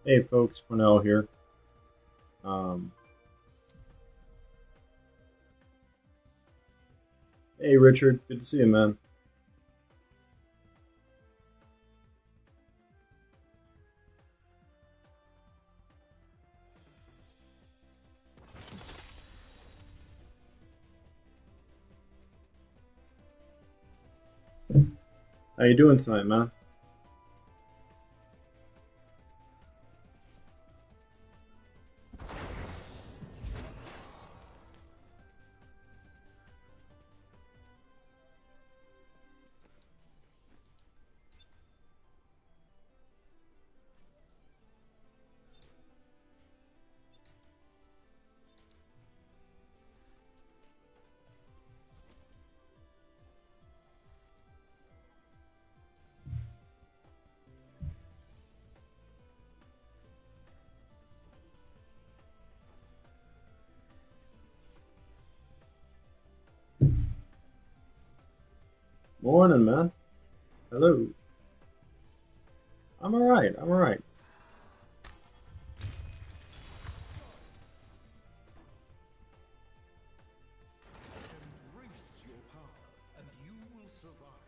Hey folks, Cornell here. Um, hey Richard, good to see you, man. How you doing tonight, man? Morning, man. Hello. I'm alright, I'm alright. Embrace your power, and you will survive.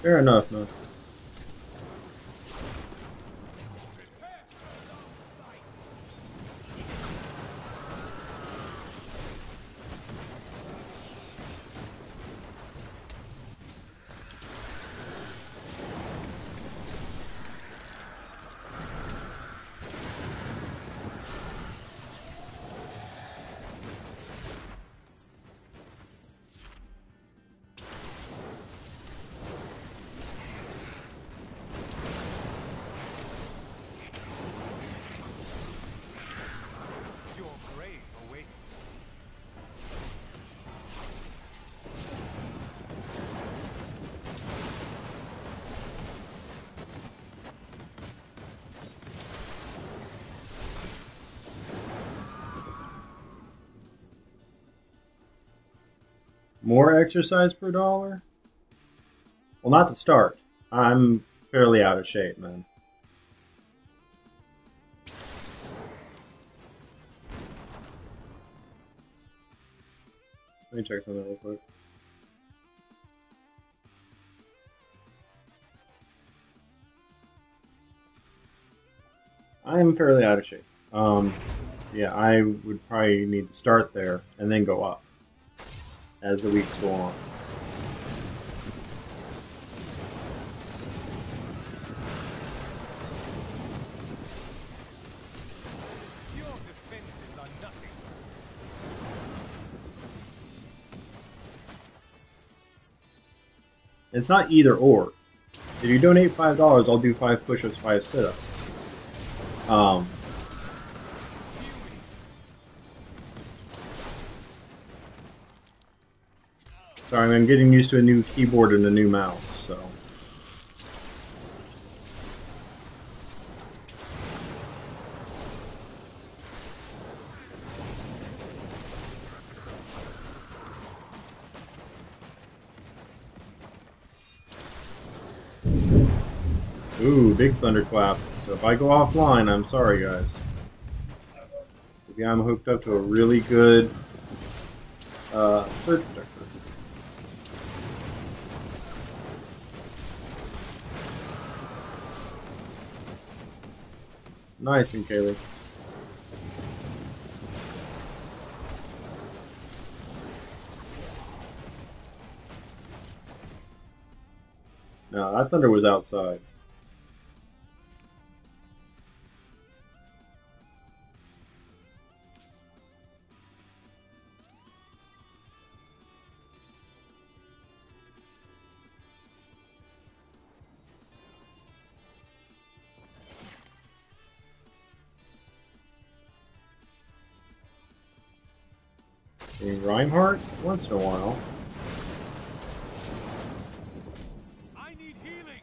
Fair enough, man. Your grave awaits. More exercise per dollar? Well, not to start. I'm fairly out of shape, man. Let me check something real quick. I am fairly out of shape. So yeah, I would probably need to start there and then go up as the weeks go on. Your defenses are nothing. It's not either or. If you donate $5, I'll do 5 push-ups, 5 sit-ups. Sorry, I'm getting used to a new keyboard and a new mouse, so. Ooh, big thunderclap. So if I go offline, I'm sorry, guys. Maybe I'm hooked up to a really good surge protector. Nice, and Kaylee. No, that thunder was outside. I mean, Reinhardt, once in a while. I need healing.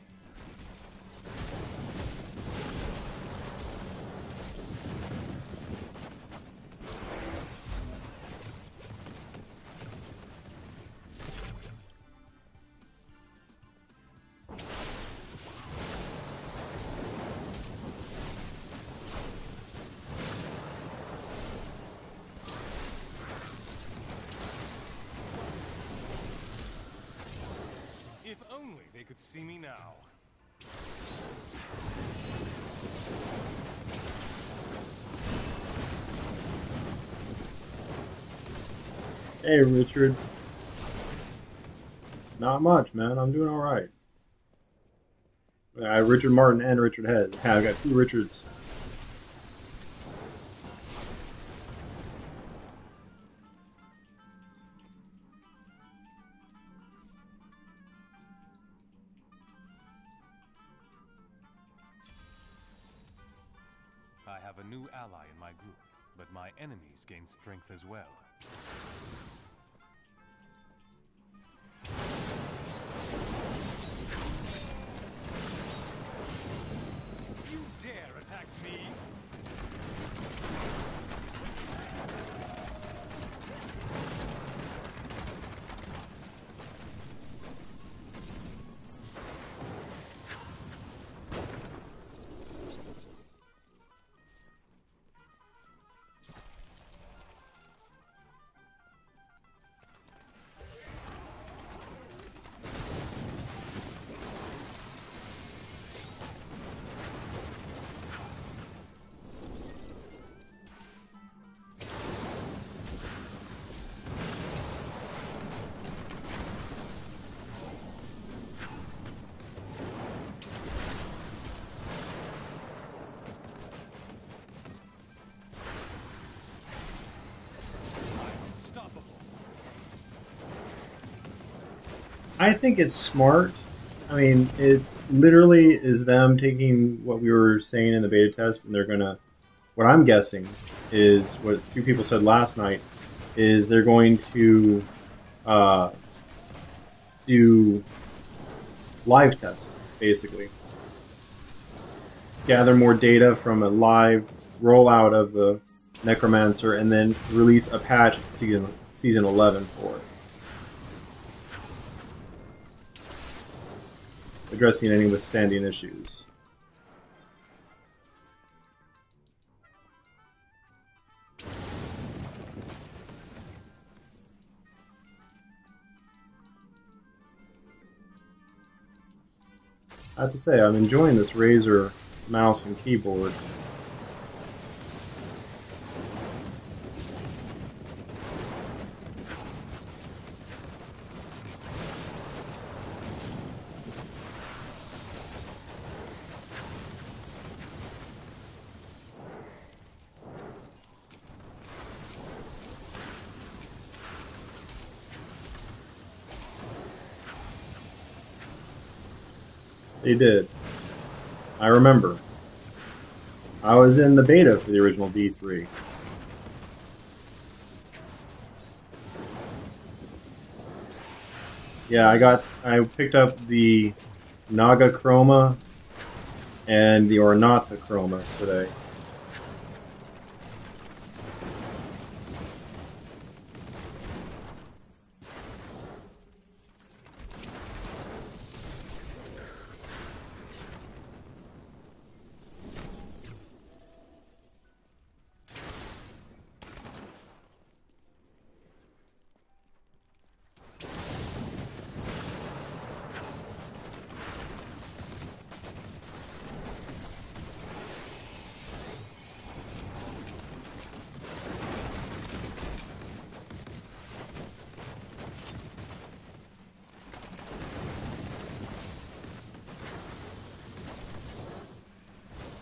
they could see me now. Hey, Richard. Not much, man. I'm doing alright. I have Richard Martin and Richard Head. Yeah, I've got two Richards. I have a new ally in my group, but my enemies gain strength as well. You dare attack me? I think it's smart. I mean, it literally is them taking what we were saying in the beta test, and they're gonna. What I'm guessing is what a few people said last night is they're going to do live test, basically. Gather more data from a live rollout of the Necromancer, and then release a patch at season 11 for it. Addressing any withstanding issues. I have to say, I'm enjoying this Razer mouse and keyboard. They did. I remember. I was in the beta for the original D3. Yeah, I picked up the Naga Chroma and the Ornata Chroma today.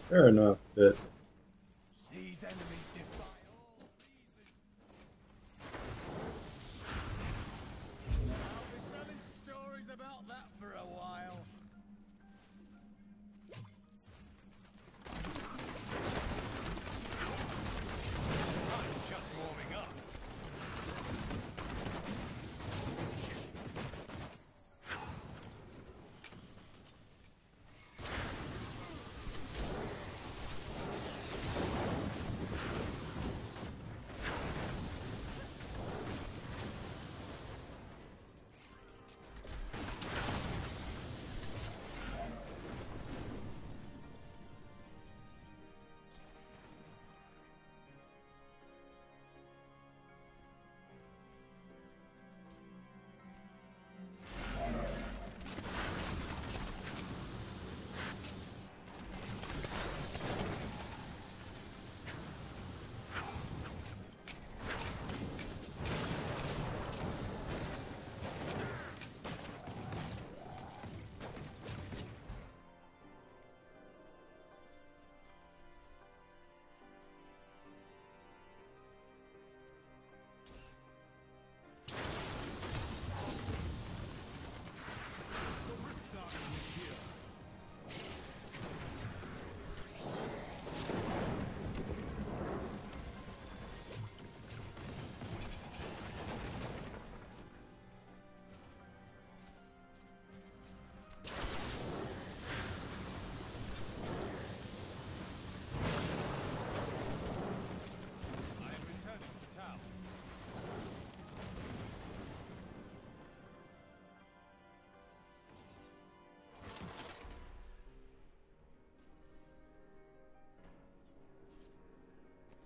Fair enough, but These enemies defy all reason. I'll be telling stories about that for a while. I'm just warming up.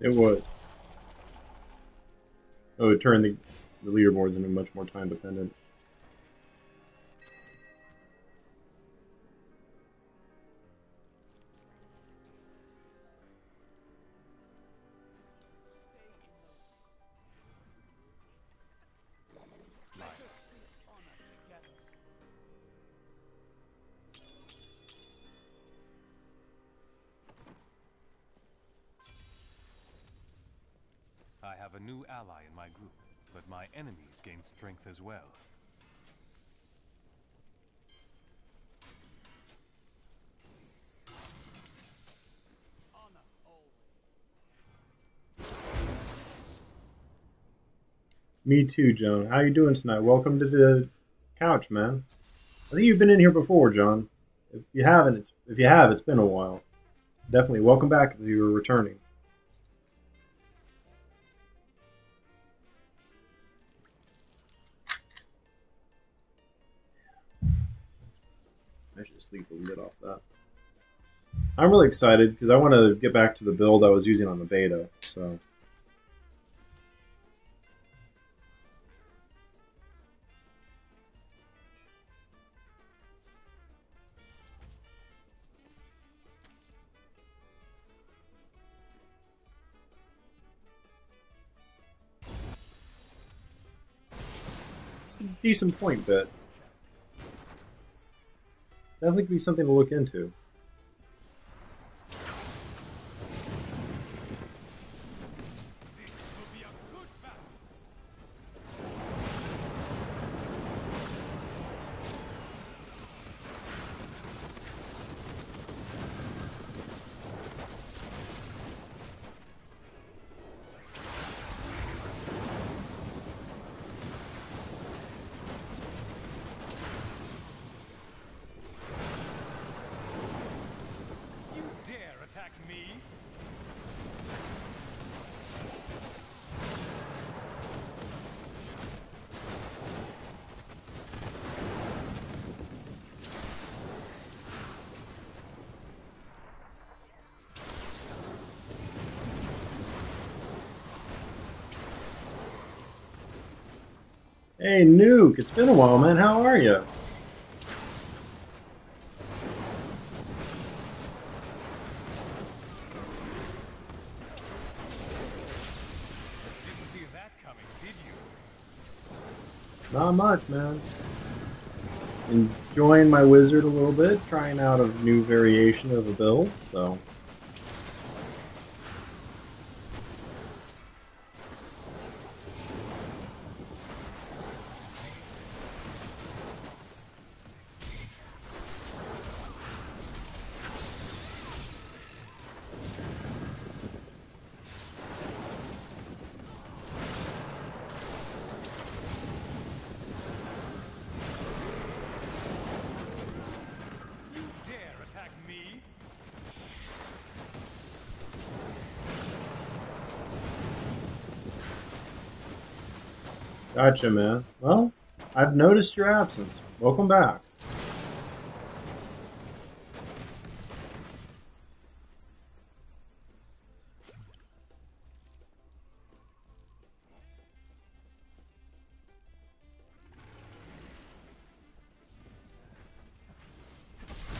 It would. It would turn the leaderboards into much more time dependent. I have a new ally in my group, but my enemies gain strength as well. Me too, Joan. How you doing tonight? Welcome to the couch, man. I think you've been in here before, John. If you haven't, it's been a while. Definitely welcome back if you're returning. I should just leave the lid off that. I'm really excited because I want to get back to the build I was using on the beta. So. Decent point bet. Definitely could be something to look into. Hey, Nuke, it's been a while, man. How are you? Didn't see that coming, did you? Not much, man. Enjoying my wizard a little bit, trying out a new variation of a build, so... Gotcha, man. Well, I've noticed your absence. Welcome back.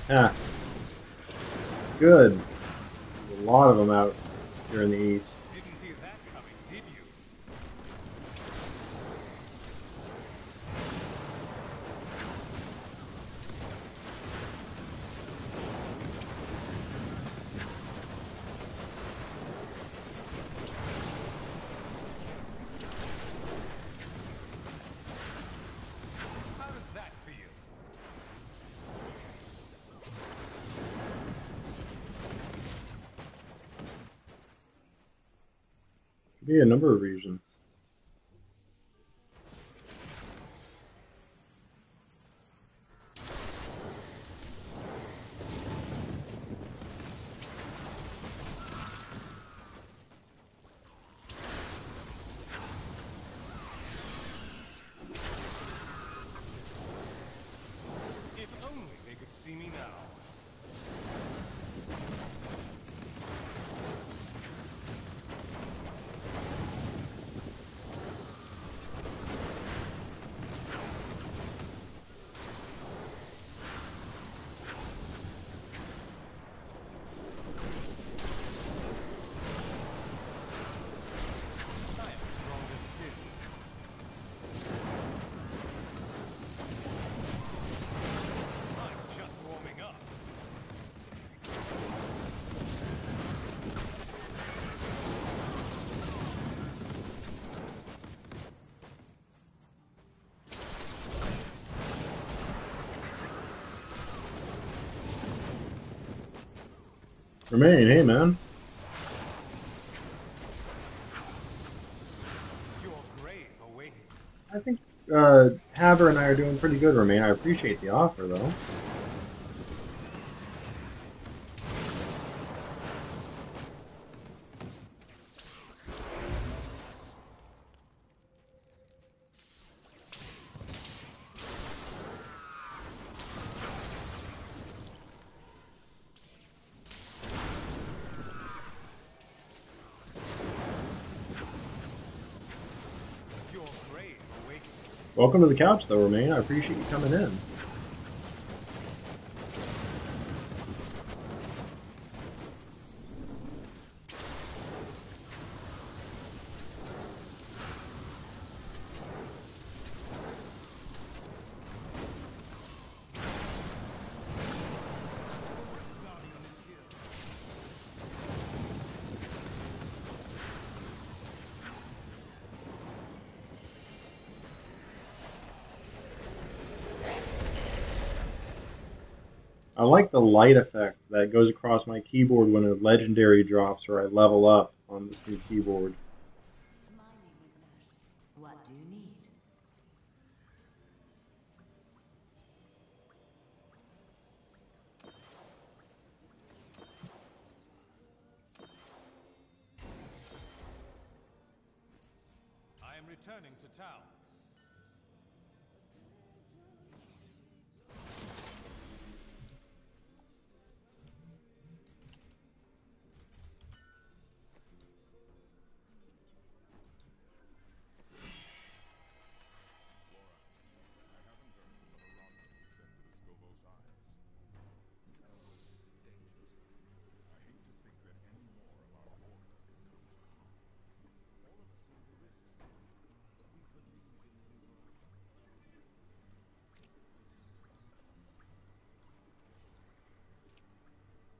Yeah. It's good. There's a lot of them out here in the east. Didn't see that coming, did you? How does that feel? Could be a number of regions. If only they could see me now. Remain, hey man. Your grave awaits. I think Haver and I are doing pretty good, Remain. I appreciate the offer, though. Your grave awaits. Welcome to the couch, though, Remain. I appreciate you coming in. I like the light effect that goes across my keyboard when a legendary drops or I level up on this new keyboard. My name is Nash. What do you need? I am returning to town.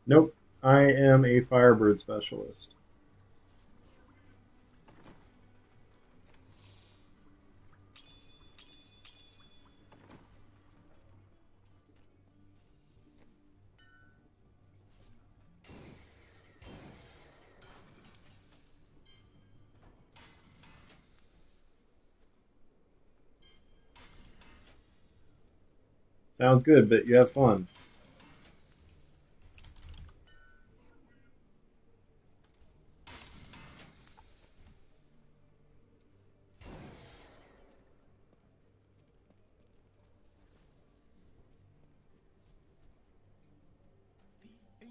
Nope, I am a Firebird specialist. Sounds good, but you have fun.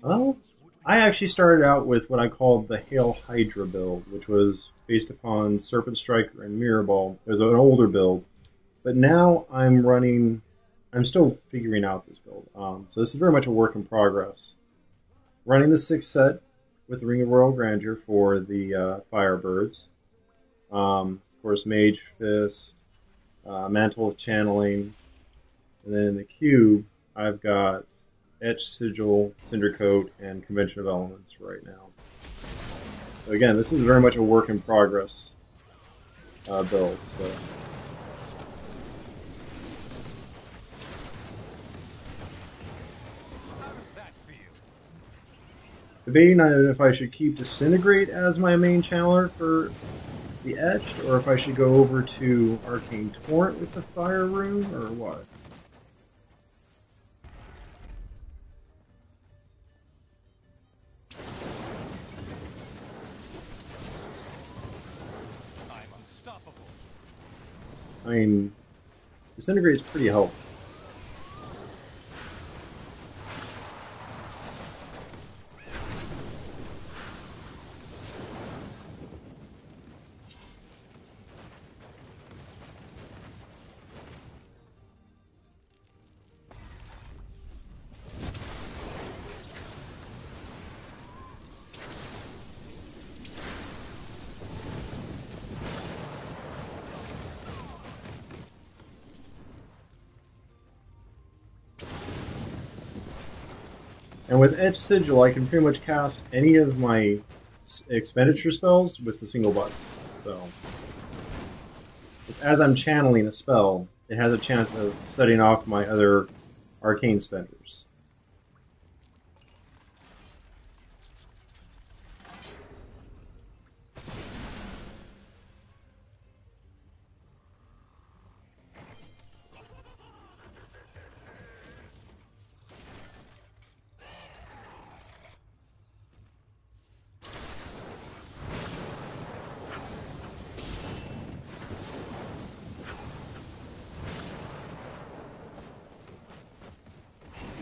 Well, I actually started out with what I called the Hail Hydra build, which was based upon Serpent Striker and Mirror Ball. It was an older build, but now I'm still figuring out this build. So this is very much a work in progress. Running the 6th set with the Ring of Royal Grandeur for the Firebirds. Of course, Mage Fist, Mantle of Channeling, and then in the cube, I've got Etch Sigil, Cinder Coat, and Convention of Elements right now. So again, this is very much a work in progress build. So. How does that feel? Debating on if I should keep Disintegrate as my main channeler for the Etched, or if I should go over to Arcane Torrent with the Fire Rune, or what? I'm unstoppable. I mean, Disintegrate is pretty helpful. And with Etch Sigil, I can pretty much cast any of my expenditure spells with the single button. So, as I'm channeling a spell, it has a chance of setting off my other arcane spenders.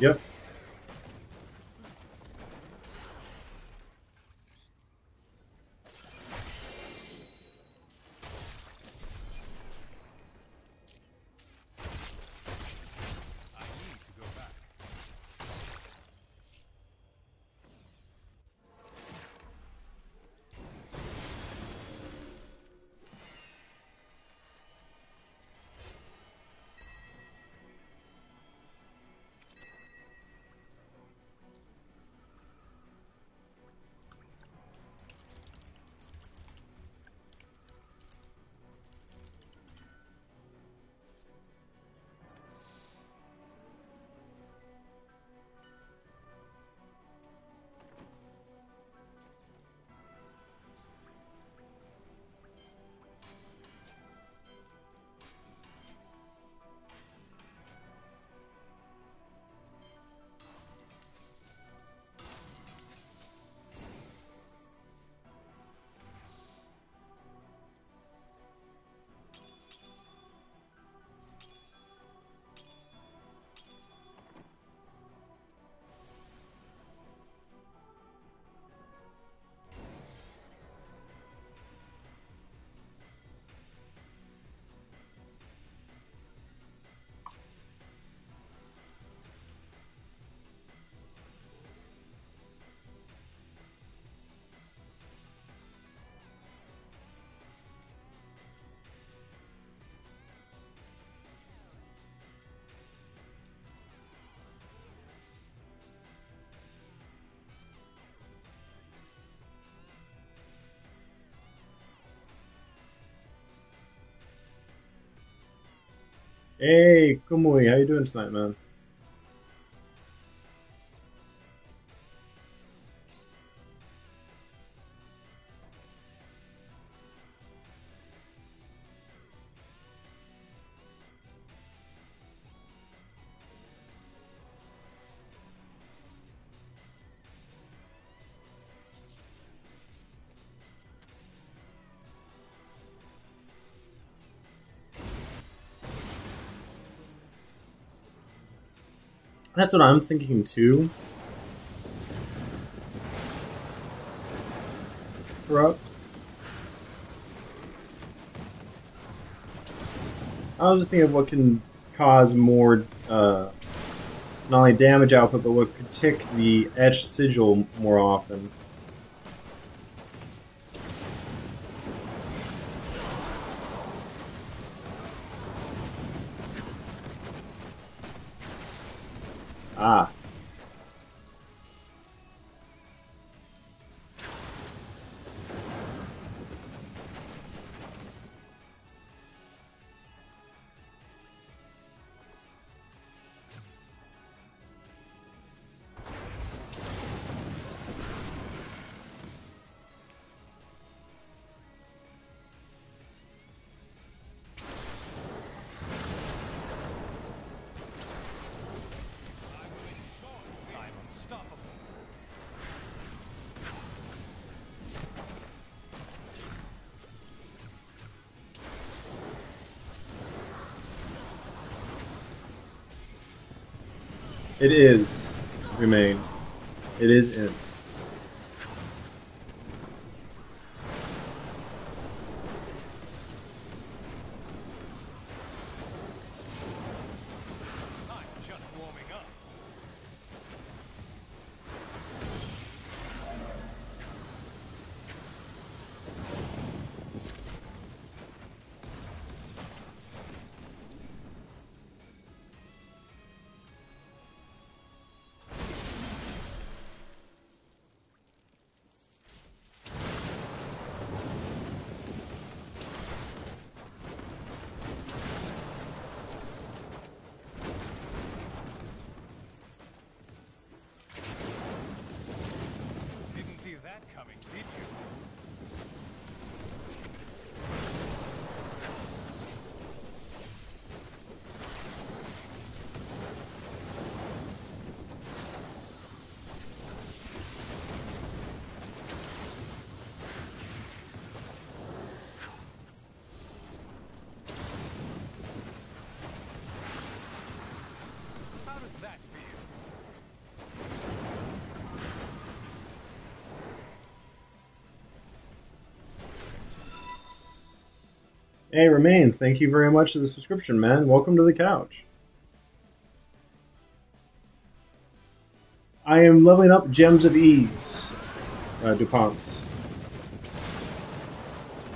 Yep. I need to go back. Hey, Kumui, how you doing tonight, man? That's what I'm thinking too. Corrupt. I was just thinking of what can cause more, not only damage output, but what could tick the etched sigil more often. Ah. I'm unstoppable. It is. Remain. It is in. I'm just warming up. Hey, Remain, thank you very much for the subscription, man. Welcome to the couch. I am leveling up Gems of Ease, DuPonts.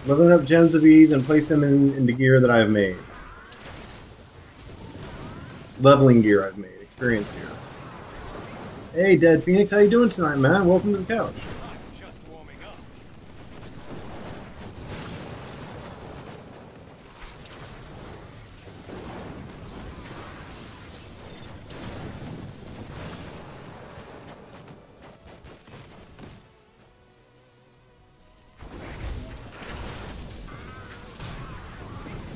Leveling up Gems of Ease and place them in the gear that I have made. Leveling gear I've made, experience gear. Hey, Dead Phoenix, how you doing tonight, man? Welcome to the couch. I'm just warming up.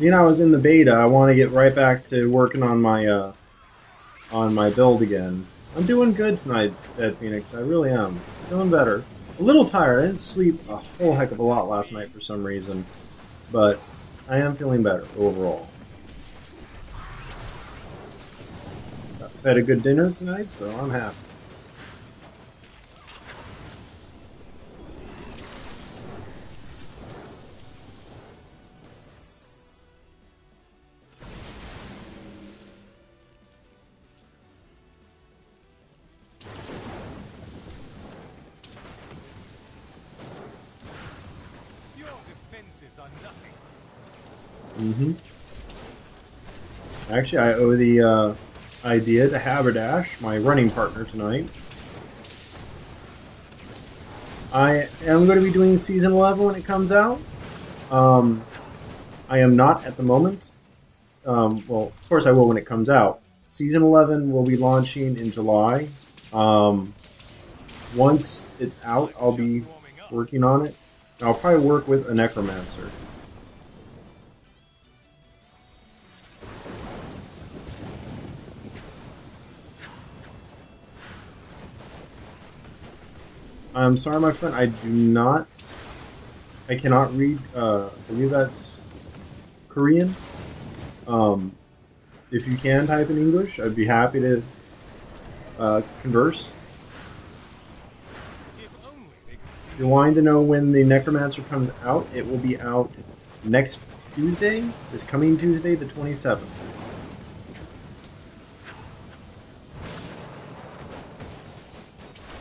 You know, I was in the beta. I want to get right back to working on my build again. I'm doing good tonight, Dead Phoenix. I really am. Feeling better. A little tired. I didn't sleep a whole heck of a lot last night for some reason, but I am feeling better overall. Had a good dinner tonight, so I'm happy. Your defenses are nothing. Actually, I owe the idea to Haberdash, my running partner tonight. I am going to be doing Season 11 when it comes out. I am not at the moment. Well, of course I will when it comes out. Season 11 will be launching in July. Once it's out, I'll be working on it. I'll probably work with a Necromancer. I'm sorry, my friend. I cannot read. I believe that's Korean. If you can type in English, I'd be happy to converse. If only they could see. If you're wanting to know when the Necromancer comes out, it will be out next Tuesday, this coming Tuesday, the 27th.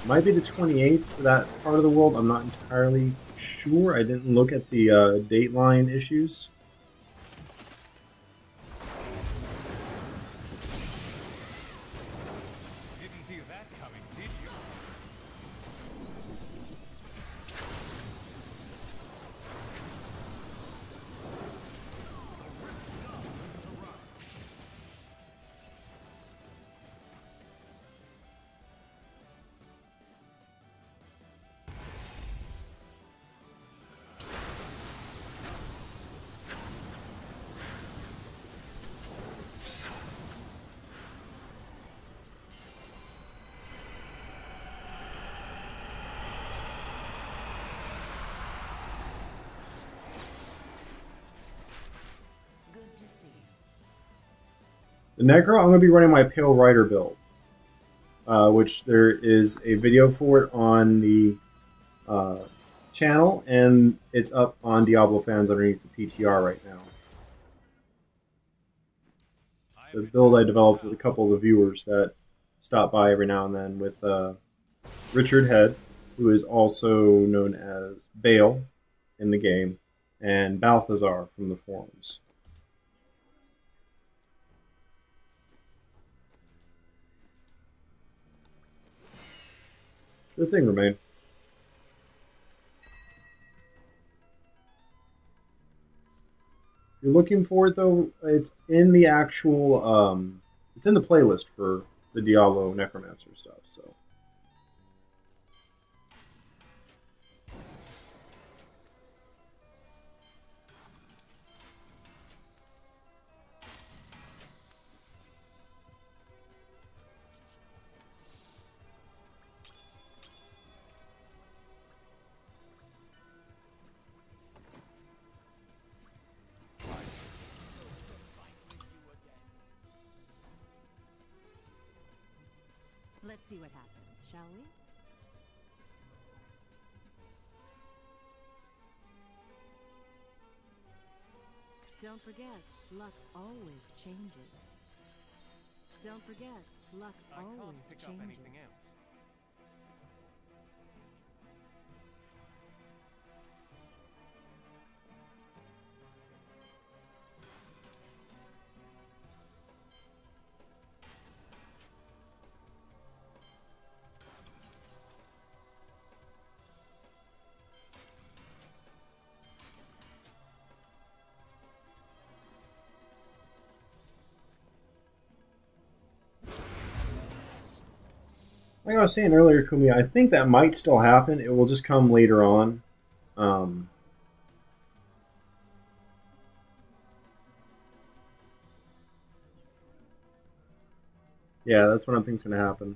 Might be the 28th for that part of the world. I'm not entirely sure. I didn't look at the dateline issues. Didn't see that coming, did you? Good to see. The Necro, I'm going to be running my Pale Rider build, which there is a video for it on the channel, and it's up on Diablo fans underneath the PTR right now. The build I developed with a couple of the viewers that stop by every now and then with Richard Head, who is also known as Bale in the game, and Balthazar from the forums. Good thing, Remain. If you're looking for it, though, it's in the actual, it's in the playlist for the Diablo Necromancer stuff, so. Let's see what happens, shall we? Don't forget, luck always changes. Don't forget, luck I always can't pick up changes. anything else. Like I was saying earlier, Kumi, I think that might still happen. It will just come later on. Um, yeah, that's what I think is going to happen.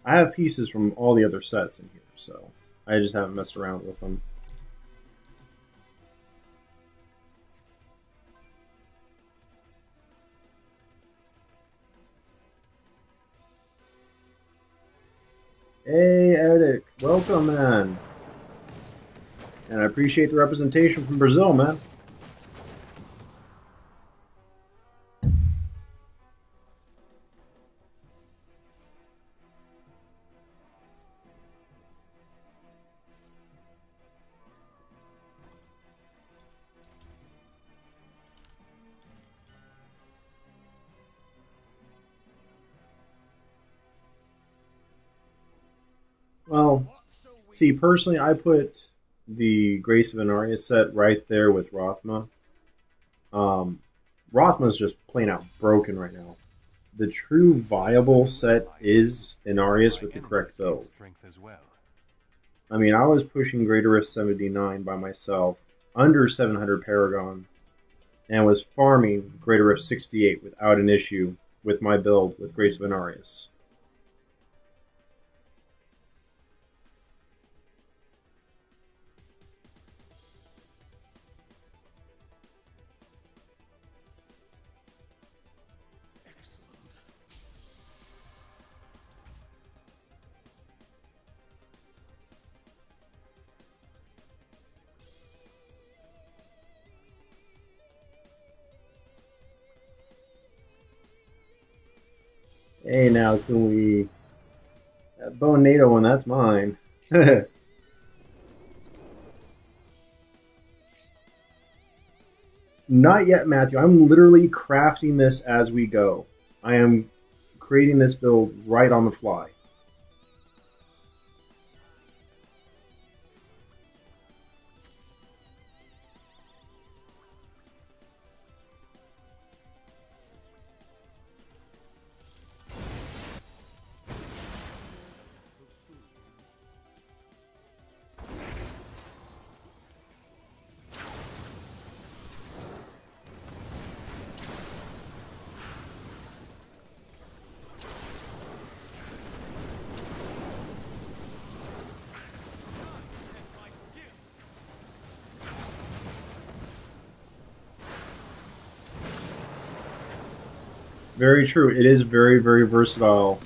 I have pieces from all the other sets in here, so I just haven't messed around with them. Hey, Edic, welcome, man. And I appreciate the representation from Brazil, man. Well, see, personally, I put the Grace of Inaria set right there with Rothma. Rothma's just plain out broken right now. The true viable set is Inarius with the correct build. Strength as well. I mean, I was pushing Greater Rift 79 by myself, under 700 Paragon, and was farming Greater Rift 68 without an issue with my build with Grace of Inarius. Hey, now can we... That Bone NATO one, that's mine. Not yet, Matthew. I'm literally crafting this as we go. I am creating this build right on the fly. Very true. It is very, very versatile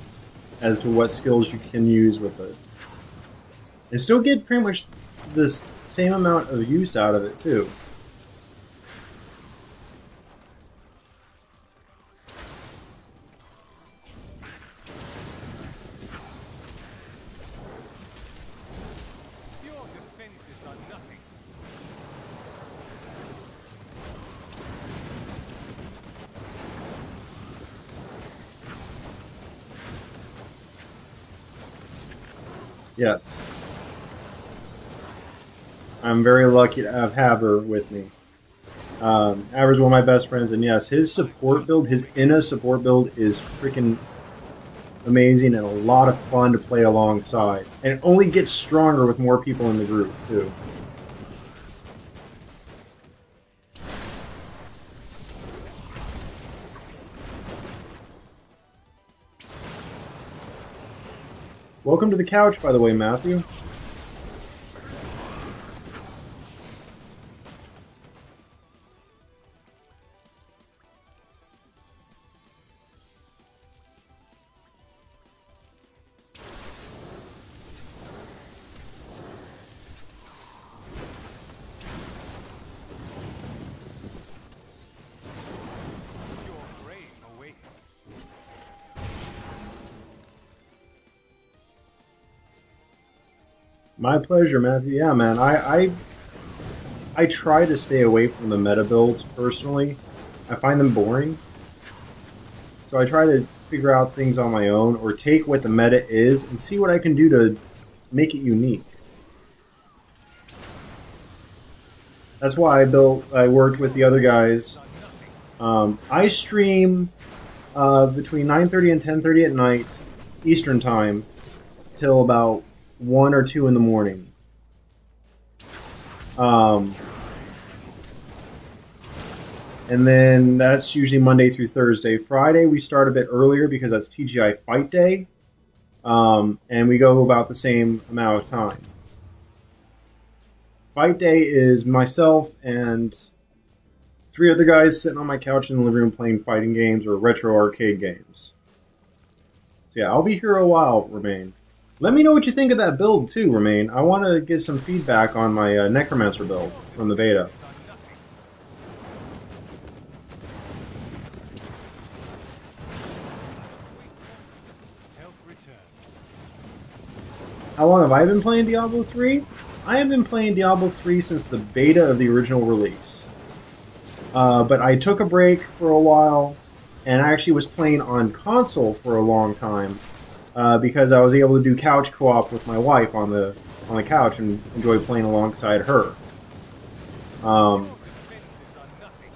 as to what skills you can use with it. And still get pretty much this same amount of use out of it, too. Your defenses are nothing. Yes. I'm very lucky to have Haber with me. Haber's one of my best friends, and yes, his support build, his Inna support build is freaking amazing and a lot of fun to play alongside. And it only gets stronger with more people in the group, too. Welcome to the couch, by the way, Matthew. My pleasure, Matthew. Yeah, man. I try to stay away from the meta builds personally. I find them boring. So I try to figure out things on my own or take what the meta is and see what I can do to make it unique. That's why I worked with the other guys. I stream between 9:30 and 10:30 at night, Eastern time, till about 1 or 2 in the morning. And then that's usually Monday through Thursday. Friday we start a bit earlier because that's TGI Fight Day, and we go about the same amount of time. Fight Day is myself and 3 other guys sitting on my couch in the living room playing fighting games or retro arcade games. So yeah, I'll be here a while, Remain. Let me know what you think of that build too, Remain. I want to get some feedback on my Necromancer build from the beta. How long have I been playing Diablo 3? I have been playing Diablo 3 since the beta of the original release. But I took a break for a while, and I actually was playing on console for a long time because I was able to do couch co-op with my wife on the couch and enjoy playing alongside her. And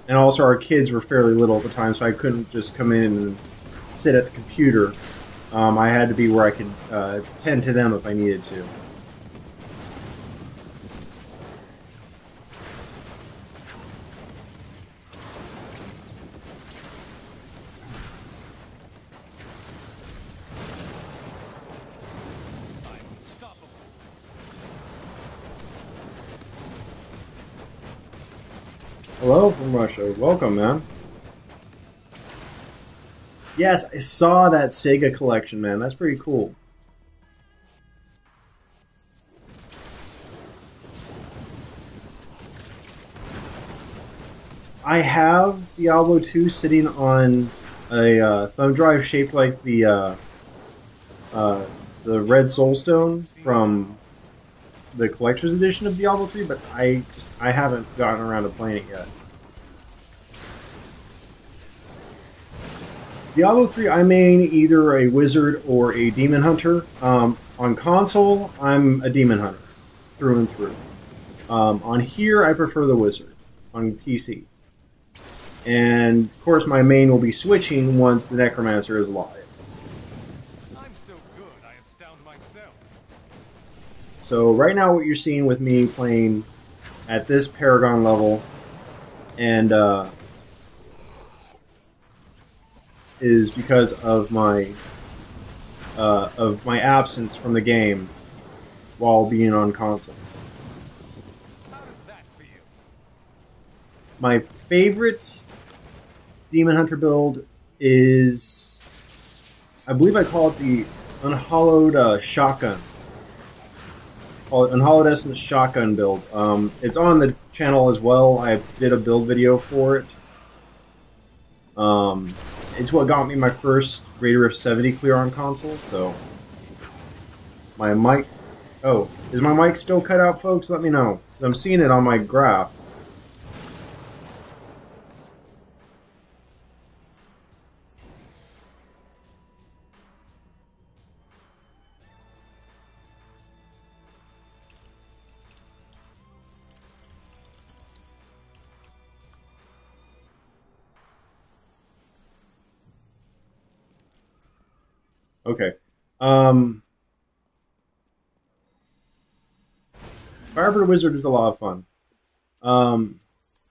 also our kids were fairly little at the time, so I couldn't just come in and sit at the computer. I had to be where I could tend to them if I needed to. Hello from Russia. Welcome, man. Yes, I saw that Sega collection, man. That's pretty cool. I have Diablo 2 sitting on a thumb drive shaped like the Red Soulstone from the collector's edition of Diablo 3, but I haven't gotten around to playing it yet. Diablo 3, I main either a wizard or a demon hunter. On console, I'm a demon hunter, through and through. On here, I prefer the wizard, on PC. And, of course, my main will be switching once the Necromancer is live. I'm so good, I astound myself. So, right now what you're seeing with me playing at this Paragon level, and, is because of my absence from the game while being on console. How does that feel? My favorite Demon Hunter build is, I believe I call it the Unhallowed Shotgun. Call it Unhallowed Essence Shotgun build. It's on the channel as well. I did a build video for it. It's what got me my first Greater Rift 70 clear on console, so... My mic... Oh, is my mic still cut out, folks? Let me know, 'cause I'm seeing it on my graph. Okay. Firebird Wizard is a lot of fun.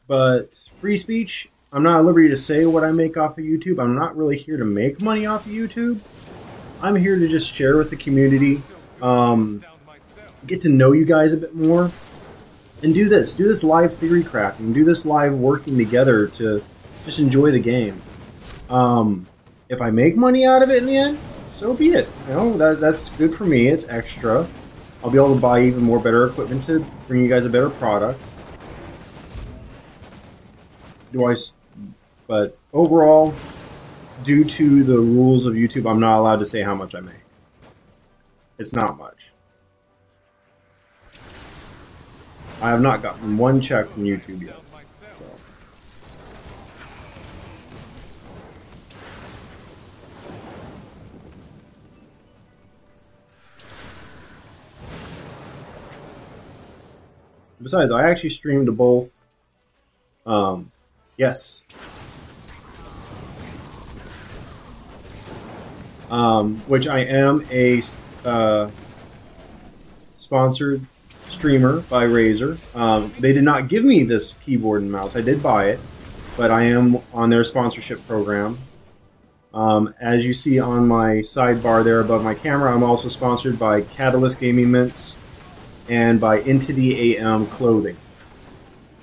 But free speech, I'm not at liberty to say what I make off of YouTube. I'm not really here to make money off of YouTube. I'm here to just share with the community, get to know you guys a bit more, and do this live theory crafting, do this live working together to just enjoy the game. If I make money out of it in the end, so be it. You know, that's good for me. It's extra. I'll be able to buy even more better equipment to bring you guys a better product. But overall, due to the rules of YouTube, I'm not allowed to say how much I make. It's not much. I have not gotten one check from YouTube yet. So. Besides, I actually streamed to both. Yes. Which I am a sponsored streamer by Razer. They did not give me this keyboard and mouse. I did buy it, but I am on their sponsorship program. As you see on my sidebar there above my camera, I'm also sponsored by Catalyst Gaming Mints and by Into the AM Clothing.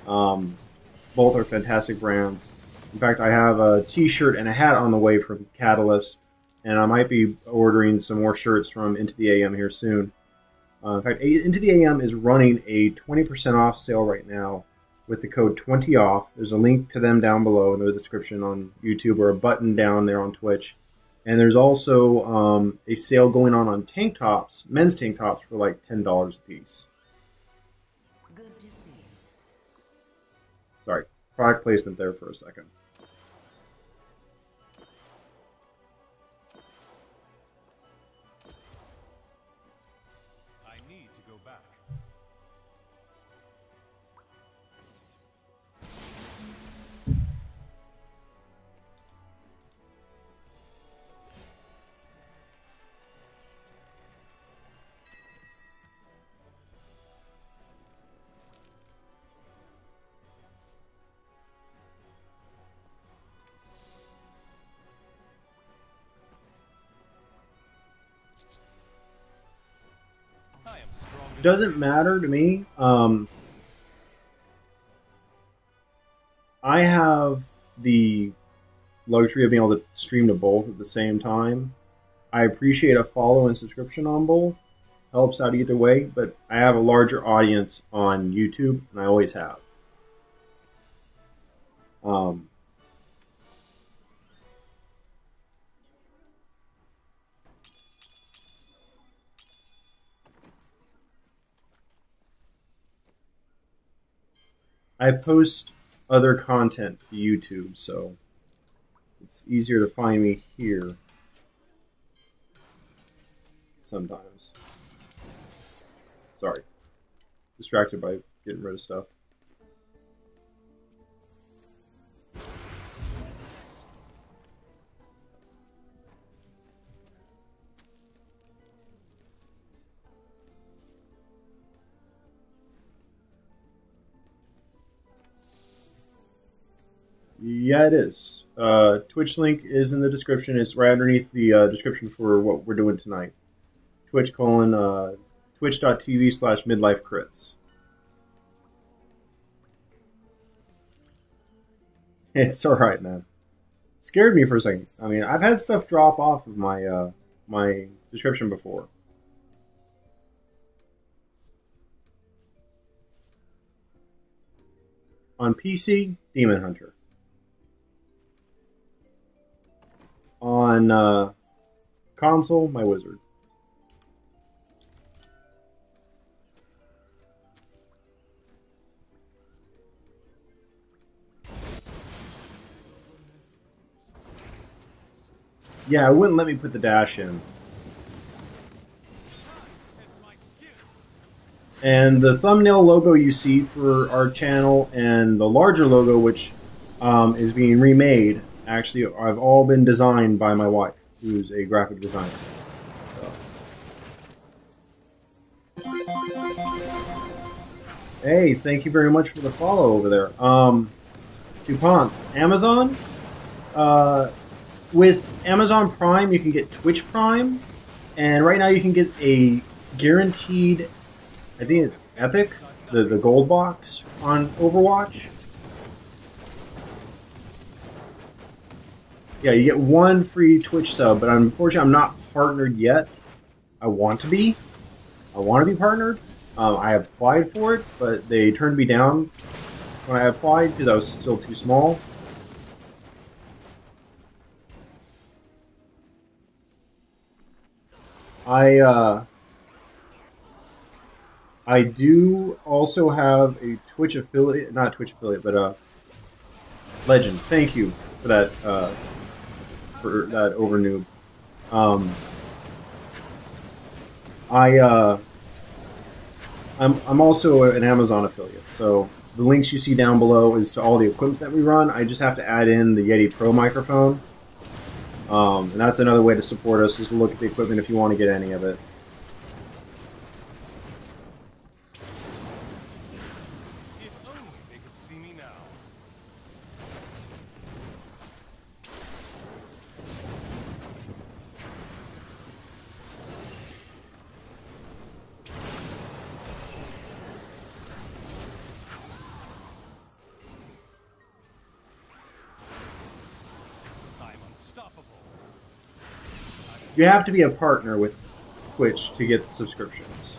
Both are fantastic brands. In fact, I have a t-shirt and a hat on the way from Catalyst, and I might be ordering some more shirts from Into the AM here soon. In fact, Into the AM is running a 20% off sale right now with the code 20OFF. There's a link to them down below in the description on YouTube, or a button down there on Twitch. And there's also a sale going on tank tops, men's tank tops, for like $10 a piece. Good to see. Sorry, product placement there for a second. I need to go back. I am strong. It doesn't matter to me. I have the luxury of being able to stream to both at the same time. I appreciate a follow and subscription on both. Helps out either way, but I have a larger audience on YouTube, and I always have. I post other content to YouTube, so it's easier to find me here sometimes. Sorry. Distracted by getting rid of stuff. Yeah, it is. Twitch link is in the description. It's right underneath the description for what we're doing tonight. Twitch.tv/midlifecrits. It's alright, man. Scared me for a second. I mean, I've had stuff drop off of my my description before. On PC, Demon Hunter. On console, my Wizard. Yeah, it wouldn't let me put the dash in. And the thumbnail logo you see for our channel and the larger logo, which is being remade, actually, have all been designed by my wife, who's a graphic designer. So. Hey, thank you very much for the follow over there. DuPont's Amazon. With Amazon Prime, you can get Twitch Prime, and right now you can get a guaranteed, I think it's Epic, the gold box on Overwatch. Yeah, you get one free Twitch sub, but unfortunately I'm not partnered yet. I want to be. I want to be partnered. I applied for it, but they turned me down when I applied because I was still too small. I do also have a Twitch affiliate, not Twitch affiliate, but Legend. Thank you for that overnoob. Um, I'm also an Amazon affiliate, so the links you see down below is to all the equipment that we run. I just have to add in the Yeti Pro microphone, and that's another way to support us, is to look at the equipment if you want to get any of it. If only they could see me now. I'm unstoppable. You have to be a partner with Twitch to get the subscriptions.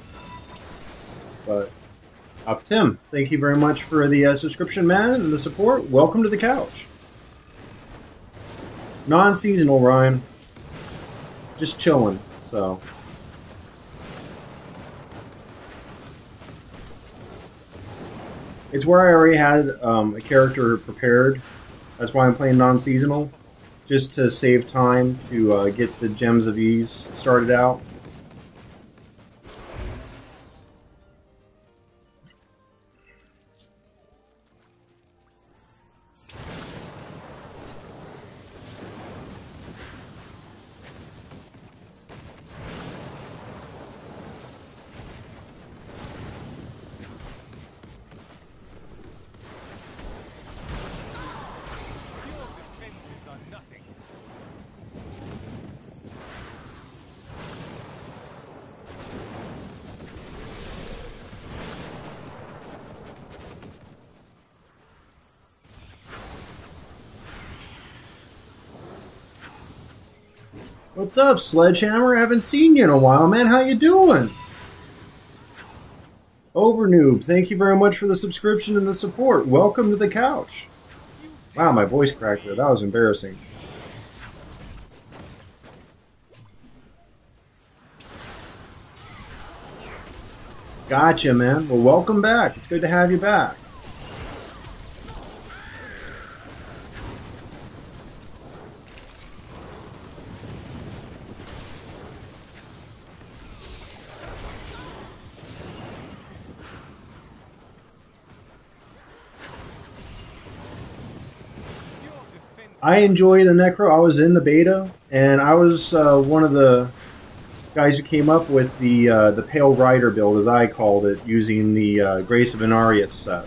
But up Tim, thank you very much for the subscription, man, and the support. Welcome to the couch. Non-seasonal, Ryan. Just chilling, so. It's where I already had a character prepared. That's why I'm playing non-seasonal. Just to save time to get the Gems of Ease started out. Your defenses are nothing. What's up, Sledgehammer? Haven't seen you in a while, man. How you doing? Overnoob, thank you very much for the subscription and the support. Welcome to the couch. Wow, my voice cracked there. That was embarrassing. Gotcha, man. Well, welcome back. It's good to have you back. I enjoy the Necro. I was in the beta, and I was one of the guys who came up with the Pale Rider build, as I called it, using the Grace of Inarius set,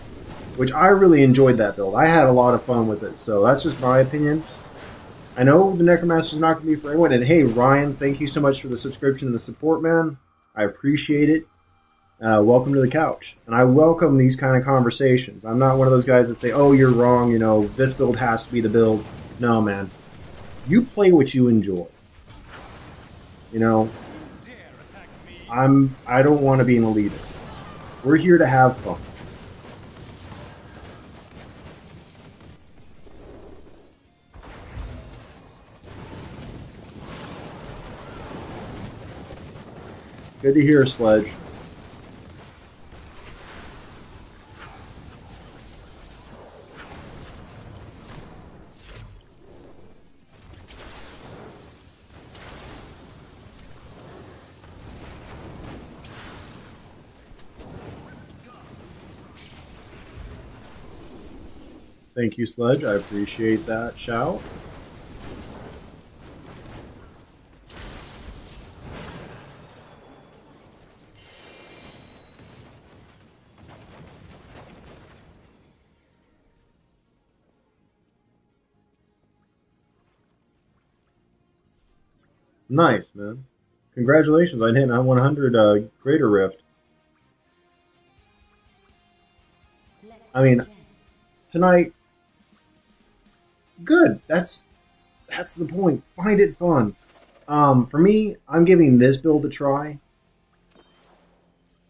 which I really enjoyed that build. I had a lot of fun with it, so that's just my opinion. I know the Necromancer is not going to be for everyone, and hey, Ryan, thank you so much for the subscription and the support, man. I appreciate it. Welcome to the couch. And I welcome these kind of conversations. I'm not one of those guys that say, oh, you're wrong, you know, this build has to be the build. No, man. You play what you enjoy. You know, I don't want to be an elitist. We're here to have fun. Good to hear, Sledge. Thank you, Sledge. I appreciate that shout. Nice, man. Congratulations on hitting a 100 Greater Rift. I mean, tonight, good. That's the point. Find it fun. For me, I'm giving this build a try.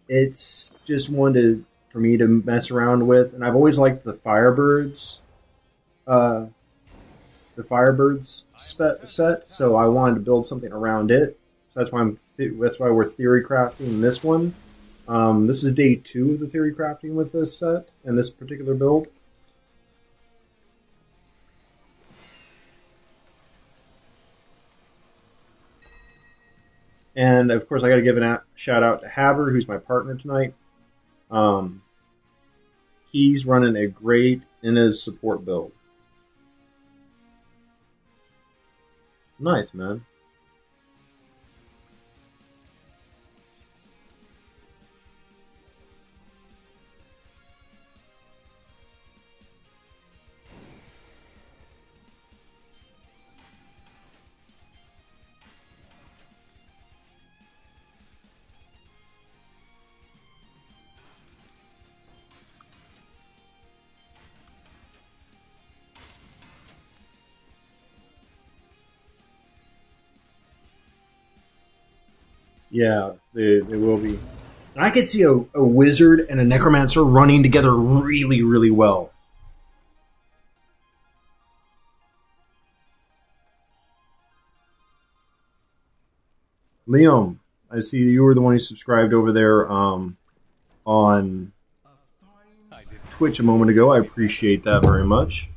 It's just one for me to mess around with, and I've always liked the Firebirds. The Firebirds set, so I wanted to build something around it. So that's why we're theory crafting this one. This is day 2 of the theory crafting with this set and this particular build. And of course, I got to give a shout out to Haber, who's my partner tonight. He's running a great Inna's support build. Nice, man. Yeah, they will be. I could see a wizard and a necromancer running together really, really well. Liam, I see you were the one who subscribed over there on Twitch a moment ago. I appreciate that very much.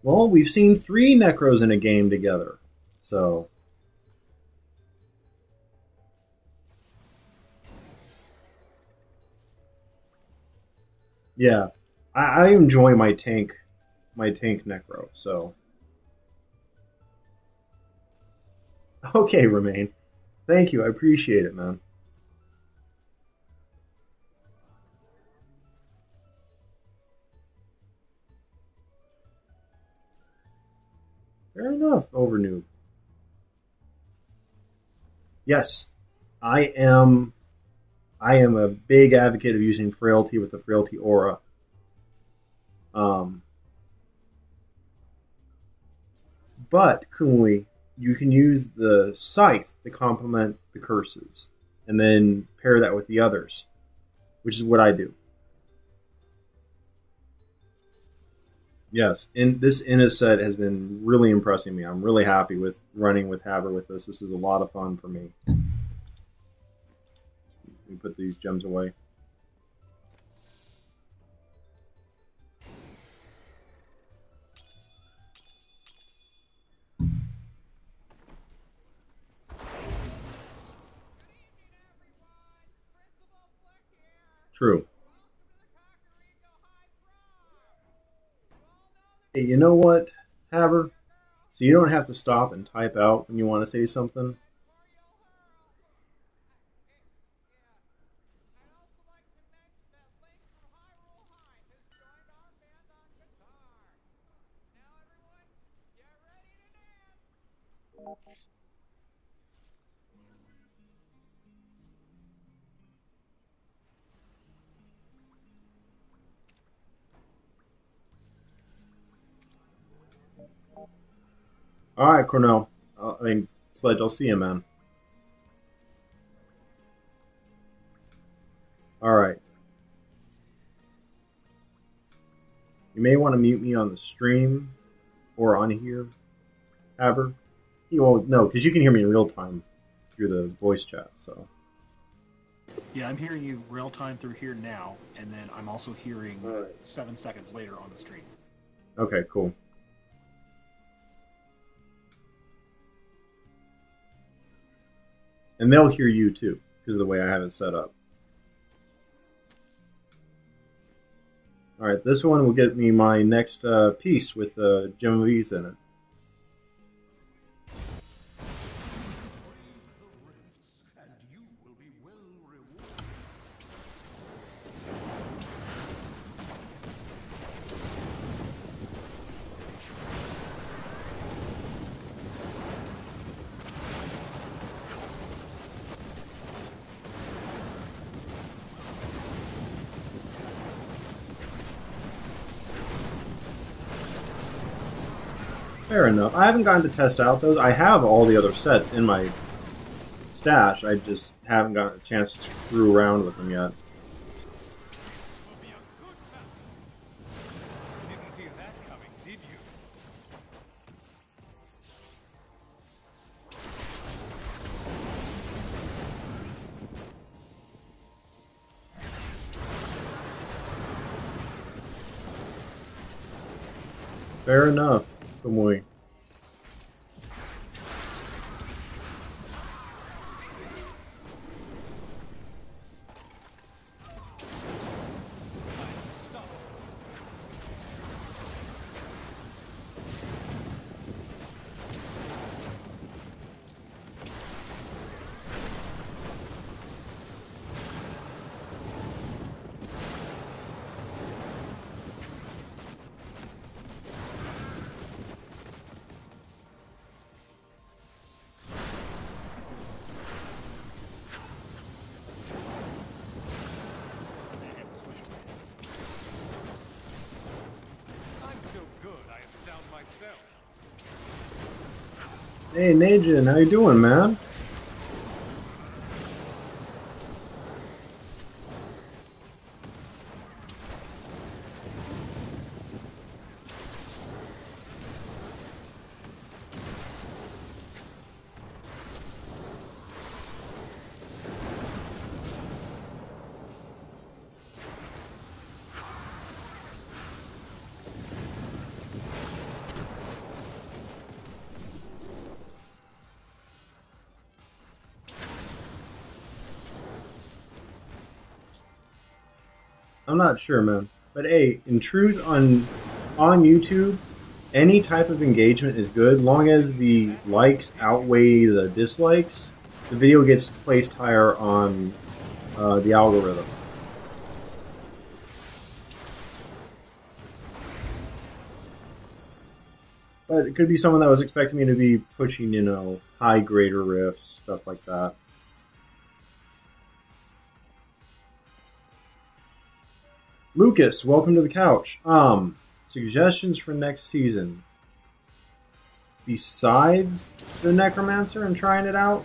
Well, we've seen 3 Necros in a game together, so... Yeah, I enjoy my tank Necro, so... Okay, Remain. Thank you, I appreciate it, man. Fair enough, Overnoob. Yes, I am a big advocate of using Frailty with the Frailty Aura. But, Kunwi, you can use the Scythe to complement the curses, and then pair that with the others, which is what I do. Yes, and this Inna set has been really impressing me. I'm really happy with running with Haber with this. This is a lot of fun for me. Let me put these gems away. True. Hey, you know what, Haber? So you don't have to stop and type out when you want to say something. All right, Cornell. Sledge, I'll see you, man. All right. You may want to mute me on the stream or on here, Haber. Well, no, because you can hear me in real time through the voice chat, so. Yeah, I'm hearing you real time through here now, and then I'm also hearing 7 seconds later on the stream. Okay, cool. And they'll hear you too, because of the way I have it set up. Alright, this one will get me my next piece with Gem of Ease in it. Fair enough. I haven't gotten to test out those. I have all the other sets in my stash. I just haven't gotten a chance to screw around with them yet. Didn't see that coming, did you? Fair enough, Kamui. Hey, Najin, how you doing, man? I'm not sure, man. But hey, in truth, on YouTube, any type of engagement is good, long as the likes outweigh the dislikes. The video gets placed higher on the algorithm. But it could be someone that was expecting me to be pushing, you know, high grader riffs, stuff like that. Lucas, welcome to the couch. Suggestions for next season. Besides the Necromancer and trying it out,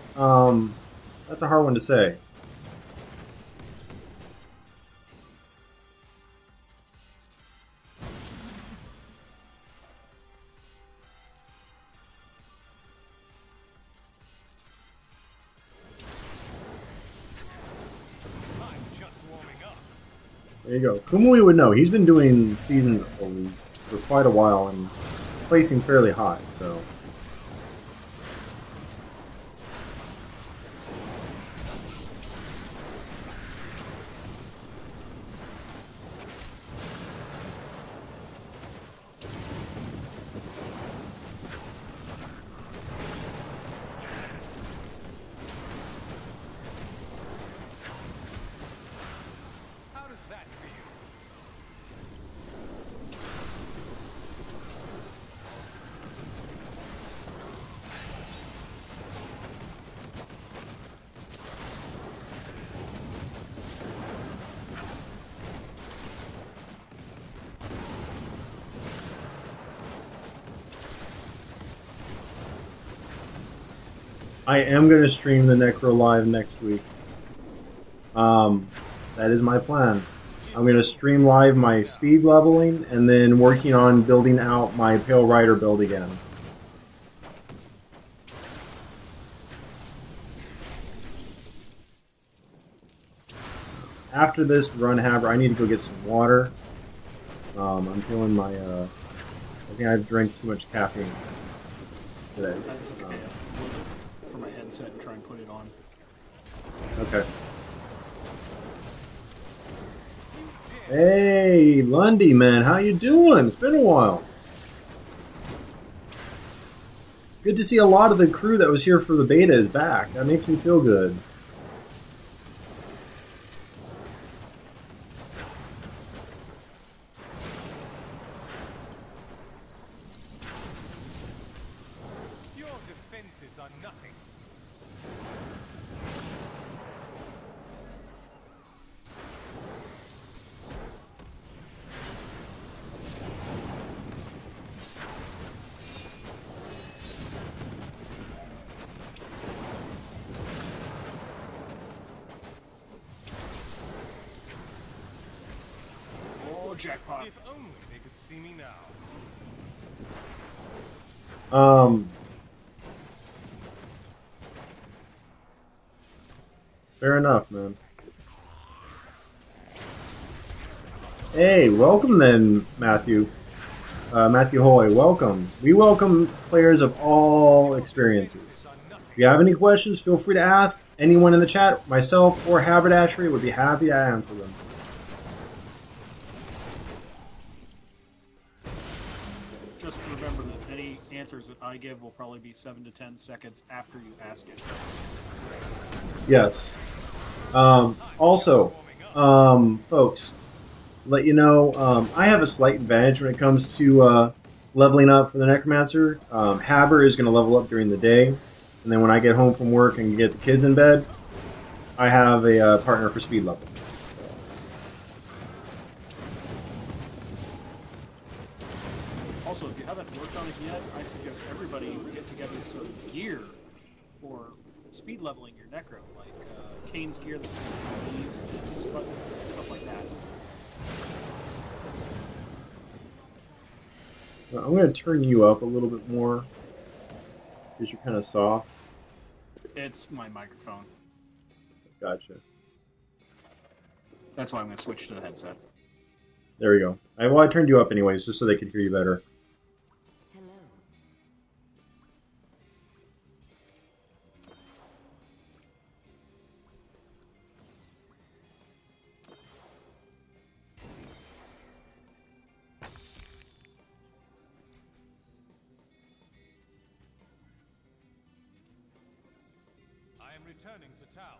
that's a hard one to say. There you go. Kumui would know. He's been doing seasons for quite a while and placing fairly high, so... I am going to stream the Necro Live next week. That is my plan. I'm going to stream live my speed leveling and then working on building out my Pale Rider build again. After this run, however, I need to go get some water. I'm feeling my... I think I've drank too much caffeine today. That's okay. For my headset and try and put it on. Okay. Hey, Lundy, man, how you doing? It's been a while. Good to see a lot of the crew that was here for the beta is back. That makes me feel good. Your defenses are nothing. Oh, jackpot. If only they could see me now. Fair enough, man. Hey, welcome then, Matthew. Matthew Hoy, welcome. We welcome players of all experiences. If you have any questions, feel free to ask. Anyone in the chat, myself or Haberdashery would be happy to answer them. Just remember that any answers that I give will probably be 7 to 10 seconds after you ask it. Yes. Also, folks, let you know, I have a slight advantage when it comes to leveling up for the Necromancer. Haber is going to level up during the day, and then when I get home from work and get the kids in bed, I have a partner for speed level. Also, if you haven't worked on it yet, I suggest everybody get together some gear for speed leveling your Necro, like Kane's gear that's these and stuff like that. I'm going to turn you up a little bit more because you're kind of soft. It's my microphone. Gotcha. That's why I'm going to switch to the headset. There we go. Well, I turned you up anyways, just so they could hear you better. Hello. I am returning to town.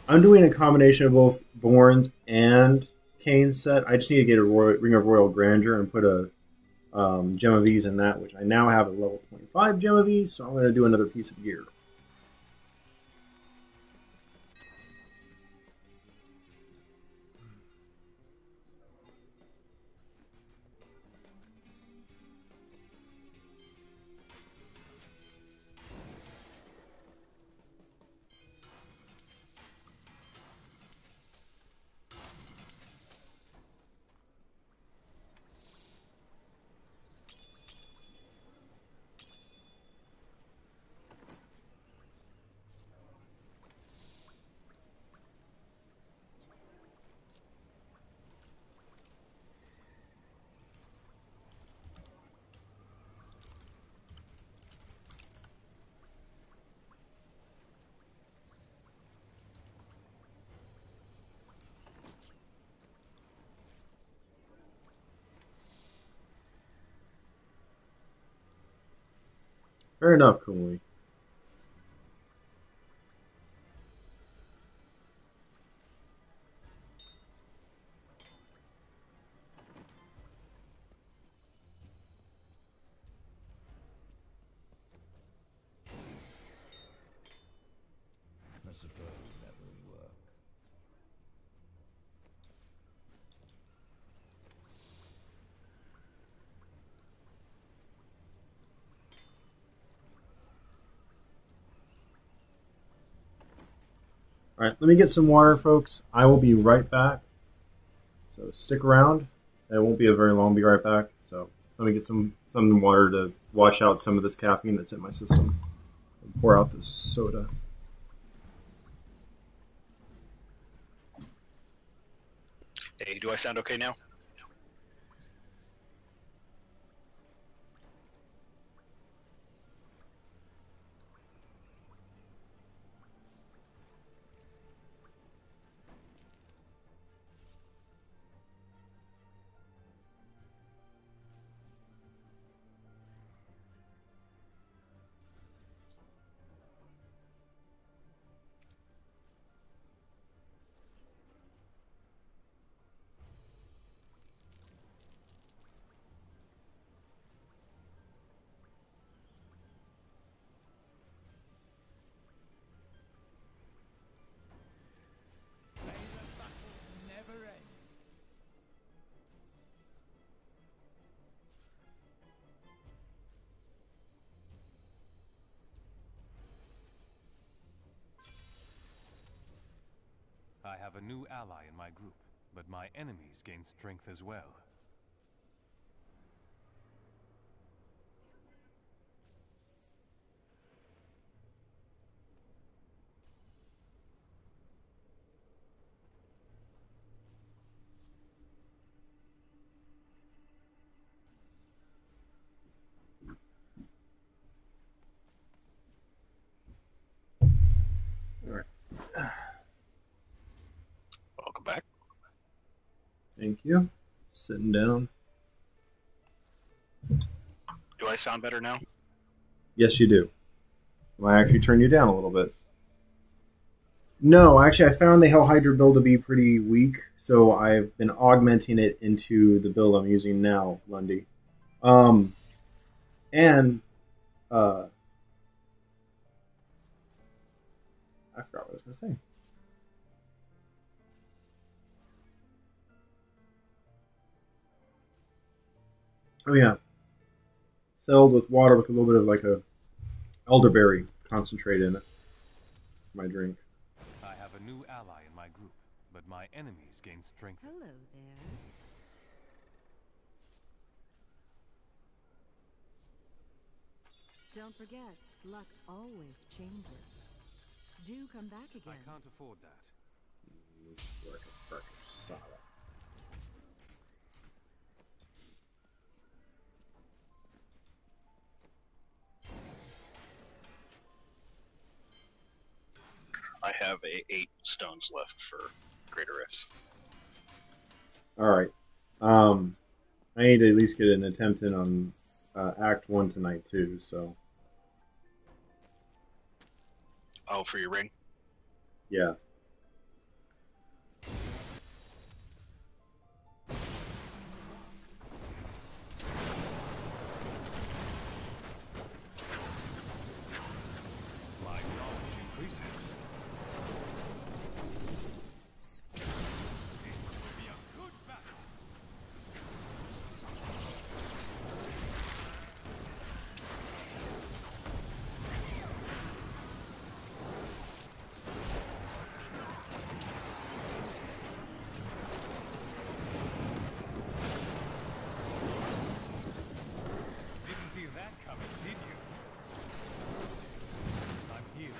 I'm doing a combination of both Born's and Kane's set. I just need to get a Ring of Royal Grandeur and put a Gem of Ease in that, which I now have at level 25 Gem of Ease, so I'm going to do another piece of gear. Fair enough, Cooley. I suppose that will work. Alright, let me get some water, folks. I will be right back. So stick around. It won't be a very long, be right back. So let me get some water to wash out some of this caffeine that's in my system. And pour out this soda. Hey, do I sound okay now? I have a new ally in my group, but my enemies gain strength as well. Yeah, sitting down. Do I sound better now? Yes, you do. I actually turn you down a little bit. No, actually, I found the Hell Hydra build to be pretty weak, so I've been augmenting it into the build I'm using now, Lundy. And I forgot what I was going to say. Oh yeah, settled with water with a little bit of like a elderberry concentrate in it. My drink. I have a new ally in my group, but my enemies gain strength. Hello there. Don't forget, luck always changes. Do come back again. I can't afford that. Like a fucking solid. I have 8 stones left for Greater Rifts. Alright. I need to at least get an attempt in on Act 1 tonight, too, so. Oh, for your ring? Yeah. My knowledge increases. It will be a good battle. Didn't see that coming, did you? I'm here.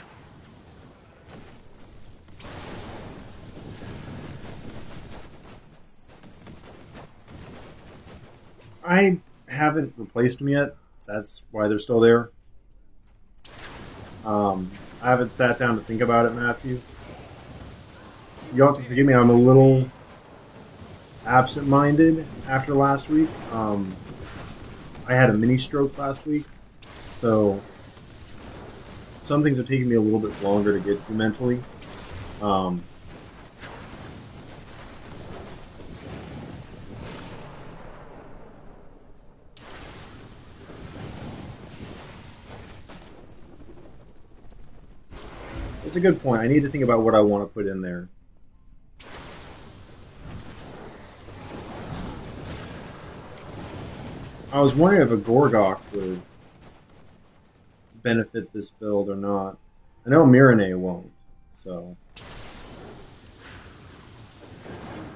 I haven't replaced them yet. That's why they're still there. I haven't sat down to think about it, Matthew. You'll have to forgive me, I'm a little absent-minded after last week. I had a mini stroke last week, so some things are taking me a little bit longer to get to mentally. It's a good point. I need to think about what I want to put in there. I was wondering if a Gorgok would benefit this build or not. I know Mirane won't, so.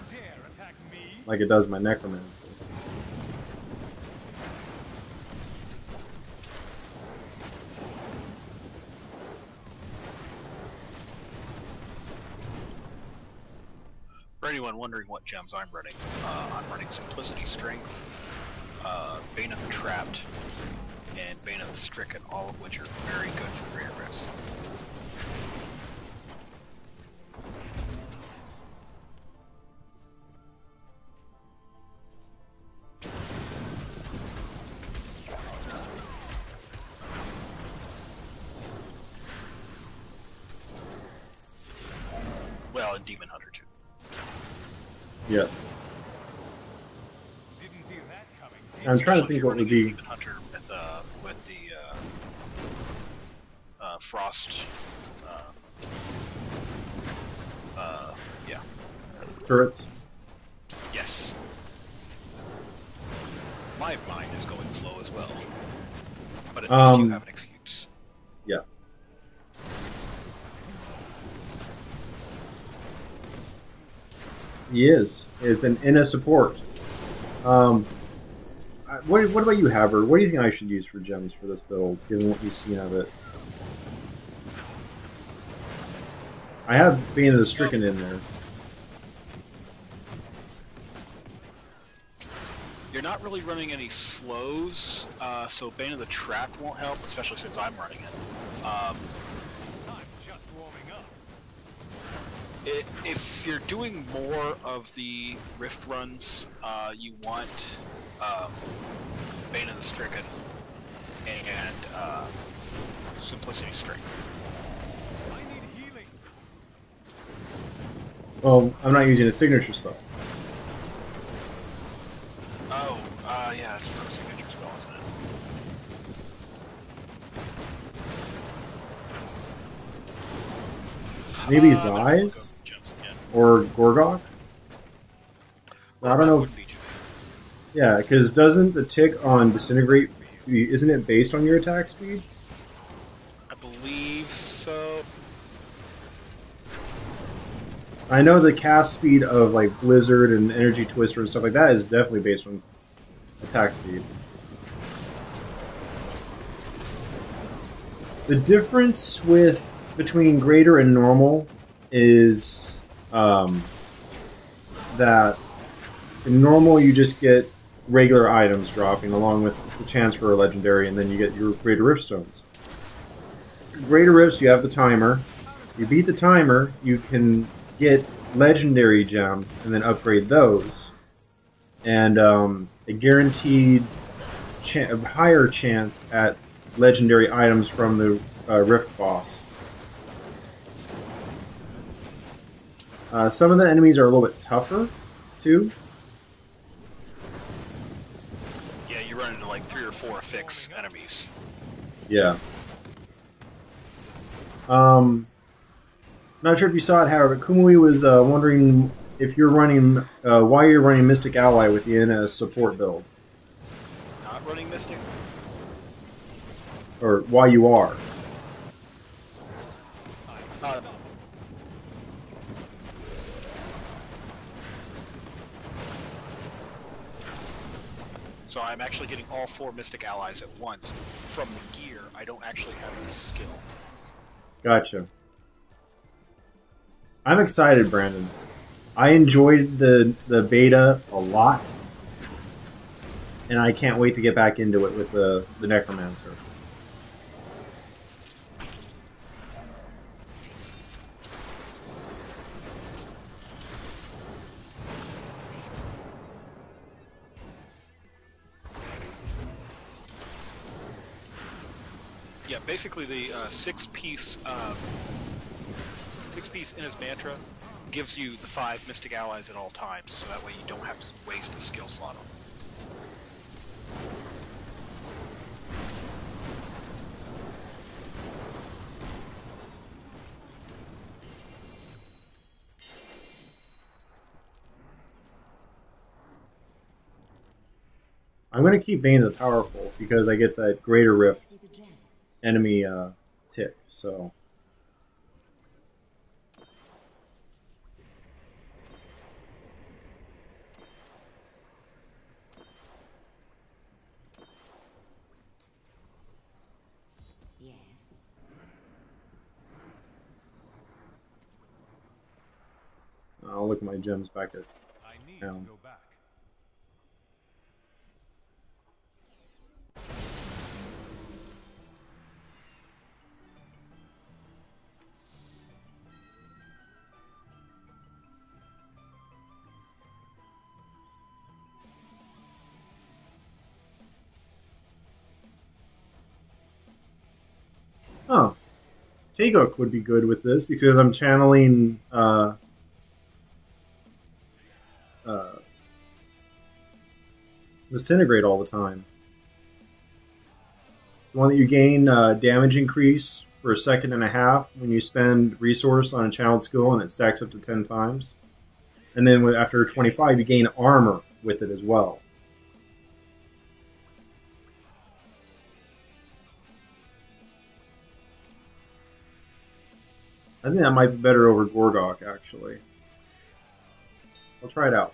Dare attack me? Like it does my Necromancer. For anyone wondering what gems I'm running running Simplicity Strength, Bane of the Trapped, and Bane of the Stricken, all of which are very good for Greater Rifts. Well, and Demon Hunter too. Yes. Didn't see that coming. I'm trying to So if think you're what would running be. Demon Hunter with the Frost, yeah, Turrets. yes. My mind is going slow as well, but at least you have an excuse. Yeah. He is. It's an Inna support. What about you, Haver? What do you think I should use for gems for this build, given what you've seen of it? I have Bane of the Stricken in there. You're not really running any slows, so Bane of the Trapped won't help, especially since I'm running it. I'm just warming up. If you're doing more of the Rift runs, you want Bane of the Stricken and Simplicity Strength. I need healing. Well, I'm not using a signature spell. Oh, yeah, that's for a signature spell, isn't it? Maybe Then I'll look Zeiss up gems again. or Gorgok. I don't That know. wouldn't be too bad. Yeah, because doesn't the tick on disintegrate? Isn't it based on your attack speed? I believe so. I know the cast speed of like Blizzard and Energy Twister and stuff like that is definitely based on attack speed. The difference between greater and normal is that in normal you just get regular items dropping along with the chance for a legendary, and then you get your greater rift stones. Greater rifts, you have the timer. You beat the timer, you can get legendary gems and then upgrade those, and a guaranteed higher chance at legendary items from the rift boss. Some of the enemies are a little bit tougher too. Yeah, you run into like 3 or 4 affix enemies. Yeah. Not sure if you saw it, however, but Kumui was wondering if you're running, why you're running Mystic Ally within a support build, Not running Mystic? or why you are. So I'm actually getting all 4 Mystic Allies at once. From the gear, I don't actually have the skill. Gotcha. I'm excited, Brandon. I enjoyed the beta a lot, and I can't wait to get back into it with the Necromancer. Yeah, basically the 6-piece in his mantra gives you the 5 Mystic Allies at all times, so that way you don't have to waste a skill slot on them. I'm going to keep Bane of the Powerful because I get that Greater Rift enemy tick, so... Yes. I'll look at my gems back at I need town. to go back. Oh, Tagok would be good with this because I'm channeling Disintegrate all the time. It's the one that you gain damage increase for 1.5 seconds when you spend resource on a channeled skill, and it stacks up to 10 times. And then after 25, you gain armor with it as well. I think that might be better over Gorgok, actually. I'll try it out.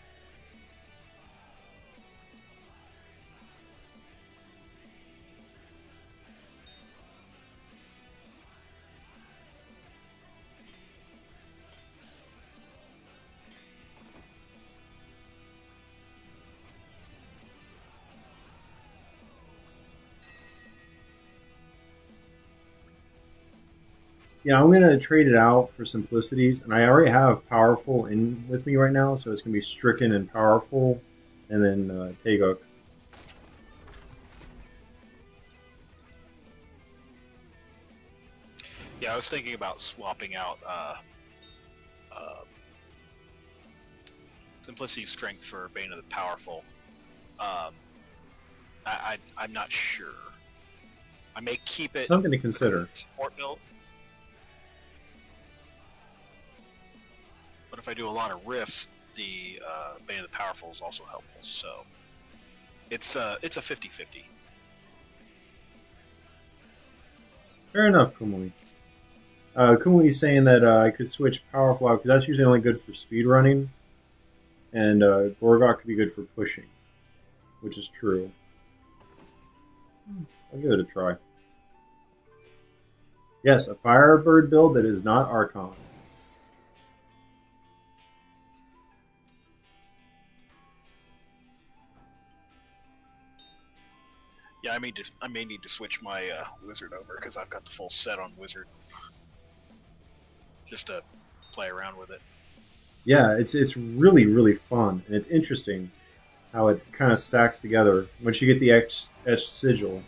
Yeah, I'm gonna trade it out for simplicities, and I already have powerful in with me right now, so it's gonna be stricken and powerful, and then Tagok. Yeah, I was thinking about swapping out Simplicity Strength for Bane of the Powerful. I'm not sure. I may keep it Something to consider. Support build. But if I do a lot of rifts, the Bane of the Powerful is also helpful. So it's a 50-50. Fair enough, Kumui. Kumui's saying that I could switch powerful out because that's usually only good for speed running, and Gorgot could be good for pushing, which is true. I'll give it a try. Yes, a Firebird build that is not Archon. Yeah, I may need to switch my wizard over because I've got the full set on wizard, just to play around with it. Yeah, it's really fun, and it's interesting how it kind of stacks together once you get the etched sigil.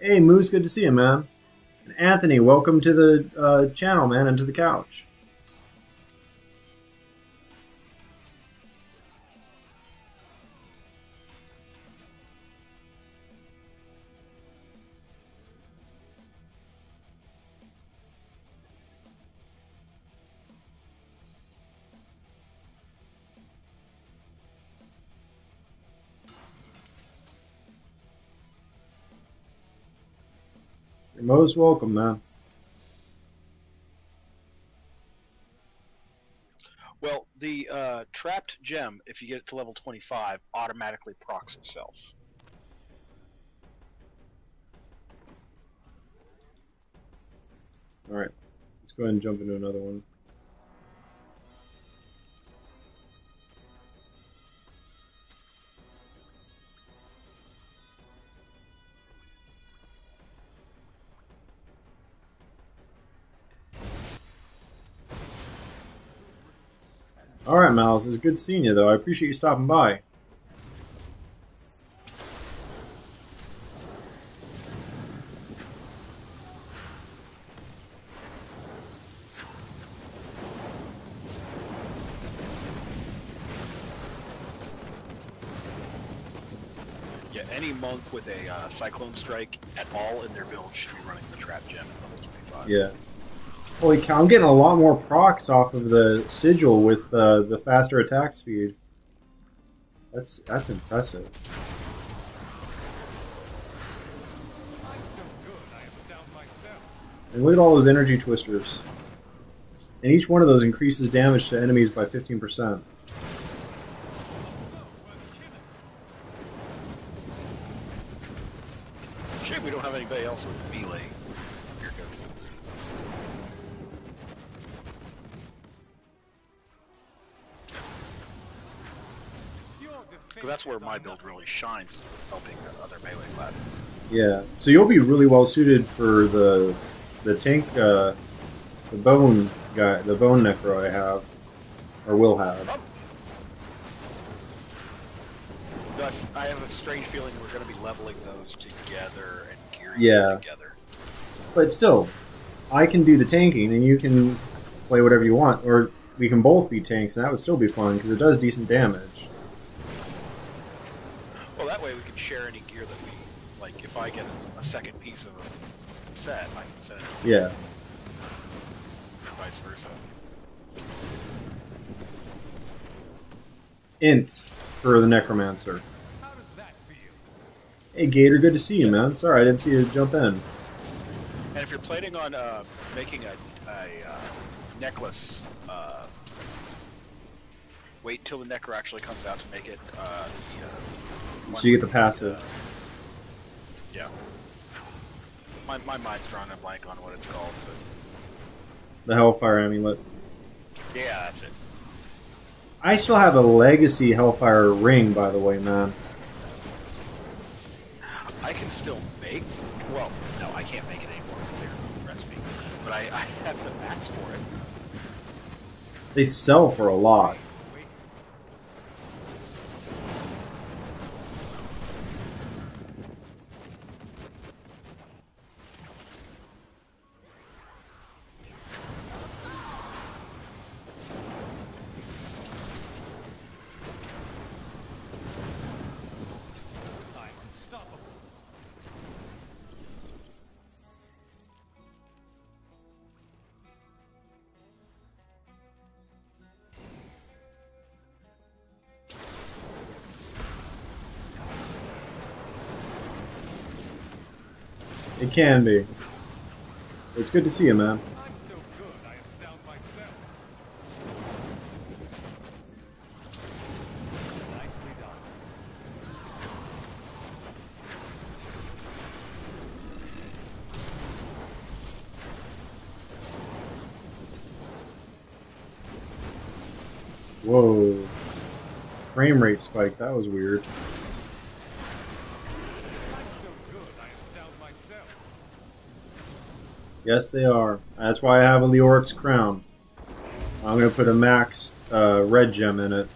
Hey, Moose, good to see you, man. And Anthony, welcome to the channel, man, and to the couch. You're most welcome, man. Well, the trapped gem, if you get it to level 25, automatically procs itself. Alright, let's go ahead and jump into another one. Alright, Miles, it was good seeing you, though. I appreciate you stopping by. Yeah, any monk with a Cyclone Strike at all in their build should be running the Trap Gem at level 25. Yeah. Holy cow, I'm getting a lot more procs off of the sigil with the faster attack speed. That's impressive. I'm so good, I astound myself. And look at all those energy twisters. And each one of those increases damage to enemies by 15%. Shame we don't have anybody else with melee. Here goes. Because that's where my build really shines, with helping other melee classes. Yeah. So you'll be really well suited for the tank, the bone guy, the bone necro I have, or will have. I have a strange feeling we're going to be leveling those together and gearing Yeah. them together. But still, I can do the tanking and you can play whatever you want, or we can both be tanks, and that would still be fun because it does decent damage. Well, that way we can share any gear that we like. If I get a second piece of a set, I can send it. Yeah. Or vice versa. Int for the Necromancer. How does that feel? Hey Gator, good to see you, man. Sorry, I didn't see you jump in. And if you're planning on making a necklace, wait till the Necro actually comes out to make it. So you get the passive. Yeah. My mind's drawing a blank on what it's called, but The Hellfire Amulet. yeah, that's it. I still have a legacy Hellfire ring, by the way, man. I can still make. Well, no, I can't make it anymore. Clear the recipe, but I have the max for it. They sell for a lot. It can be. It's good to see you, man. I'm so good, I astound myself. Nicely done. Whoa. Frame rate spike, that was weird. Yes, they are. That's why I have a Leoric's crown. I'm going to put a max red gem in it.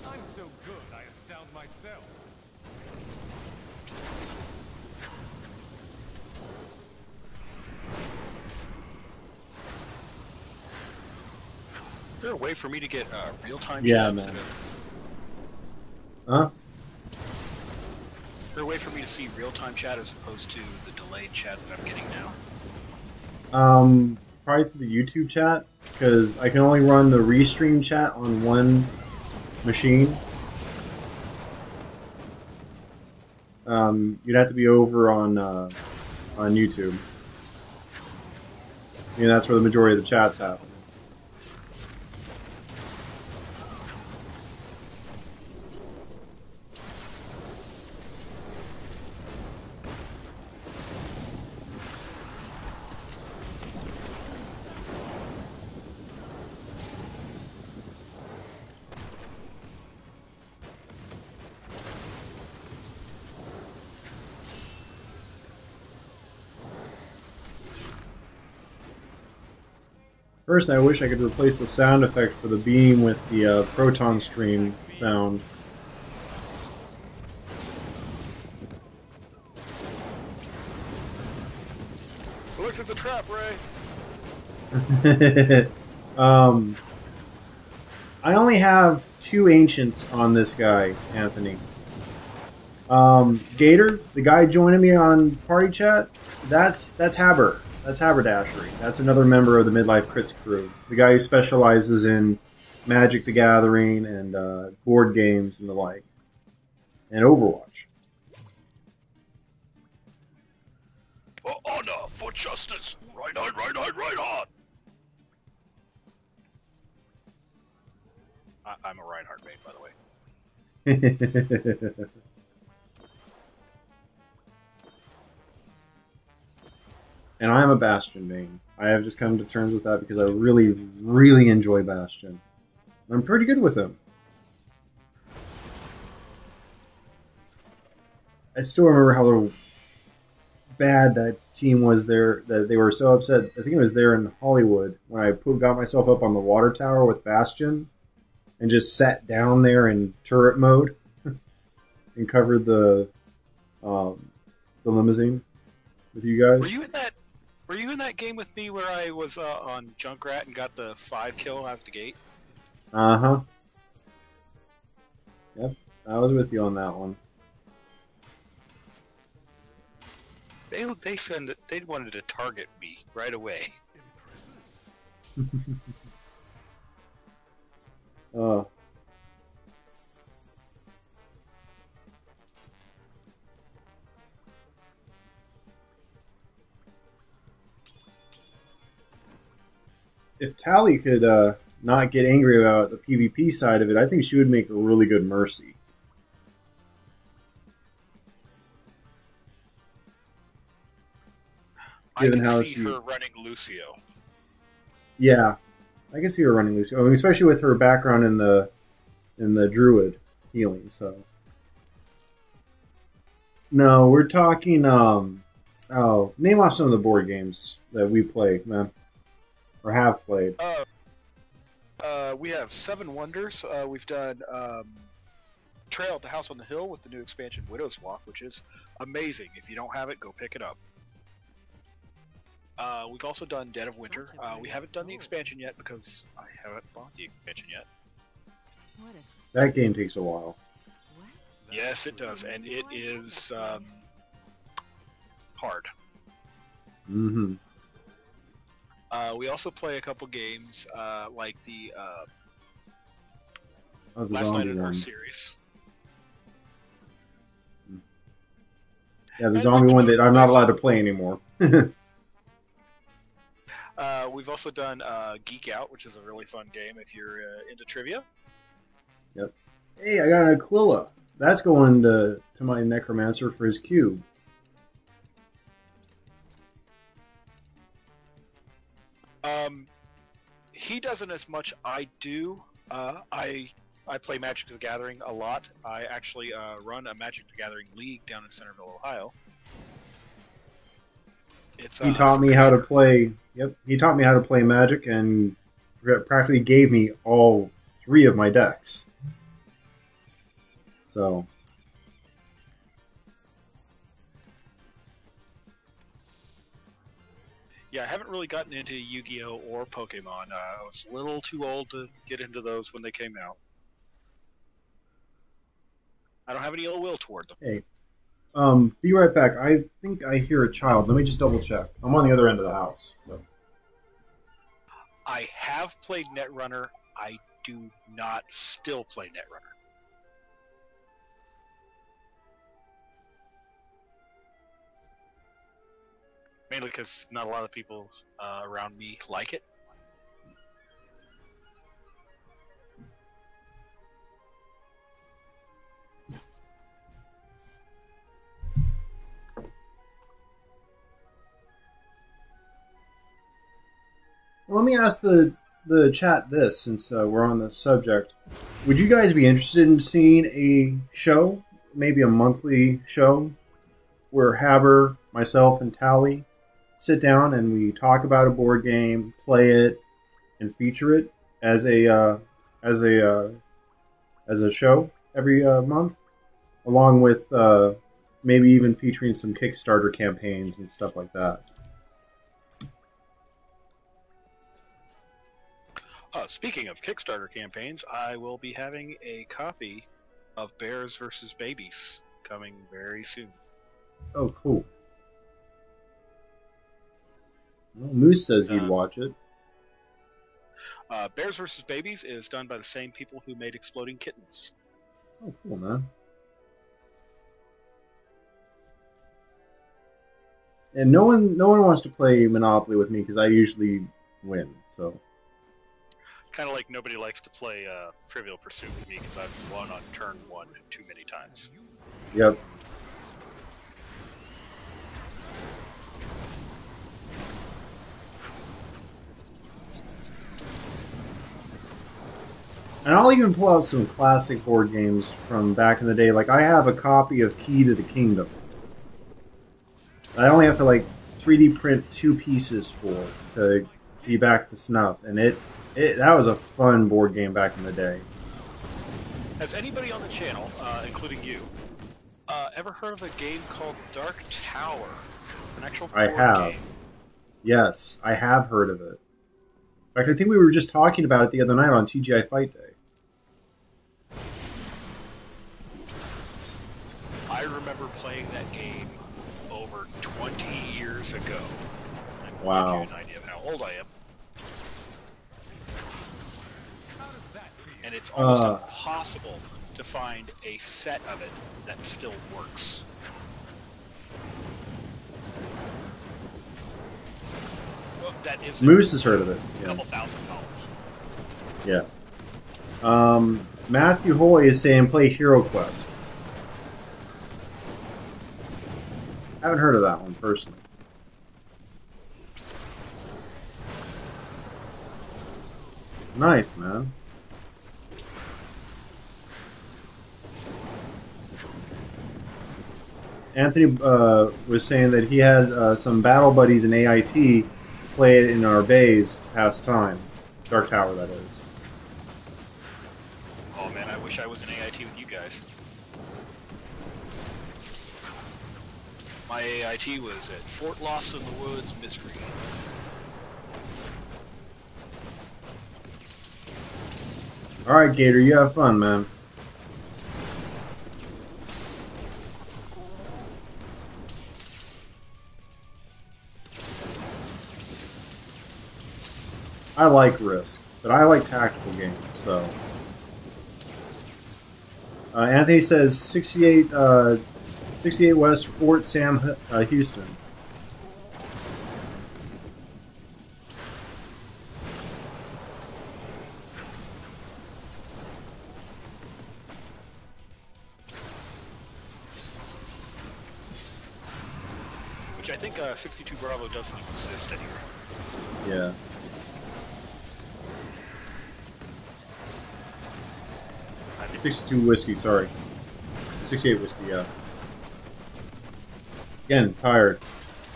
I'm so good, I astound myself. Is there a way for me to get real-time Yeah, chat man. instead of... Huh? Is there a way for me to see real-time chat as opposed to the delayed chat that I'm getting now? Probably through the YouTube chat, because I can only run the restream chat on one machine. You'd have to be over on YouTube. I mean, that's where the majority of the chats happen. First, I wish I could replace the sound effect for the beam with the proton stream sound. Look at the trap, Ray! I only have 2 ancients on this guy, Anthony. Gator, the guy joining me on party chat, that's Haber. That's Haberdashery. That's another member of the Midlife Crits crew. The guy who specializes in Magic the Gathering and board games and the like. And Overwatch. For honor, for justice! Right on, right on, right on! I'm a Reinhardt main, by the way. And I am a Bastion main. I have just come to terms with that because I really, really enjoy Bastion. I'm pretty good with him. I still remember how bad that team was there, that they were so upset. I think it was there in Hollywood when I got myself up on the water tower with Bastion and just sat down there in turret mode and covered the limousine with you guys. Were you in that game with me where I was on Junkrat and got the 5 kill out the gate? Uh-huh. Yep, I was with you on that one. they wanted to target me right away. Uh, if Tally could not get angry about the PvP side of it, I think she would make a really good Mercy. Given I how can see she, her running Lucio. yeah, I can see her running Lucio. I mean, especially with her background in the Druid healing. So, no, we're talking. Oh, name off some of the board games that we play, man, or have played. We have Seven Wonders. We've done Trail at the House on the Hill with the new expansion Widow's Walk, which is amazing. If you don't have it, go pick it up. We've also done Dead of Winter. We haven't done the expansion yet because I haven't bought the expansion yet. That game takes a while. Yes, it does, and it is hard. Mm-hmm. We also play a couple games like the Oh, the Last Night zombie in Our one. series. Yeah, the zombie one that I'm not allowed to play anymore. We've also done Geek Out, which is a really fun game if you're into trivia. Yep. Hey, I got an Aquila. That's going to my Necromancer for his cube. He doesn't as much I do. I play Magic the Gathering a lot. I actually run a Magic the Gathering league down in Centerville, Ohio. It's, He taught me how to play. Yep, he taught me how to play Magic and practically gave me all 3 of my decks. So. Yeah, I haven't really gotten into Yu-Gi-Oh! Or Pokemon. I was a little too old to get into those when they came out. I don't have any ill will toward them. Hey, be right back. I think I hear a child. Let me just double check. I'm on the other end of the house. So. I have played Netrunner. I do not still play Netrunner. Mainly because not a lot of people around me like it. Well, let me ask the chat this, since we're on the subject. Would you guys be interested in seeing a show, maybe a monthly show, where Haber, myself, and Tally sit down and we talk about a board game, play it, and feature it as a show every month, along with maybe even featuring some Kickstarter campaigns and stuff like that? Speaking of Kickstarter campaigns, I will be having a copy of Bears vs. Babies coming very soon. Oh, cool. Well, Moose says he'd watch it. Bears vs. Babies is done by the same people who made Exploding Kittens. Oh, cool, man. And no one wants to play Monopoly with me because I usually win. So. Kind of like nobody likes to play Trivial Pursuit with me because I've won on turn 1 too many times. Yep. And I'll even pull out some classic board games from back in the day. Like, I have a copy of Key to the Kingdom. I only have to, like, 3D print 2 pieces for to be back to snuff. And that was a fun board game back in the day. Has anybody on the channel, including you, ever heard of a game called Dark Tower? An actual board game? Yes, I have heard of it. In fact, I think we were just talking about it the other night on TGI Fight Day. I remember playing that game, over 20 years ago. That will Wow. give you an idea of how old I am. And it's almost impossible to find a set of it that still works. Well, that is Moose has heard of it. a Yeah. couple $1,000. Yeah. Matthew Hoy is saying play Hero Quest. I haven't heard of that one personally. Nice, man. Anthony was saying that he had some battle buddies in AIT play it in our bays to pass time. Dark Tower, that is. Oh man, I wish I was in AIT with you guys. My AIT was at Fort Lost in the Woods Mystery. Alright, Gator, you have fun, man. I like Risk, but I like tactical games, so. Anthony says 68 West Fort Sam, Houston. Which I think 62 Bravo doesn't exist anymore. Yeah. I think 62 Whiskey, sorry. 68 Whiskey, yeah. Again, tired.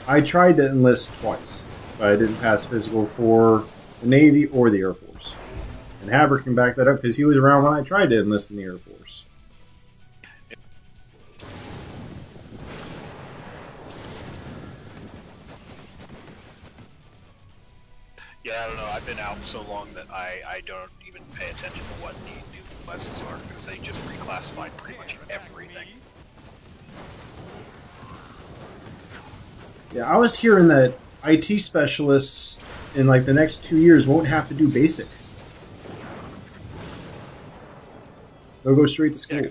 I tried to enlist twice, but I didn't pass physical for the Navy or the Air Force. And Haber can back that up because he was around when I tried to enlist in the Air Force. Yeah, I don't know. I've been out so long that I don't even pay attention to what the new classes are because they just reclassified pretty much everything. Yeah, I was hearing that IT specialists in like the next 2 years won't have to do basic. They'll go straight to school.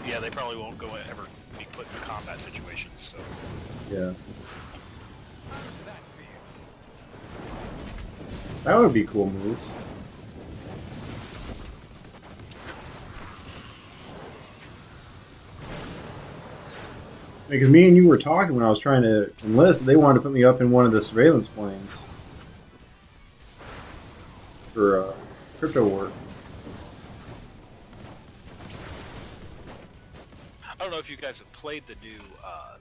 Yeah, they probably won't go ever be put in combat situations. So. Yeah. That would be cool moves. Because me and you were talking when I was trying to enlist, they wanted to put me up in one of the surveillance planes for crypto work. I don't know if you guys have played the new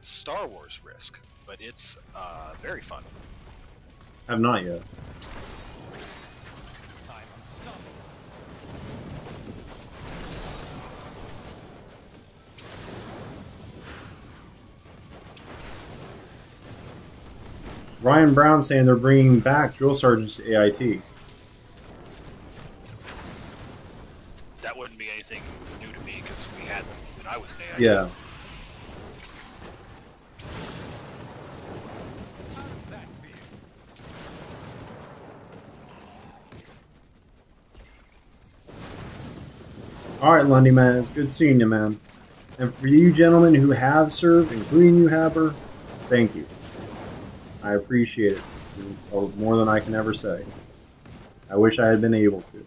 Star Wars Risk, but it's very fun. Have not yet. Ryan Brown saying they're bringing back drill sergeants to AIT. That wouldn't be anything new to me because we had them when I was in AIT. Yeah. Alright, Lundy, man. It's good seeing you, man. And for you gentlemen who have served, including you, Haber, thank you. I appreciate it. It's more than I can ever say. I wish I had been able to.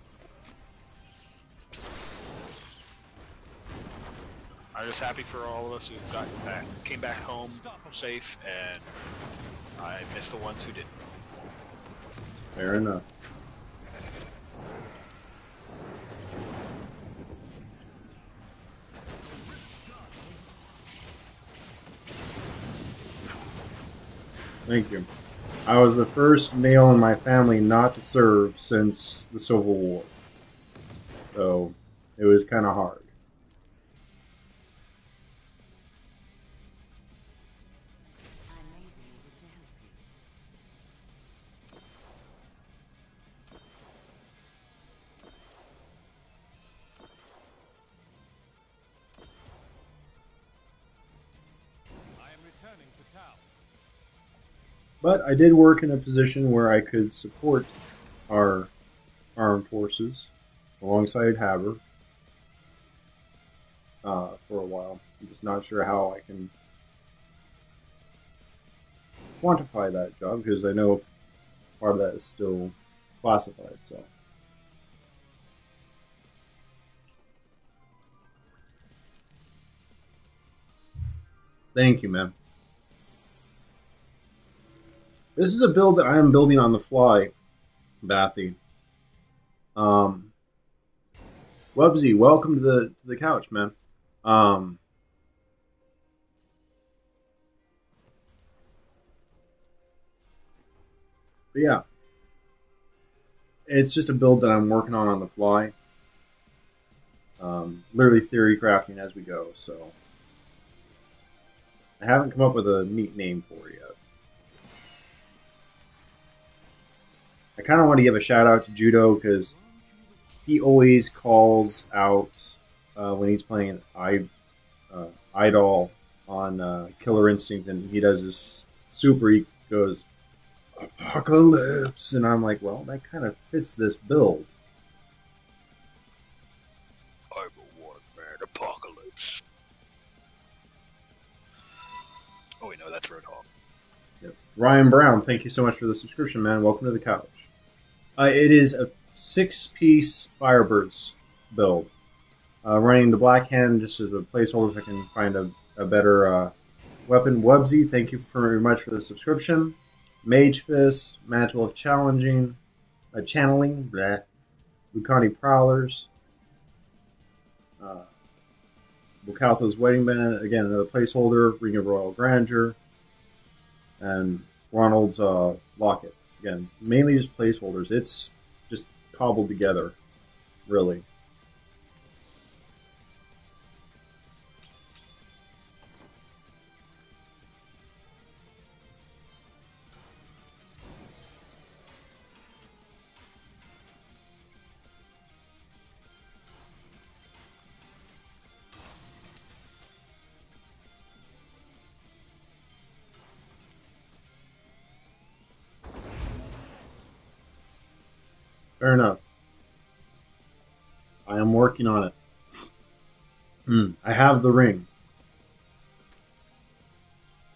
I'm just happy for all of us who got back, came back home safe, and I miss the ones who didn't. Fair enough. Thank you. I was the first male in my family not to serve since the Civil War. So, it was kind of hard. I may be able to help you. I am returning to But I did work in a position where I could support our armed forces alongside Haber for a while. I'm just not sure how I can quantify that job because I know part of that is still classified. So. Thank you, man. This is a build that I am building on the fly, Bathy. Wubsy, welcome to the couch, man. But yeah, it's just a build that I'm working on the fly. Literally theory crafting as we go, so I haven't come up with a neat name for it yet. I kind of want to give a shout out to Judo because he always calls out when he's playing Idol on Killer Instinct, and he does this super. He goes Apocalypse, and I'm like, well, that kind of fits this build. I'm a one-man apocalypse. Oh, wait, no, that's Roadhog. Yep. Ryan Brown, thank you so much for the subscription, man. Welcome to the couch. It is a 6-piece Firebirds build. Running the Black Hand just as a placeholder if I can find a better weapon. Wubsy, thank you very much for the subscription. Mage Fist, Mantle of Channeling, Lucani Prowlers, Bukaltha's Wedding Band, again, another placeholder, Ring of Royal Grandeur, and Ronald's Locket. Again, mainly just placeholders. It's just cobbled together, really. Fair enough. I am working on it. I have the ring.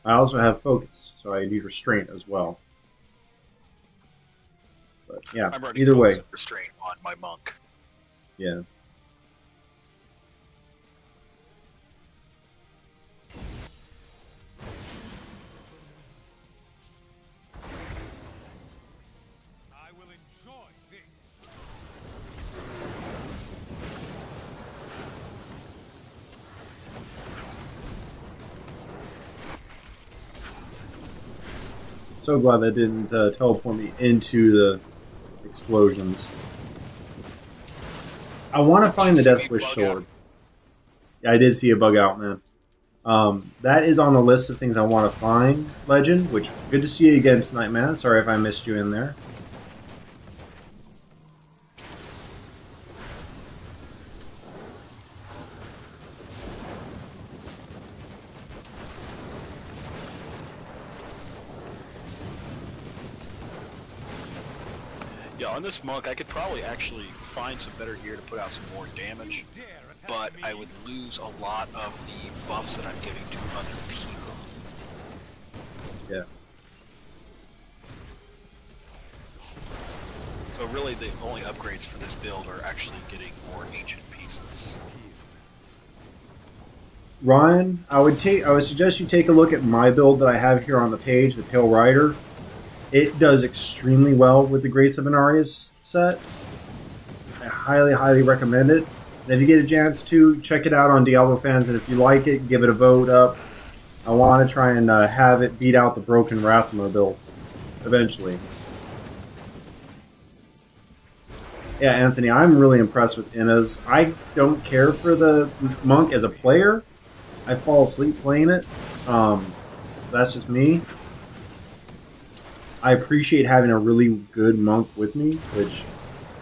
I also have focus, so I need restraint as well. But yeah, I'm running either way. focus and restraint on my monk. Yeah. I will enjoy this. So glad that didn't teleport me into the explosions. I want to find the Death Wish sword. Yeah, I did see a bug out, man. That is on the list of things I want to find, Legend, which, good to see you again tonight, man. Sorry if I missed you in there. Yeah, on this monk, I could probably actually find some better gear to put out some more damage, but I would lose a lot of the buffs that I'm giving to other people. Yeah. So really, the only upgrades for this build are actually getting more ancient pieces. Ryan, I would suggest you take a look at my build that I have here on the page, the Pale Rider. It does extremely well with the Grace of Inarius set. I highly, highly recommend it. And if you get a chance to, check it out on Diablo Fans, and if you like it, give it a vote up. I want to try and have it beat out the Broken Rathma build eventually. Yeah, Anthony, I'm really impressed with Inna's. I don't care for the monk as a player. I fall asleep playing it. That's just me. I appreciate having a really good monk with me, which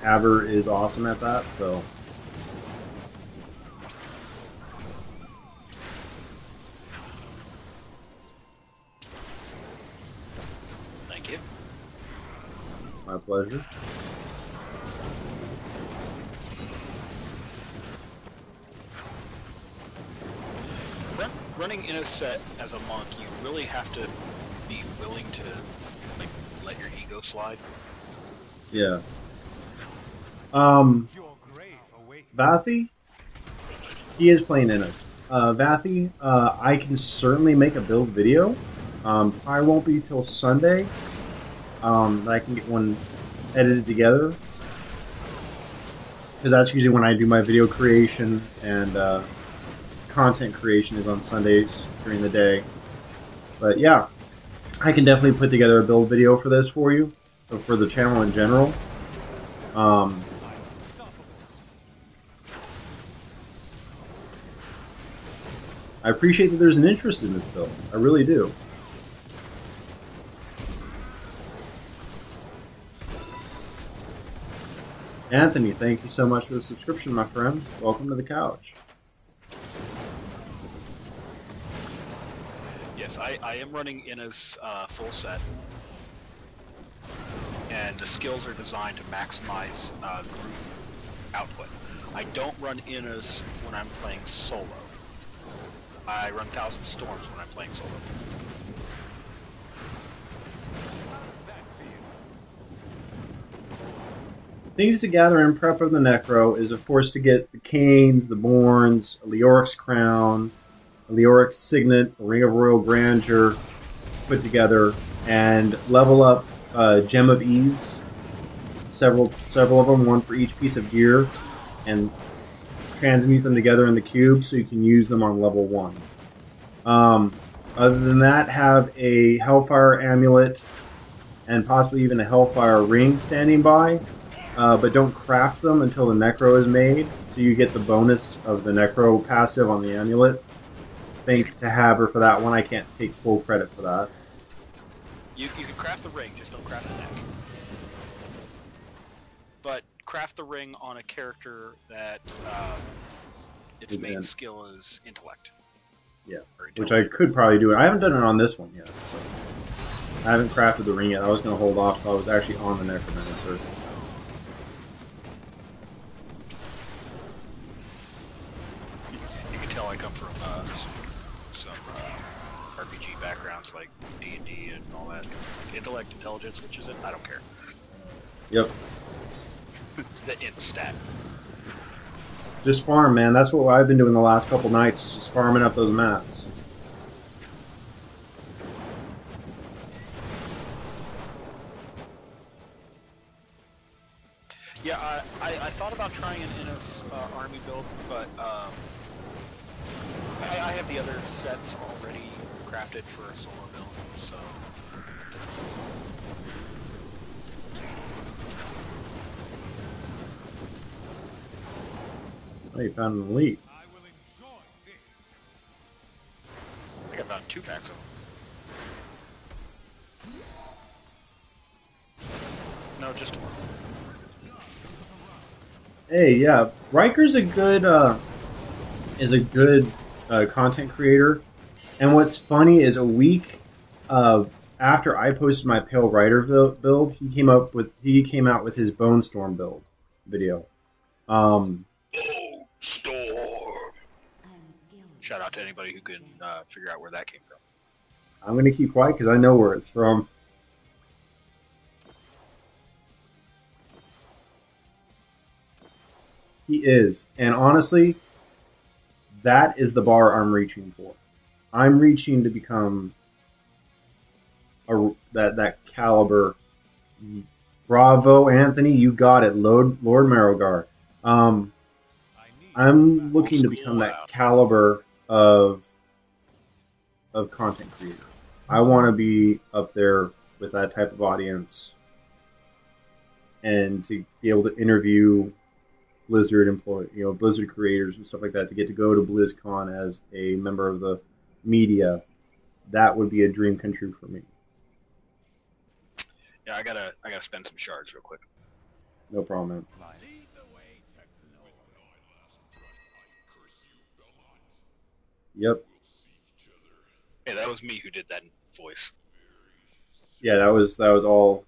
Haber is awesome at that, so. My pleasure. Running in a set as a monk, you really have to be willing to like let your ego slide. Yeah. Your grave awaits. Vathy? He is playing Innis. Vathy, I can certainly make a build video. I won't be till Sunday. That I can get one edited together. Because that's usually when I do my video creation, and content creation is on Sundays during the day. But yeah, I can definitely put together a build video for this for you, or for the channel in general. I appreciate that there's an interest in this build. I really do. Anthony, thank you so much for the subscription, my friend. Welcome to the couch. Yes, I am running Inna's full set, and the skills are designed to maximize group output. I don't run Inna's when I'm playing solo. I run Thousand Storms when I'm playing solo. Things to gather in prep of the Necro is, of course, to get the Canes, the Borns, a Leoric's Crown, a Leoric's Signet, a Ring of Royal Grandeur put together, and level up Gem of Ease, several of them, one for each piece of gear, and transmute them together in the cube so you can use them on level 1. Other than that, have a Hellfire Amulet and possibly even a Hellfire Ring standing by, but don't craft them until the Necro is made, so you get the bonus of the Necro passive on the amulet. Thanks to Haber for that one. I can't take full credit for that. You can craft the ring, just don't craft the neck. But craft the ring on a character that its main skill is intellect. Yeah, which I could probably do. I haven't done it on this one yet, so I haven't crafted the ring yet. I was going to hold off until I was actually on the Necromancer. You can tell I come from some RPG backgrounds like D&D and all that. Like intellect, intelligence, which is it? I don't care. Yep. The int stat. Just farm, man. That's what I've been doing the last couple nights, is just farming up those mats. Yeah, I thought about trying an Innos army build, but I have the other sets already crafted for a solo build, so... Oh, you found an elite. I will enjoy this. I think I found 2 packs of them. No, just 1. Hey, yeah, Riker's a good content creator, and what's funny is a week after I posted my Pale Rider build, he came out with his Bone Storm build video. Storm. Shout out to anybody who can figure out where that came from. I'm going to keep quiet because I know where it's from. He is. And honestly, that is the bar I'm reaching for. I'm reaching to become that caliber. Bravo, Anthony. You got it. Lord Marrowgar. I'm looking to become that caliber of content creator. I want to be up there with that type of audience, and to be able to interview Blizzard Blizzard creators and stuff like that, to get to go to BlizzCon as a member of the media. That would be a dream come true for me. Yeah, I gotta spend some shards real quick. No problem, man. Yep. Hey, that was me who did that voice. Yeah, that was all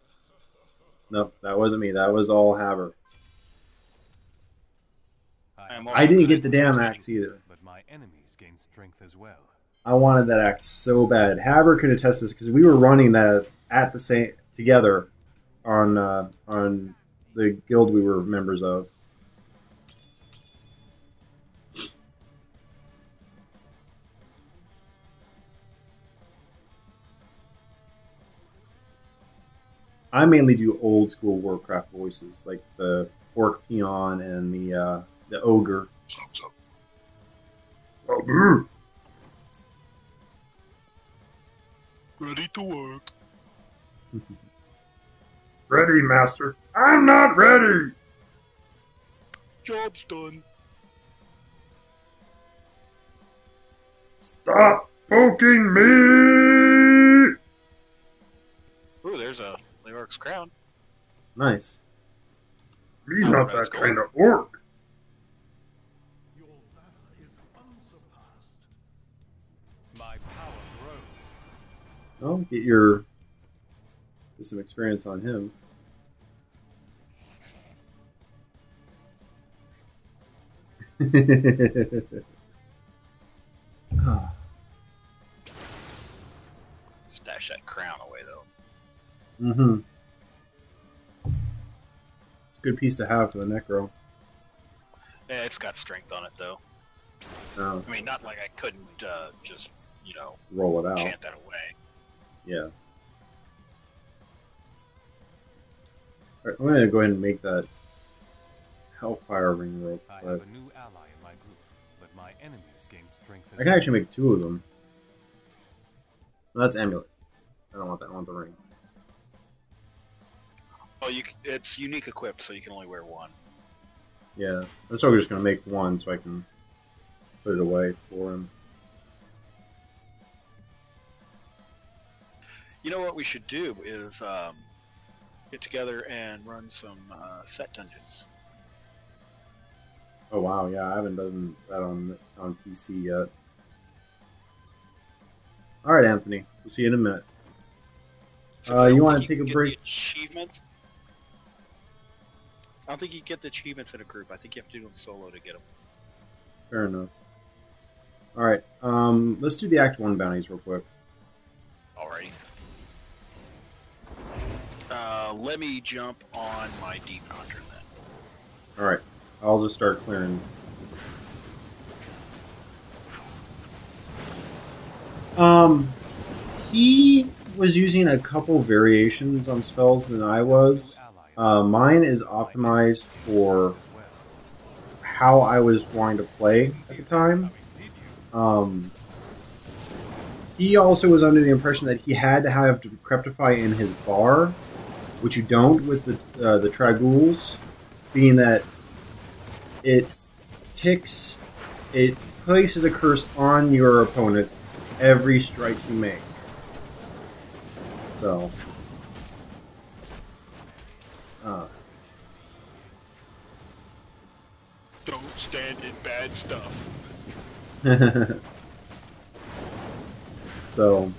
Nope, that wasn't me. That was all Haber. I'm I also didn't good get the at damn dodging. axe either. But my enemies gain strength as well. I wanted that axe so bad. Haber could attest this because we were running that at the same together on the guild we were members of. I mainly do old school Warcraft voices, like the orc peon and the ogre. Ready to work. Ready, master. I'm not ready. Job's done. Stop poking me. Ooh, there's a Leoric's crown. Nice. He's Oh, not that's that kind gold. of orc. Your valor is unsurpassed. My power grows. Oh, get some experience on him. Ah, Stash that crown away, though. mm-hmm. It's a good piece to have for the Necro. Yeah, it's got strength on it, though. Oh, I mean, not like I couldn't just, roll it out. chant that away. Yeah. Alright, I'm going to go ahead and make that Hellfire ring real I quick. have a new ally in my group, but my enemies gain strength as I can actually make two of them. No, that's Amulet. I don't want that. I want the ring. Oh, it's unique equipped, so you can only wear one. Yeah. I'm still just going to make one so I can put it away for him. You know what we should do is get together and run some set dungeons. Oh wow, yeah, I haven't done that on PC yet. Alright, Anthony. We'll see you in a minute. I You don't wanna think take a can get break? the achievements? I don't think you get the achievements in a group. I think you have to do them solo to get them. Fair enough. Alright, let's do the Act 1 bounties real quick. Alrighty. Let me jump on my Demon Hunter then. Alright, I'll just start clearing. He was using a couple variations on spells than I was. Mine is optimized for how I was wanting to play at the time. He also was under the impression that he had to have Decrepify in his bar, which you don't with the Tragouls, being that it places a curse on your opponent every strike you make. So, Don't stand in bad stuff. so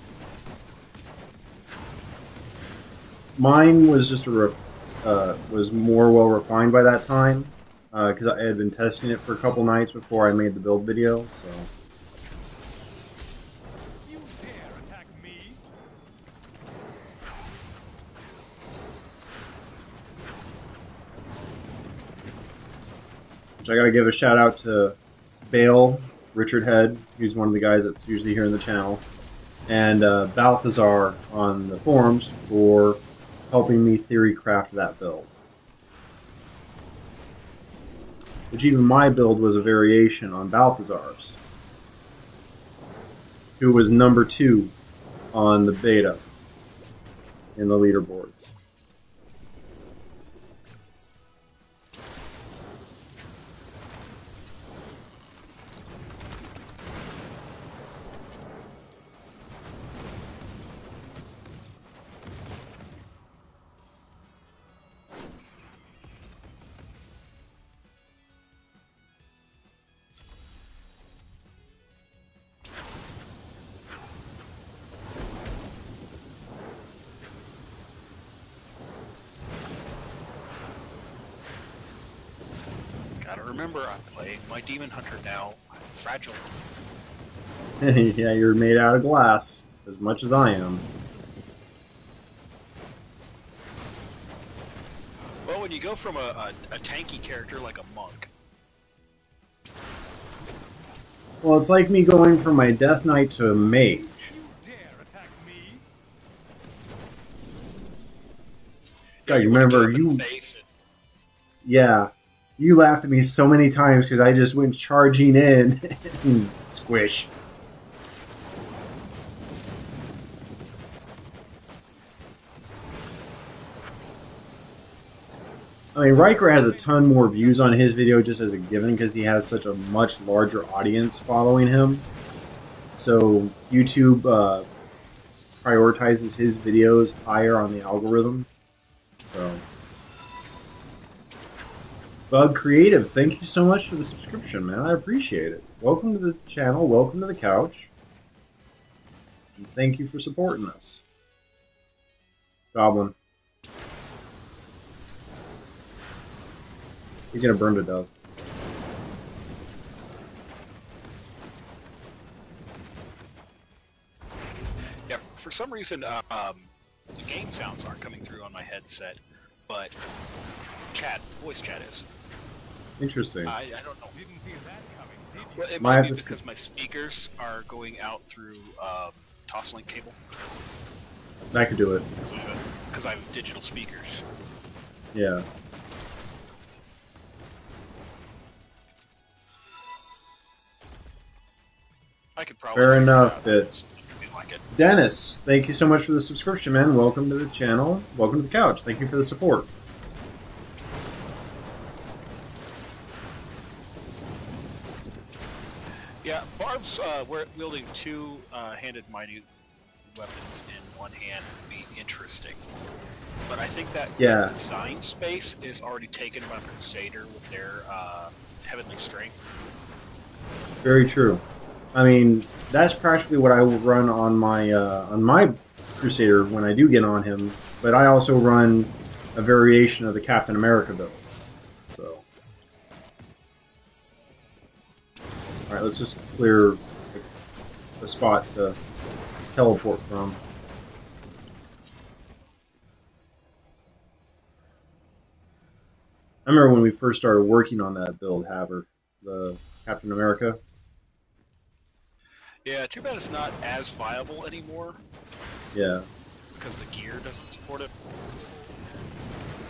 mine was just was more well refined by that time because I had been testing it for a couple nights before I made the build video. So. You dare attack me? Which I gotta give a shout out to Bale, Richard Head, who's one of the guys that's usually here in the channel, and Balthazar on the forums for helping me theory craft that build. Which even my build was a variation on Balthazar's, who was number 2 on the beta in the leaderboards. Remember, I'm playing my Demon Hunter now. I'm fragile. Yeah, you're made out of glass, as much as I am. Well, when you go from a tanky character like a monk, Well, it's like me going from my Death Knight to a mage. You dare attack me? God, you remember, you... Yeah. You laughed at me so many times because I just went charging in. Squish. I mean, Riker has a ton more views on his video just as a given because he has such a much larger audience following him. So YouTube prioritizes his videos higher on the algorithm. So, Bug Creative, thank you so much for the subscription, man. I appreciate it. Welcome to the channel. Welcome to the couch. And thank you for supporting us. Goblin. He's gonna burn to death. yeah, for some reason, the game sounds aren't coming through on my headset, but voice chat is. Interesting. I don't know. Didn't see that coming, did you? Well, it Might might have be to because my speakers are going out through Toslink cable. That could do it. Because I have digital speakers. Yeah. I could probably. Fair enough. Like it. Dennis, thank you so much for the subscription, man. Welcome to the channel. Welcome to the couch. Thank you for the support. Yeah, Barb's wielding two-handed mighty weapons in one hand would be interesting. But I think that design space is already taken by Crusader with their heavenly strength. Very true. I mean, that's practically what I will run on my Crusader when I do get on him. But I also run a variation of the Captain America build. So, all right, let's just clear the spot to teleport from. I remember when we first started working on that build, Haver, the Captain America. Yeah, too bad it's not as viable anymore. Yeah. Because the gear doesn't support it.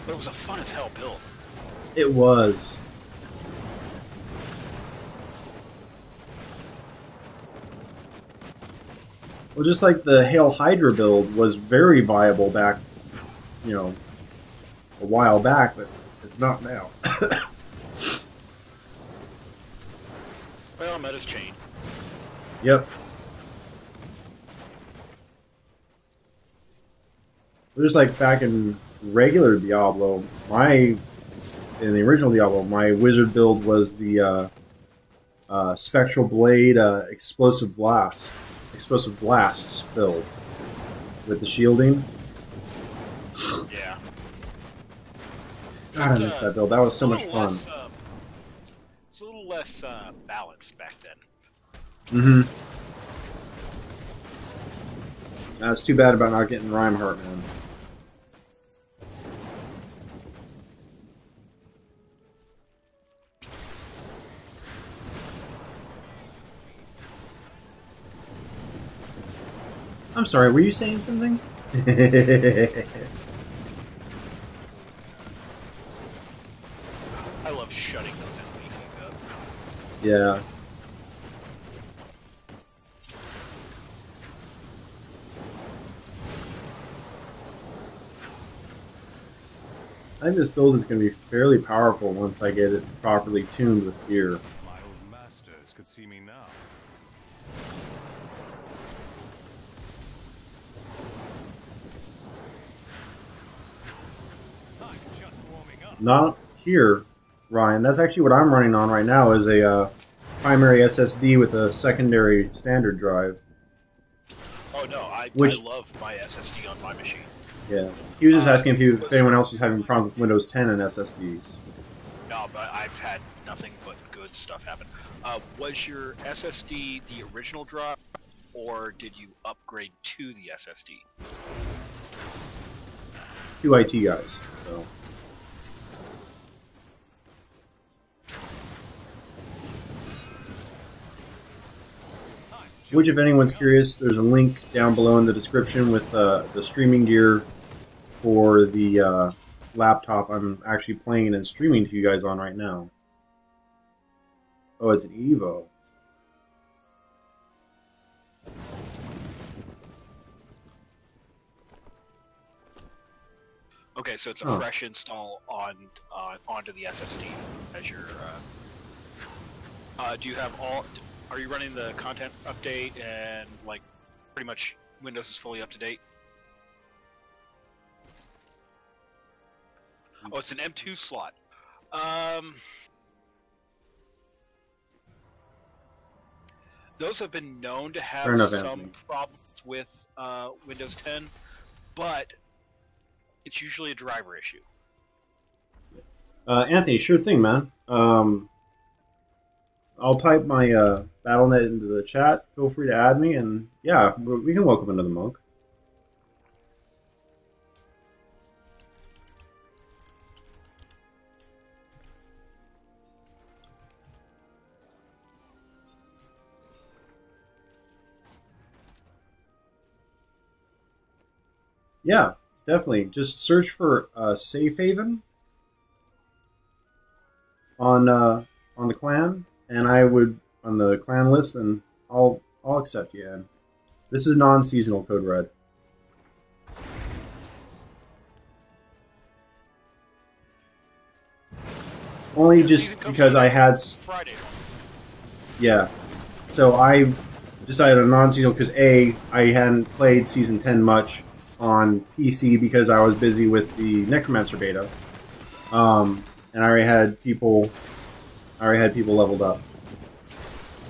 But it was a fun as hell build. It was. Well, just like the Hail Hydra build was very viable back, you know, a while back, but it's not now. Well, meta's changed. Yep. Just like back in regular Diablo, in the original Diablo, my wizard build was the Spectral Blade Explosive Blasts build with the shielding. Yeah. God, I missed that build. That was so much fun. It's a little less balanced back then. Mm-hmm. That's too bad about not getting Reinhardt, man. I'm sorry, were you saying something? I love shutting those NPCs up. Yeah. I think this build is going to be fairly powerful once I get it properly tuned with gear. My old masters could see me now. I'm just warming up. Not here, Ryan. That's actually what I'm running on right now is a primary SSD with a secondary standard drive. Oh no, I love my SSD on my machine. Yeah. He was just asking if anyone else was having problems with Windows 10 and SSDs. No, but I've had nothing stuff happen. Was your SSD the original drop, or did you upgrade to the SSD? 2 IT guys. So. Which, if anyone's curious, there's a link down below in the description with the streaming gear for the laptop I'm actually playing and streaming to you guys on right now. Oh, it's an Evo. Okay, so it's a fresh install onto the SSD as your. Do you have all? Are you running the content update and like pretty much Windows is fully up to date? Oh, it's an M2 slot. Those have been known to have some problems with Windows 10, but it's usually a driver issue. Anthony, sure thing, man. I'll type my BattleNet into the chat. Feel free to add me, and yeah, we can welcome another monk. Yeah, definitely. Just search for Safe Haven on the clan, and I would on the clan list, and I'll accept you. And this is non-seasonal, Code Red. Only just because I had. Friday. Yeah, so I decided on non-seasonal because I hadn't played Season 10 much on PC because I was busy with the Necromancer beta, and I already had people leveled up.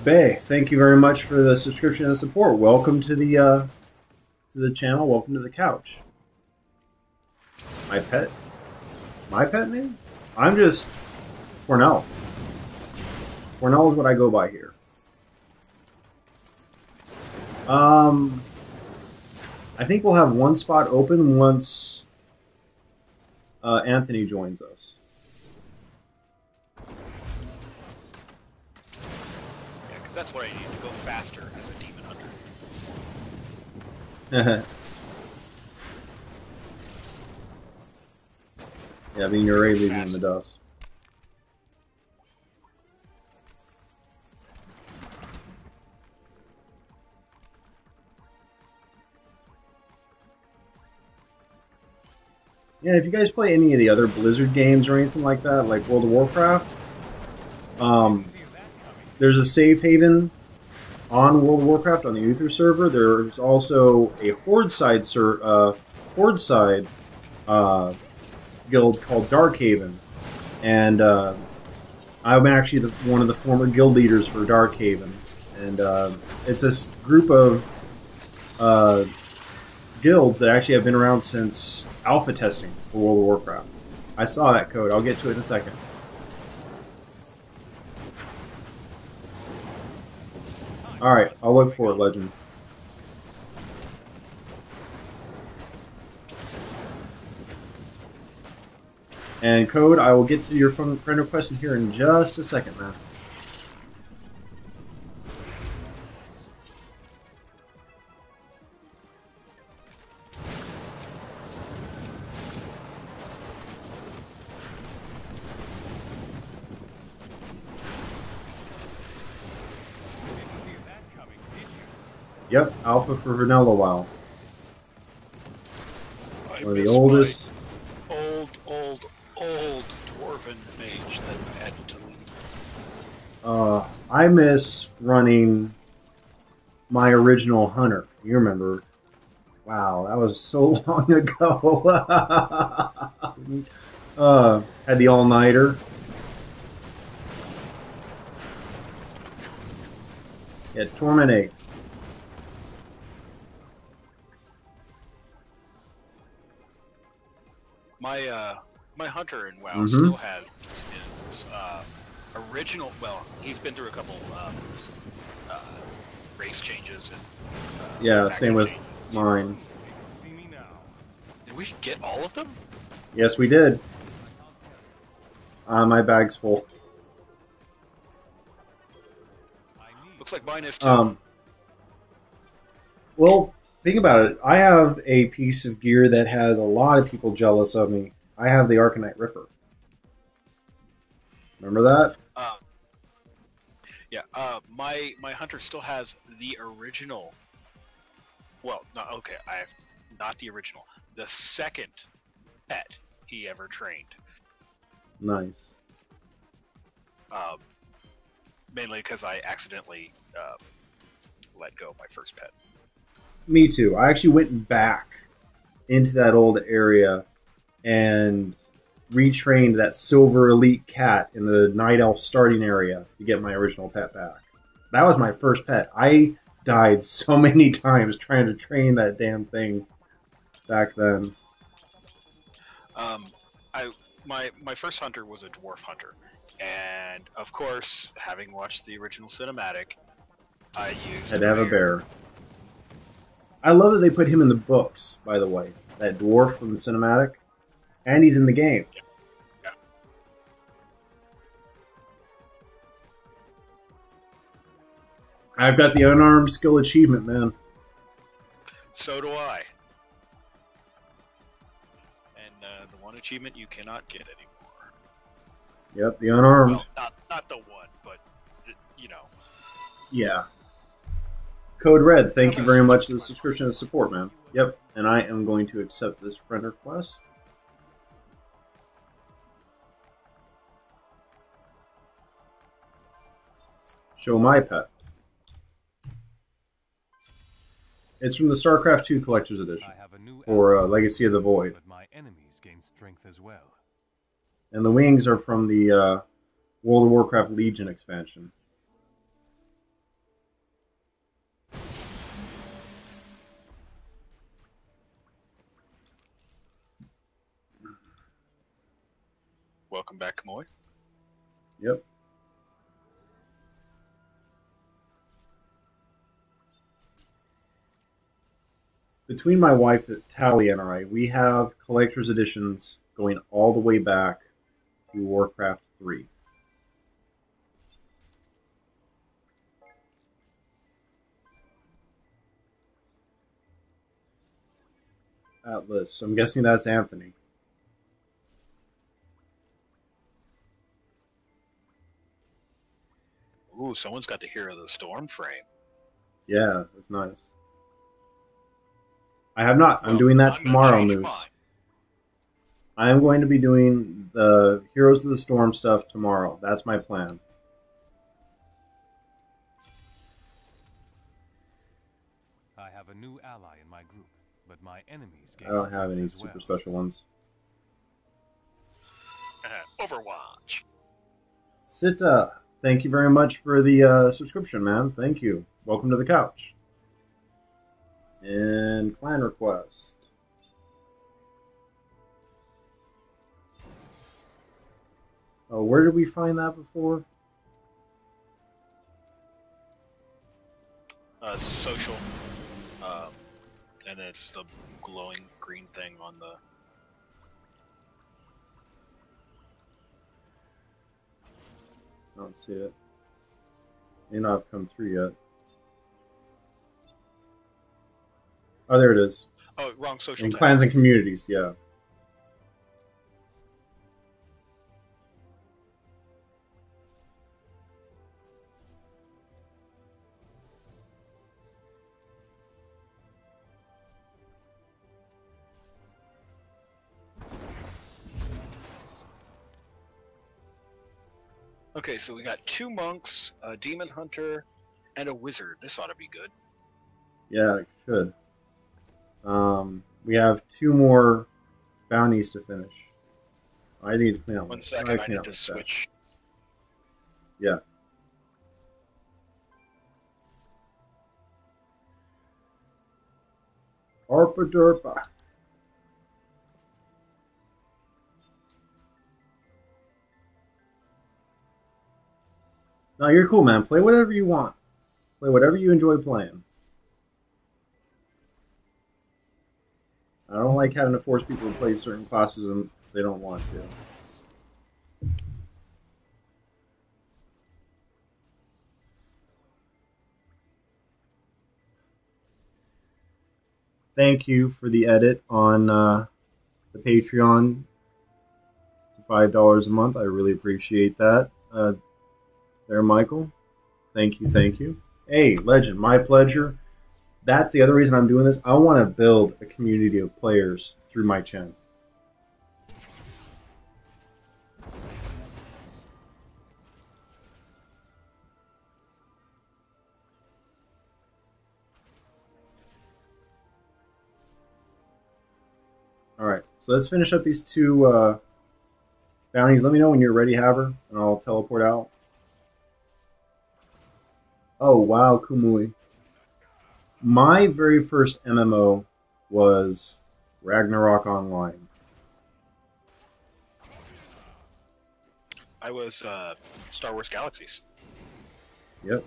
Bay, thank you very much for the subscription and support. Welcome to the channel. Welcome to the couch. My pet name? I'm just Cornell. Cornell is what I go by here. I think we'll have one spot open once Anthony joins us. Yeah, because that's what I need to go faster as a demon hunter. Yeah, I mean, you're already leaving in the dust. Yeah, if you guys play any of the other Blizzard games or anything like that, like World of Warcraft, there's a safe haven on World of Warcraft on the Uther server. There's also a Horde side guild called Darkhaven, and I'm actually one of the former guild leaders for Darkhaven, and it's a group of guilds that actually have been around since alpha testing for World of Warcraft. I saw that code. I'll get to it in a second. Alright, I'll look for it, Legend. And Code, I will get to your friend request here in just a second, man. Yep, alpha for Vanilla WoW. One of the oldest. Old dwarven mage that had to leave. I miss running my original hunter. You remember? Wow, that was so long ago. Had the all-nighter. Yeah, Torment 8. My hunter in WoW still has his original. Well, he's been through a couple uh, race changes and Yeah, faction same with changes. mine. You can see me now. Did we get all of them? Yes, we did. My bag's full. I need Looks like mine is too. Well, think about it. I have a piece of gear that has a lot of people jealous of me. I have the Arcanite Ripper. Remember that? Yeah. My hunter still has the original. Well, not okay. I have not the original. The second pet he ever trained. Nice. Mainly because I accidentally let go of my first pet. Me too. I actually went back into that old area and retrained that silver elite cat in the night elf starting area to get my original pet back. That was my first pet. I died so many times trying to train that damn thing back then. My first hunter was a dwarf hunter, and of course, having watched the original cinematic, I used Had to have a bear. I love that they put him in the books, by the way. That dwarf from the cinematic. And he's in the game. Yeah. I've got the unarmed skill achievement, man. So do I. And the one achievement you cannot get anymore. Yep, the unarmed. Well, not the one, but you know. Yeah. Code Red, thank you very much for the subscription and support, man. Yep, and I am going to accept this friend request. Show my pet. It's from the StarCraft II Collector's Edition, I have a new or ally, Legacy of the Void. but my enemies gain strength as well. And the wings are from the World of Warcraft Legion expansion. Welcome back, Kamoy. Yep. Between my wife, Tally, and I, we have collector's editions going all the way back to Warcraft 3. Atlas. I'm guessing that's Anthony. Ooh, someone's got the Hero of the Storm frame. Yeah, that's nice. I have not. I'm Well, doing that I'm gonna tomorrow, change Moose. mine. I am going to be doing the Heroes of the Storm stuff tomorrow. That's my plan. I have a new ally in my group, but my enemies gain I don't have strength any as super well. special ones. Overwatch. Sita, thank you very much for the subscription, man. Thank you. Welcome to the couch. And clan request. Oh, where did we find that before? Social. And it's the glowing green thing on the. I don't see it. May not have come through yet. Oh, there it is. Oh, wrong social. In tab. clans and communities, yeah. Okay, so we got 2 monks, a demon hunter, and a wizard. This ought to be good. Yeah, it should. We have 2 more bounties to finish. I need to clean up. One second, I clean need up to my stuff. switch. Yeah. Arpa derpa. No, you're cool, man. Play whatever you want. Play whatever you enjoy playing. I don't like having to force people to play certain classes and they don't want to. Thank you for the edit on the Patreon to $5 a month. I really appreciate that. There, Michael. Thank you, thank you. Hey, legend, my pleasure. That's the other reason I'm doing this. I want to build a community of players through my channel. Alright, so let's finish up these two bounties. Let me know when you're ready, Haver, and I'll teleport out. Oh, wow, Kumui. My very first MMO was Ragnarok Online. I was Star Wars Galaxies. Yep.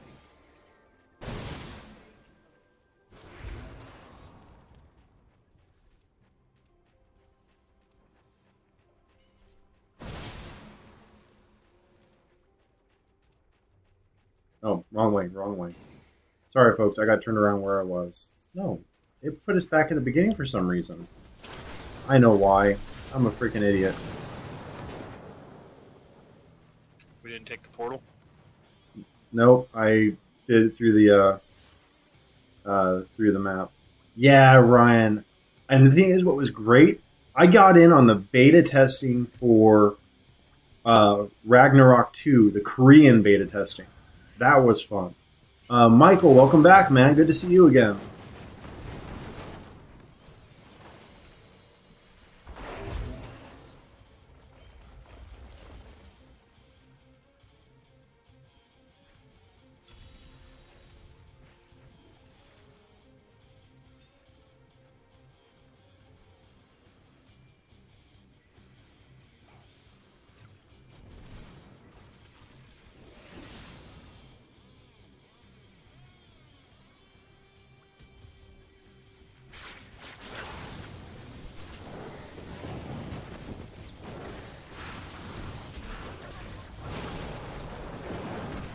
Oh, wrong way, wrong way. Sorry, folks, I got turned around where I was. No, it put us back at the beginning for some reason. I know why. I'm a freaking idiot. We didn't take the portal? Nope, I did it through the map. Yeah, Ryan. And the thing is, what was great, I got in on the beta testing for Ragnarok 2, the Korean beta testing. That was fun. Michael, welcome back, man. Good to see you again.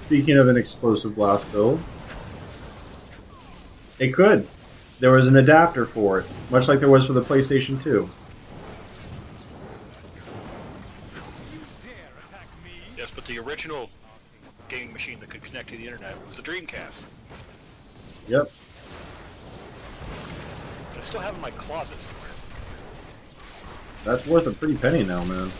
Speaking of an explosive blast build, it could. There was an adapter for it, much like there was for the PlayStation 2. Yes, but the original gaming machine that could connect to the internet was the Dreamcast. Yep. I still have it in my closet somewhere. That's worth a pretty penny now, man.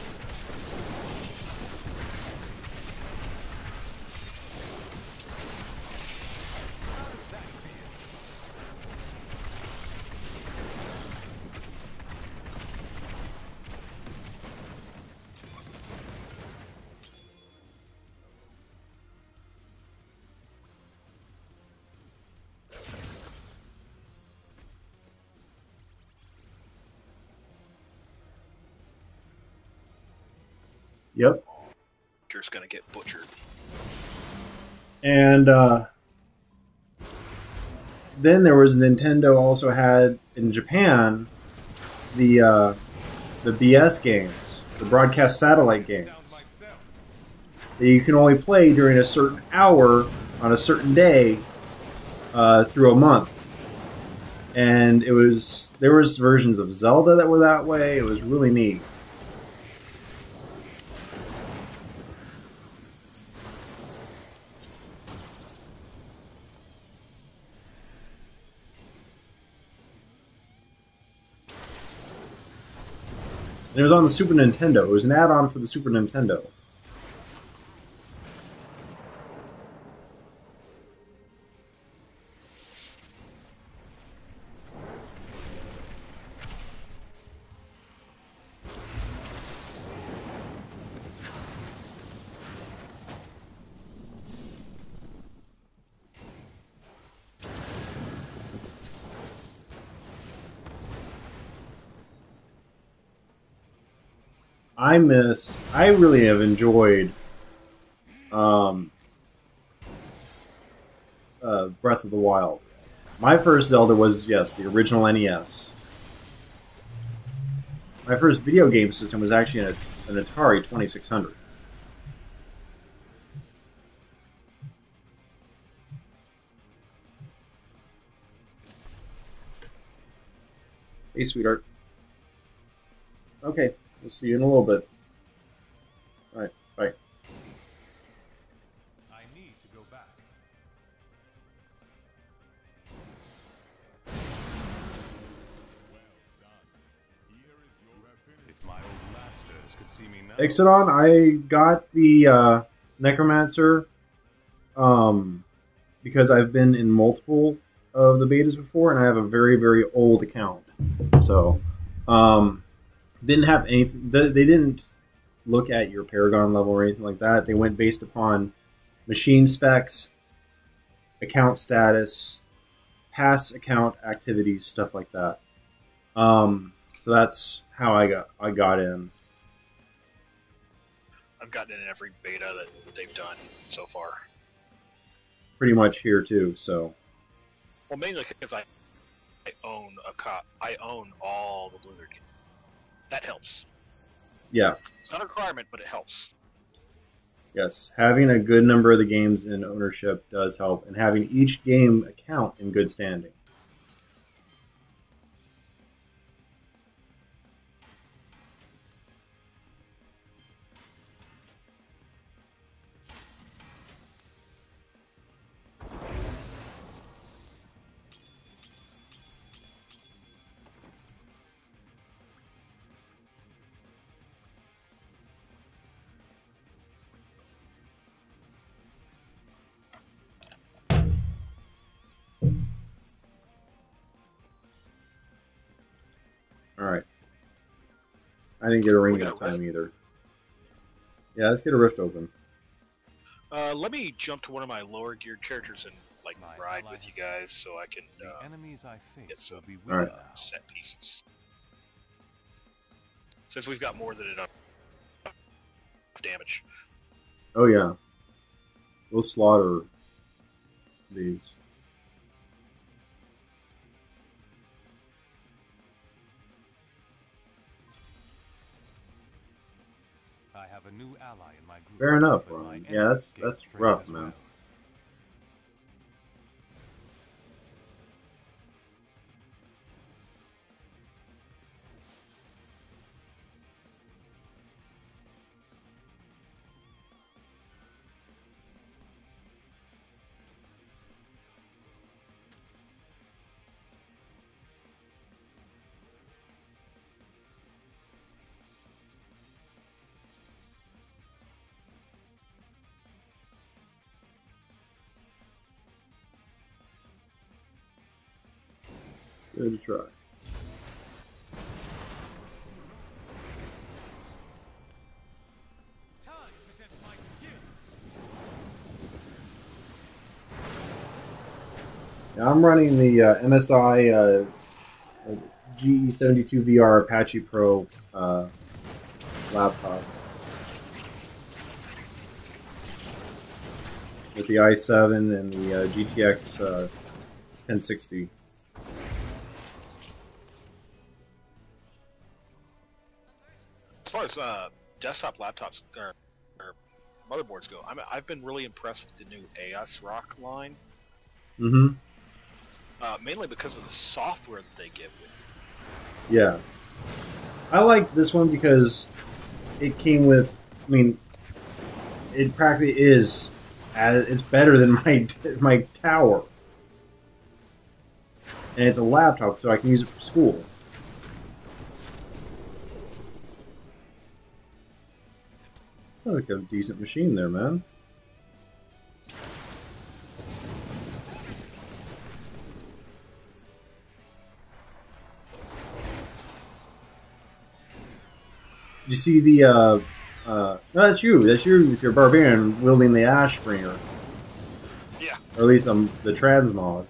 Yep. Just gonna get butchered. And then there was Nintendo also had in Japan the BS games, the broadcast satellite games that you can only play during a certain hour on a certain day through a month. And there was versions of Zelda that were that way. It was really neat. And it was on the Super Nintendo. It was an add-on for the Super Nintendo. I really have enjoyed Breath of the Wild. My first Zelda was, yes, the original NES. My first video game system was actually an Atari 2600. Hey, sweetheart. Okay, we'll see you in a little bit. All right, bye. I need to go back. If my old masters could see me now. Ixodon, I got the Necromancer because I've been in multiple of the betas before, and I have a very, very old account. So, didn't have anything. They didn't look at your Paragon level or anything like that. They went based upon machine specs, account status, past account activities, stuff like that. So that's how I got in. I've gotten in every beta that they've done so far. Pretty much here too. So, well, mainly because I own I own all the Blizzard games. That helps. Yeah. It's not a requirement, but it helps. Yes, having a good number of the games in ownership does help, and having each game account in good standing. Alright. I didn't get a ring that time either. Yeah, let's get a rift open. Let me jump to one of my lower geared characters and like ride with you guys so I can the enemies I face get some will be All right. set pieces. Since we've got more than enough damage. Oh yeah. We'll slaughter these. I have a new ally in my group. Fair enough, but my Ron. Yeah, enemies gain that's strength rough, as man. well. Give it a try. Now I'm running the MSI GE72 VR Apache Pro laptop with the i7 and the GTX 1060. As far as desktop laptops or motherboards go, I've been really impressed with the new AS Rock line. Mm-hmm. Mainly because of the software that they give with it. Yeah. I like this one because it came with, I mean, it practically is, it's better than my tower. And it's a laptop, so I can use it for school. Sounds like a decent machine there, man. You see the, no, that's you. That's you with your barbarian wielding the Ashbringer. Yeah. Or at least the transmog.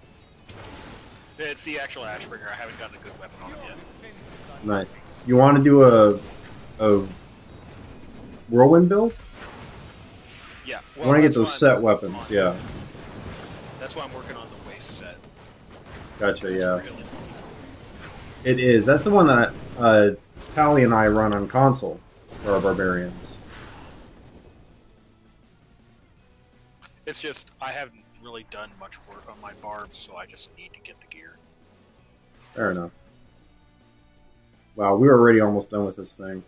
It's the actual Ashbringer. I haven't gotten a good weapon on it yet. Nice. You want to do a whirlwind build? Yeah. I want to get those that's set fine. weapons, yeah. That's why I'm working on the waist set. Gotcha, It's yeah. really It is. That's the one that Tally and I run on console for our barbarians. It's just, I haven't really done much work on my barbs, so I just need to get the gear. Fair enough. Wow, we're already almost done with this thing.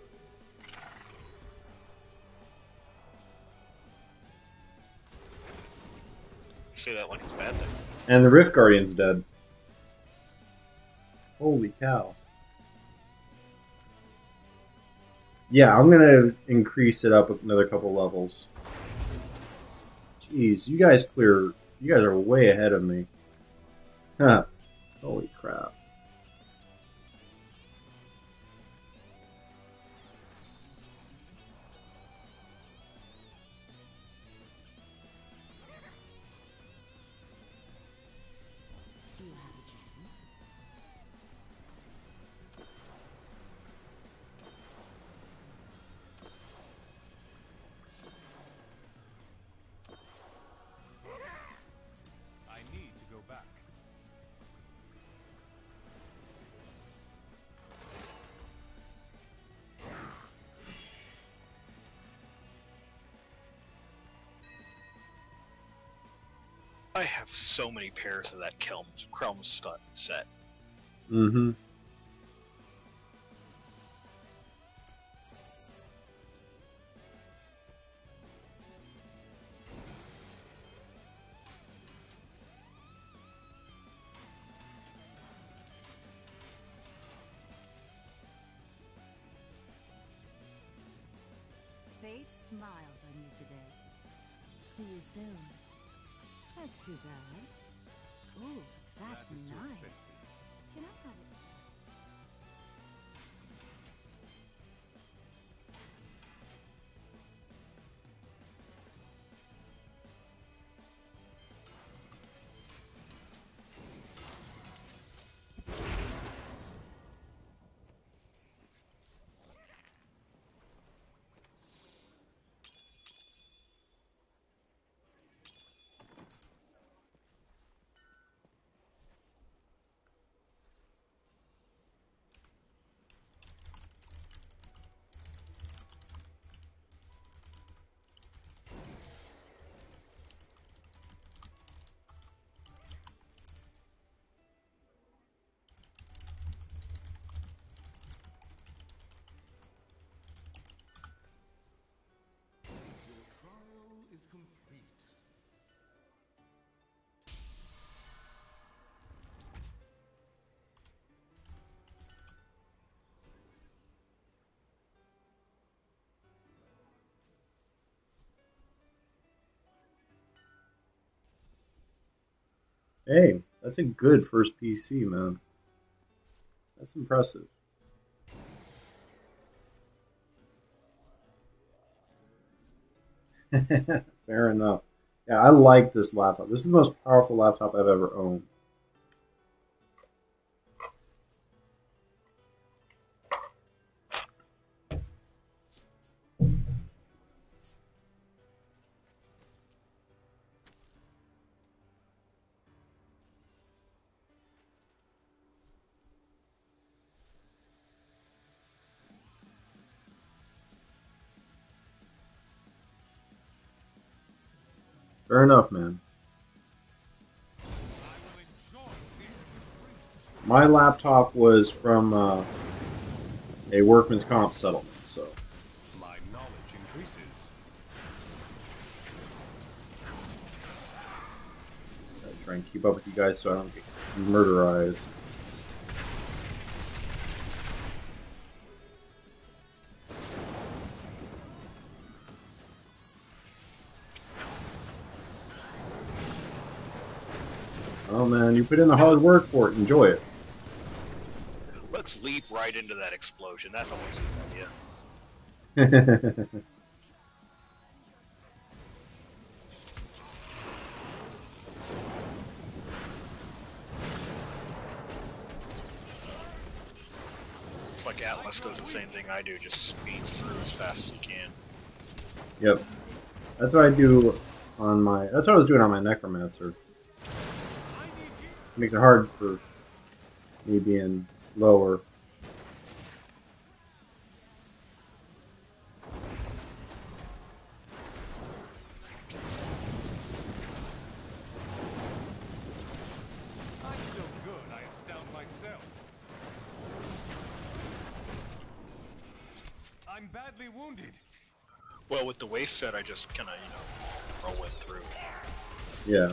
Say that like it's a bad thing. And the Rift Guardian's dead. Holy cow. Yeah, I'm gonna increase it up another couple levels. Jeez, you guys are way ahead of me. Huh. Holy crap. You have a gem? I need to go back. I have so many pairs of that Krelm stud set. Mm-hmm. Fate smiles on you today. See you soon. That's too bad. Ooh, that's That is too nice. expensive. Can I have it? Your trial is complete. Hey, that's a good first PC, man. That's impressive. Fair enough. Yeah, I like this laptop. This is the most powerful laptop I've ever owned. Fair enough, man. My laptop was from a workman's comp settlement, so. My knowledge increases. I try and keep up with you guys so I don't get murderized. Oh man, you put in the hard work for it. Enjoy it. Let's leap right into that explosion. That's always a good idea. It's like Atlas does the same thing I do, just speeds through as fast as he can. Yep. That's what I do on my. That's what I was doing on my Necromancer. makes it hard for me being lower. I'm so good, I astound myself. I'm badly wounded. Well, with the waist set, I just kind of, you know, roll it through. Yeah.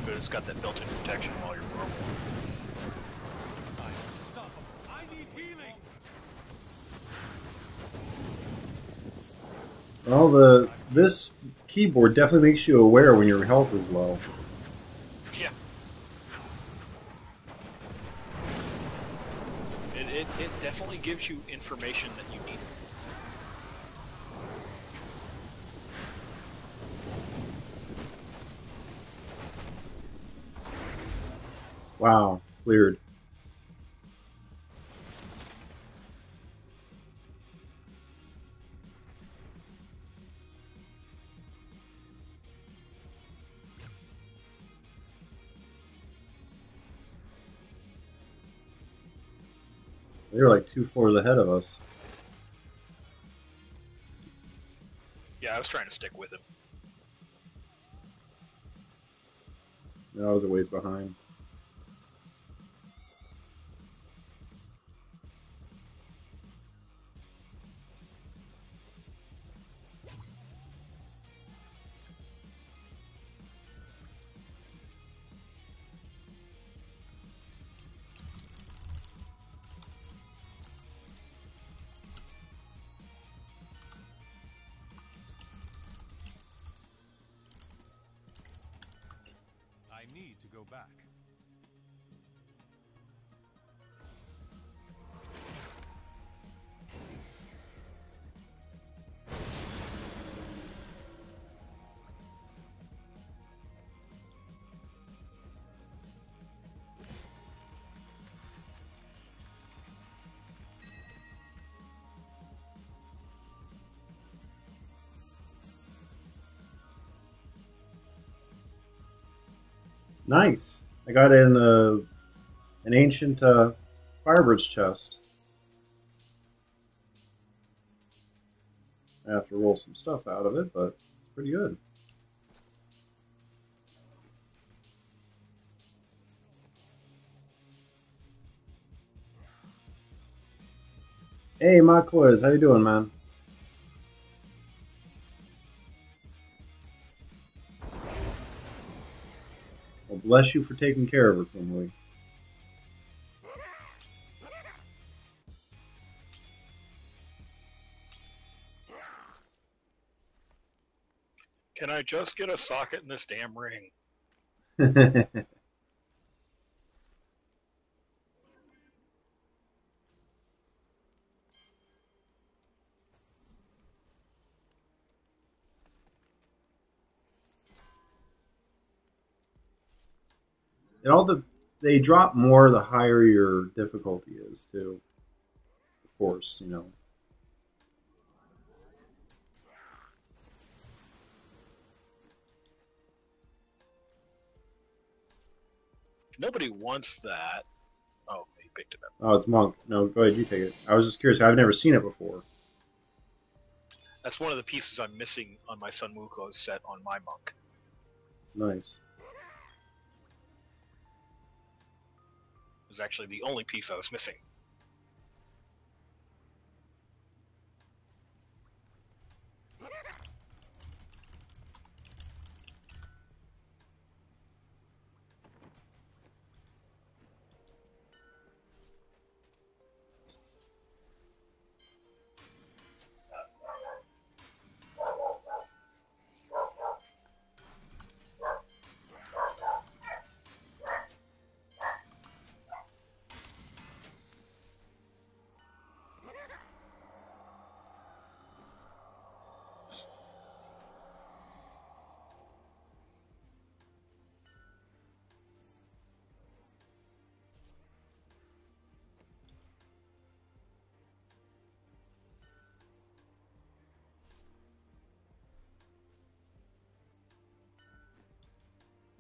But it's got that built-in protection while you're rolling. I'm unstoppable. I need healing. Well, this keyboard definitely makes you aware when your health is low. Yeah. It definitely gives you information that you need. Wow, cleared. They're like 2 floors ahead of us. Yeah, I was trying to stick with him. I was a ways behind. I need to go back. Nice. I got in an ancient Firebridge chest. I have to roll some stuff out of it, but it's pretty good. Hey, Maquiz, how you doing, man? Well, bless you for taking care of her, Kumui. Can I just get a socket in this damn ring? They drop more the higher your difficulty is, too. Of course, you know. Nobody wants that. Oh, he picked it up. Oh, it's Monk. No, go ahead, you take it. I was just curious. I've never seen it before. That's one of the pieces I'm missing on my Sun Wukong set on my monk. Nice. It was actually the only piece I was missing.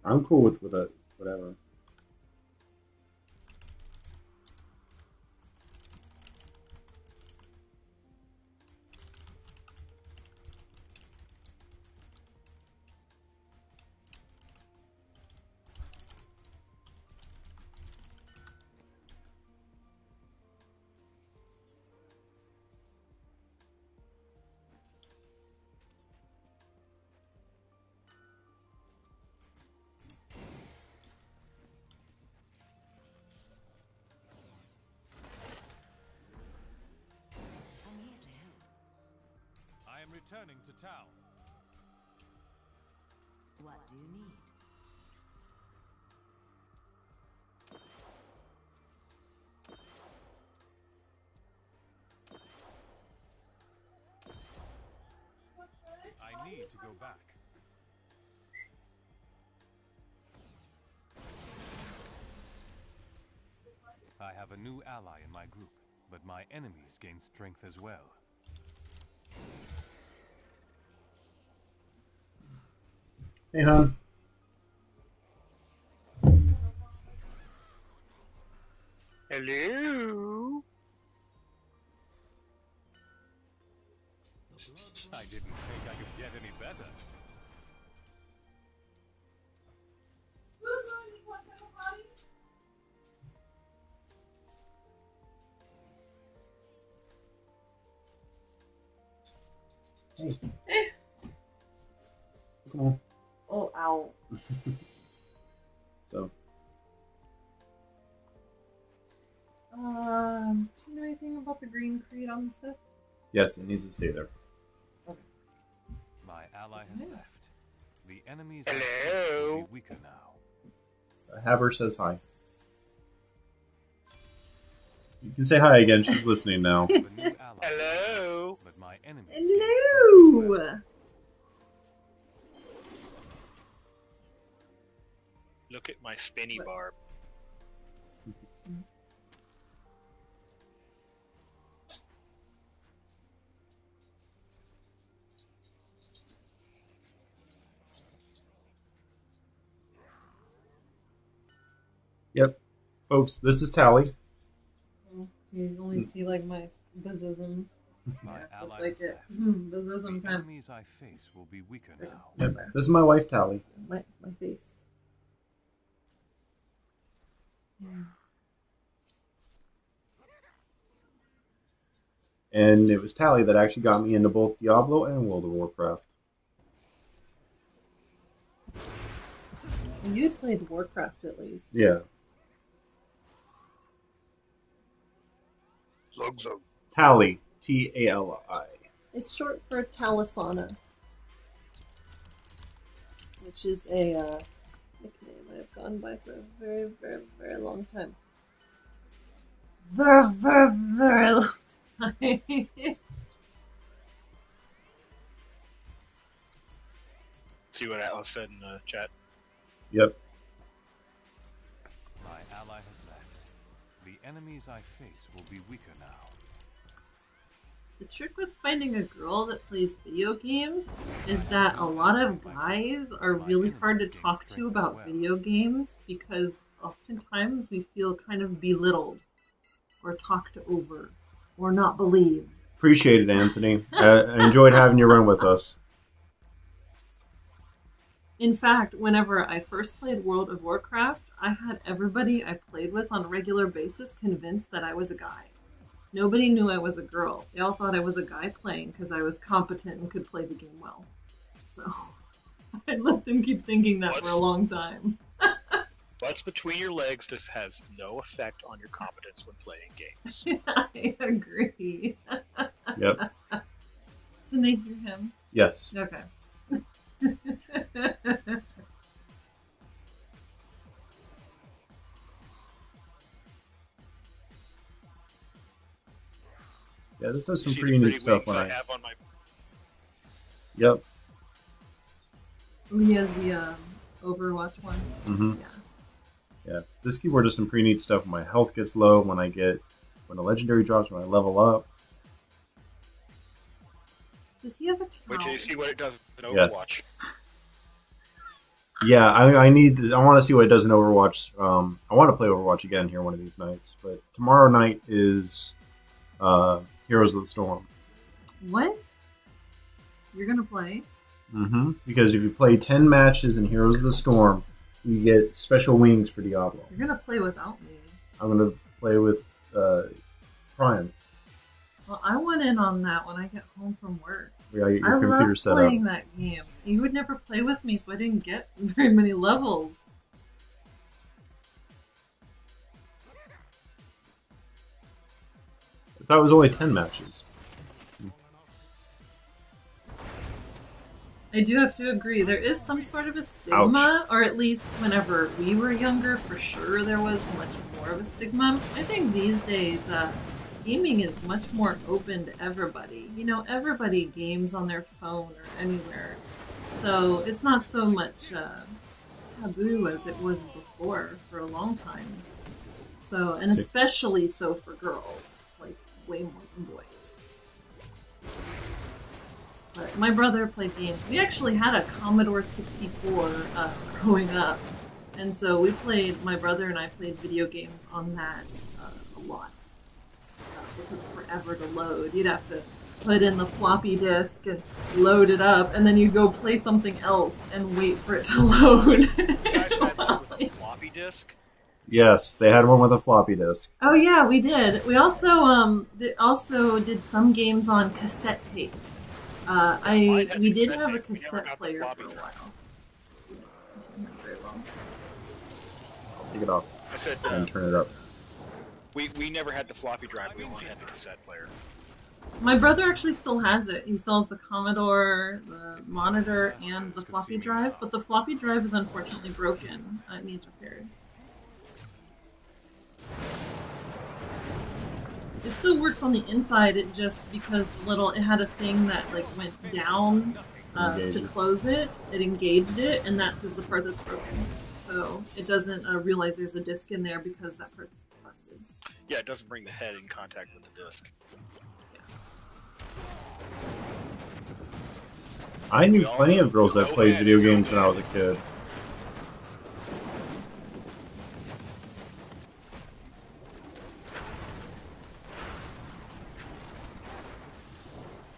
I'm cool with it. Whatever. I'm here to help. I am returning to town. What do you need? I need to go back. I have a new ally in my group, but my enemies gain strength as well. Hey, hon. Hello. I didn't think I could get any better. Hey. Come on. Oh, ow. So. Do you know anything about the green creed on this stuff? Yes, it needs to stay there. My ally has left. The enemies Hello. will be weaker now. Haber says hi. You can say hi again. She's listening now. I have a new ally, Hello. but my enemies gain strength as Hello! well. Look at my spinny barb. Yep. Folks, this is Tally. You only see like my buzzisms. My That's ally like has it. left. Buzzism The time. enemies I face will be weaker now. Yep. This is my wife, Tally. My face. And it was Tally that actually got me into both Diablo and World of Warcraft. You had played Warcraft at least. Yeah. Zug. Tally. T-A-L-I. It's short for Talisana, which is a nickname I've gone by for a very, very, very long time. Very, very, very long time. See what Atlas said in the chat. Yep. My ally has left. The enemies I face will be weaker now. The trick with finding a girl that plays video games is that a lot of guys are really hard to talk to about video games because oftentimes we feel kind of belittled or talked over or not believed. Appreciate it, Anthony. I enjoyed having you run with us. In fact, whenever I first played World of Warcraft, I had everybody I played with on a regular basis convinced that I was a guy. Nobody knew I was a girl. They all thought I was a guy playing because I was competent and could play the game well. So I let them keep thinking that for a long time. What's between your legs just has no effect on your competence when playing games. I agree. Yep. Can they hear him? Yes. Okay. Yeah, this does some See the pretty neat stuff wings when I I... have on my. Yep. He has the Overwatch one. Mm-hmm. Yeah. Yeah. This keyboard does some pretty neat stuff when my health gets low, when a legendary drops, when I level up. Does he have a cow? Wait till you see what it does in Yes. Overwatch. Yeah, I need. I want to see what it does in Overwatch. I want to play Overwatch again here one of these nights. But tomorrow night is Heroes of the Storm. What? You're gonna play? Mm-hmm. Because if you play 10 matches in Heroes of the Storm, you get special wings for Diablo. You're gonna play without me. I'm gonna play with Prime. Well, I want in on that when I get home from work. We got your I computer love set up. playing that game. You would never play with me, so I didn't get very many levels. I thought it was only 10 matches. I do have to agree, there is some sort of a stigma, or at least whenever we were younger, for sure there was much more of a stigma. I think these days, gaming is much more open to everybody. You know, everybody games on their phone or anywhere. So it's not so much taboo as it was before for a long time. So, and especially so for girls, like way more than boys. But my brother played games. We actually had a Commodore 64 growing up. And so we played, my brother and I played video games on that a lot. It took forever to load. You'd have to put in the floppy disk and load it up, and then you'd go play something else and wait for it to load. You guys had one with a floppy disk? Yes, they had one with a floppy disk. Oh yeah, we did. We also did some games on cassette tape. We did have a cassette player for a while. Not very long. Take it off I said, and turn it up. we never had the floppy drive, we only had the cassette player. My brother actually still has it. He sells the Commodore, the monitor, and the floppy drive, but the floppy drive is unfortunately broken. It needs repaired. It still works on the inside, it just, because it had a thing that like went down to close it, it engaged it, and that is the part that's broken. So it doesn't realize there's a disc in there because that part's busted. Yeah, it doesn't bring the head in contact with the disc. I knew plenty of girls that played video games when I was a kid.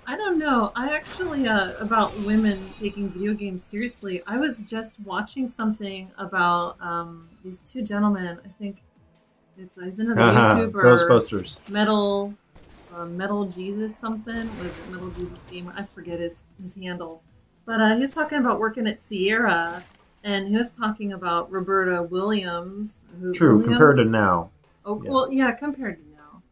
I don't know. I actually, about women taking video games seriously, I was just watching something about these two gentlemen. I think he's another YouTuber. Ghostbusters. Metal Jesus something. Was it Metal Jesus Gamer? I forget his handle. But he was talking about working at Sierra, and he was talking about Roberta Williams. Compared to now. Oh, yeah. Well, yeah, compared to now.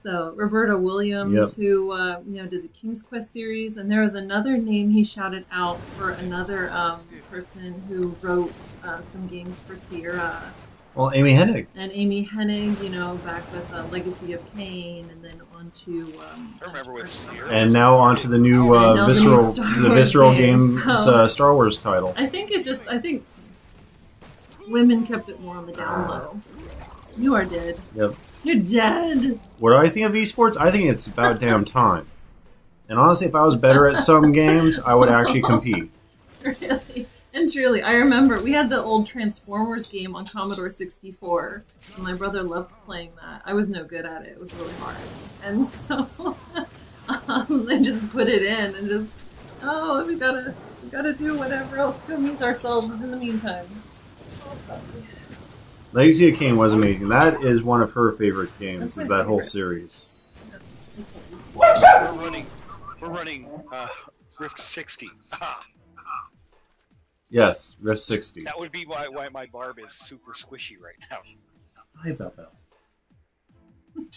So Roberta Williams, who did the King's Quest series, and there was another name he shouted out for another person who wrote some games for Sierra. Well, Amy Hennig. And Amy Hennig, back with Legacy of Kain, and then onto. I remember with Sierra. And now onto the new Visceral Games Star Wars title. I think women kept it more on the down low. You are dead. Yep. You're dead. What do I think of esports? I think it's about damn time. And honestly, if I was better at some games, I would actually compete. Really? And truly, I remember we had the old Transformers game on Commodore 64, and my brother loved playing that. I was no good at it. It was really hard. And so they just put it in and just, we gotta do whatever else to amuse ourselves in the meantime. Legacy of Kain was amazing. That is one of her favorite games, is that whole series. We're running Rift 60. Yes, Rift 60. That would be why my barb is super squishy right now. Hi, Bell. I'm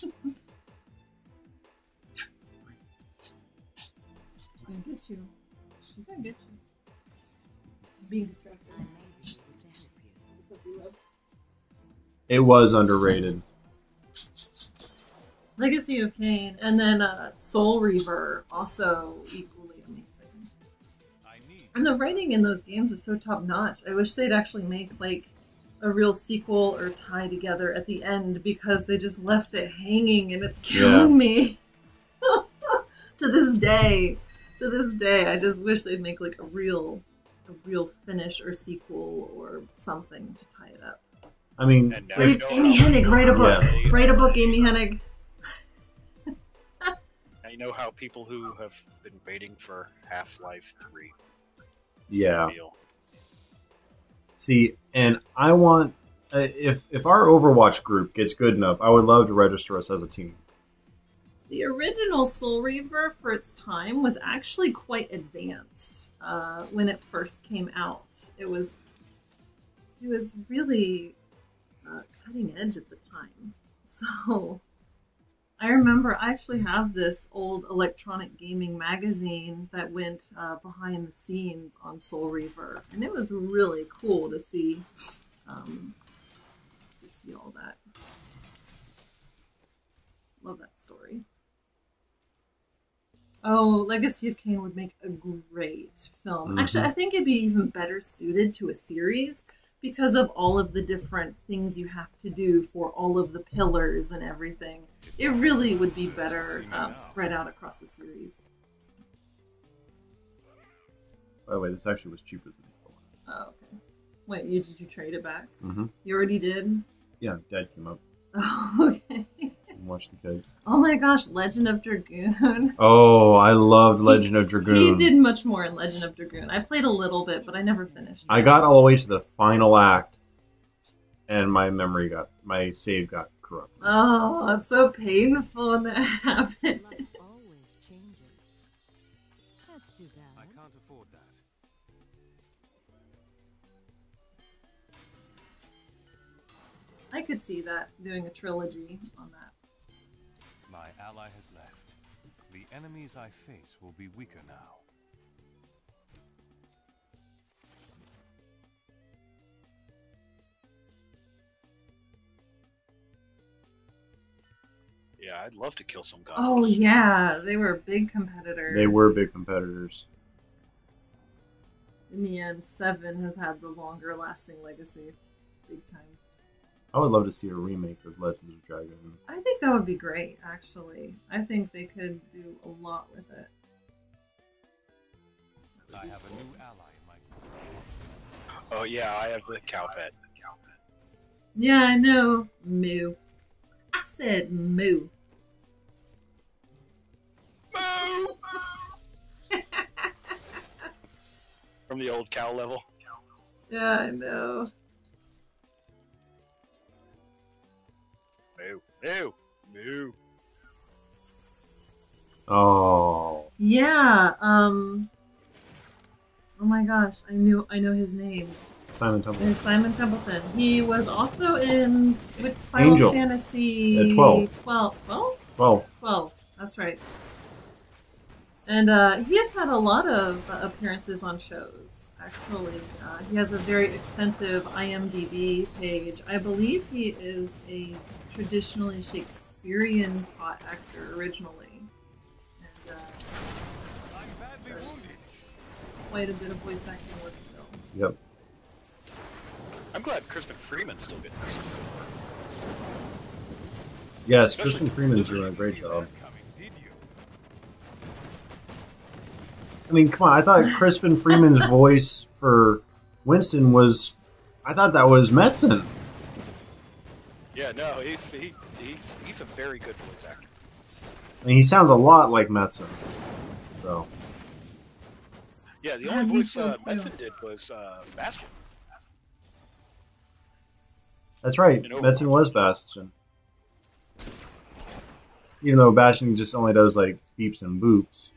gonna get you. I'm gonna get you. Being distracted. It was underrated. Legacy of Kain, and then Soul Reaver, also equally amazing. And the writing in those games is so top notch. I wish they'd actually make like a real sequel or tie together at the end, because they just left it hanging and it's killing me. To this day, I just wish they'd make like a real real finish or sequel or something to tie it up. I mean, And now you know Amy how- Hennig, write a book. Yeah. Write a book, Amy Hennig. Now you know how people who have been waiting for Half-Life 3 yeah. feel. See, and I want if our Overwatch group gets good enough, I would love to register us as a team. The original Soul Reaver, for its time, was actually quite advanced when it first came out. It was really cutting edge at the time. So I remember I actually have this old electronic gaming magazine that went behind the scenes on Soul Reaver, and it was really cool to see all that. Love that story. Oh, Legacy of Kain would make a great film. Mm-hmm. Actually, I think it'd be even better suited to a series because of all of the different things you have to do for all of the pillars and everything. It really would be better spread out across a series. By the way, this actually was cheaper than before. Oh, okay. Wait, did you trade it back? Mm-hmm. You already did? Yeah, Dad came up Oh, okay. and watched the kids. Oh my gosh, Legend of Dragoon. Oh, I loved Legend of Dragoon. He did much more in Legend of Dragoon. I played a little bit, but I never finished. I got all the way to the final act, and my save got corrupted. Oh, it's so painful when that happens. Life always changes. That's too I bad. can't afford that. I could see that, doing a trilogy on that. My ally has left. The enemies I face will be weaker now. Yeah, I'd love to kill some goblins. Oh yeah, they were big competitors. They were big competitors. In the end, 7 has had the longer lasting legacy. Big time. I would love to see a remake of Legends of Dragoon. I think that would be great, actually. I think they could do a lot with it. I have a new ally in my group. Oh yeah, I have the cow pet. Yeah, I know. Moo. I said moo. Moo! From the old cow level. Yeah, I know. Moo, moo, moo. Oh. Yeah, oh my gosh, I know his name. Simon Temple. It's Simon Templeton. He was also in with Final Angel. Fantasy 12. 12. 12. That's right. And he has had a lot of appearances on shows, actually. He has a very extensive IMDb page. I believe he is a traditionally Shakespearean taught actor originally. And I'm badly wounded. quite a bit of voice acting work still. Yep. I'm glad Crispin Freeman's still getting this. Yes, Especially- Kristen Freeman's doing a great job. Coming, did you? I mean, come on. I thought Crispin Freeman's voice for Winston was... I thought that was Metzen. Yeah, no, he's a very good voice actor. I mean, he sounds a lot like Metzen. So, Yeah, the Yeah, only me voice too, too. Metzen did was Bastion. that's right. You know- Metzen was Bastion. Even though Bastion just only does, like, beeps and boops.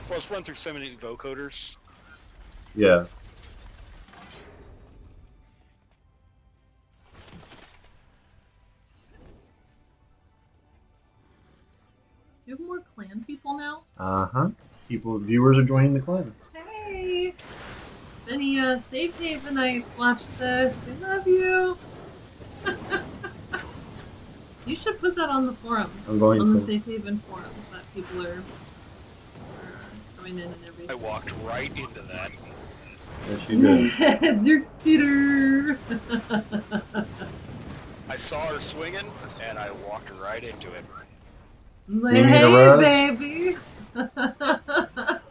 Well, it's run through so many vocoders. Yeah. Do you have more clan people now? Uh-huh. Viewers are joining the clan. Hey! If any Safe Havenites watch this, we love you! You should put that on the forums. I'm going on the to. Safe Haven forums that people are coming in and everything. I walked right into that. Yes, you did. Dirk Peter! I saw her swinging, and I walked right into it. Like, You need a hey, rose? baby!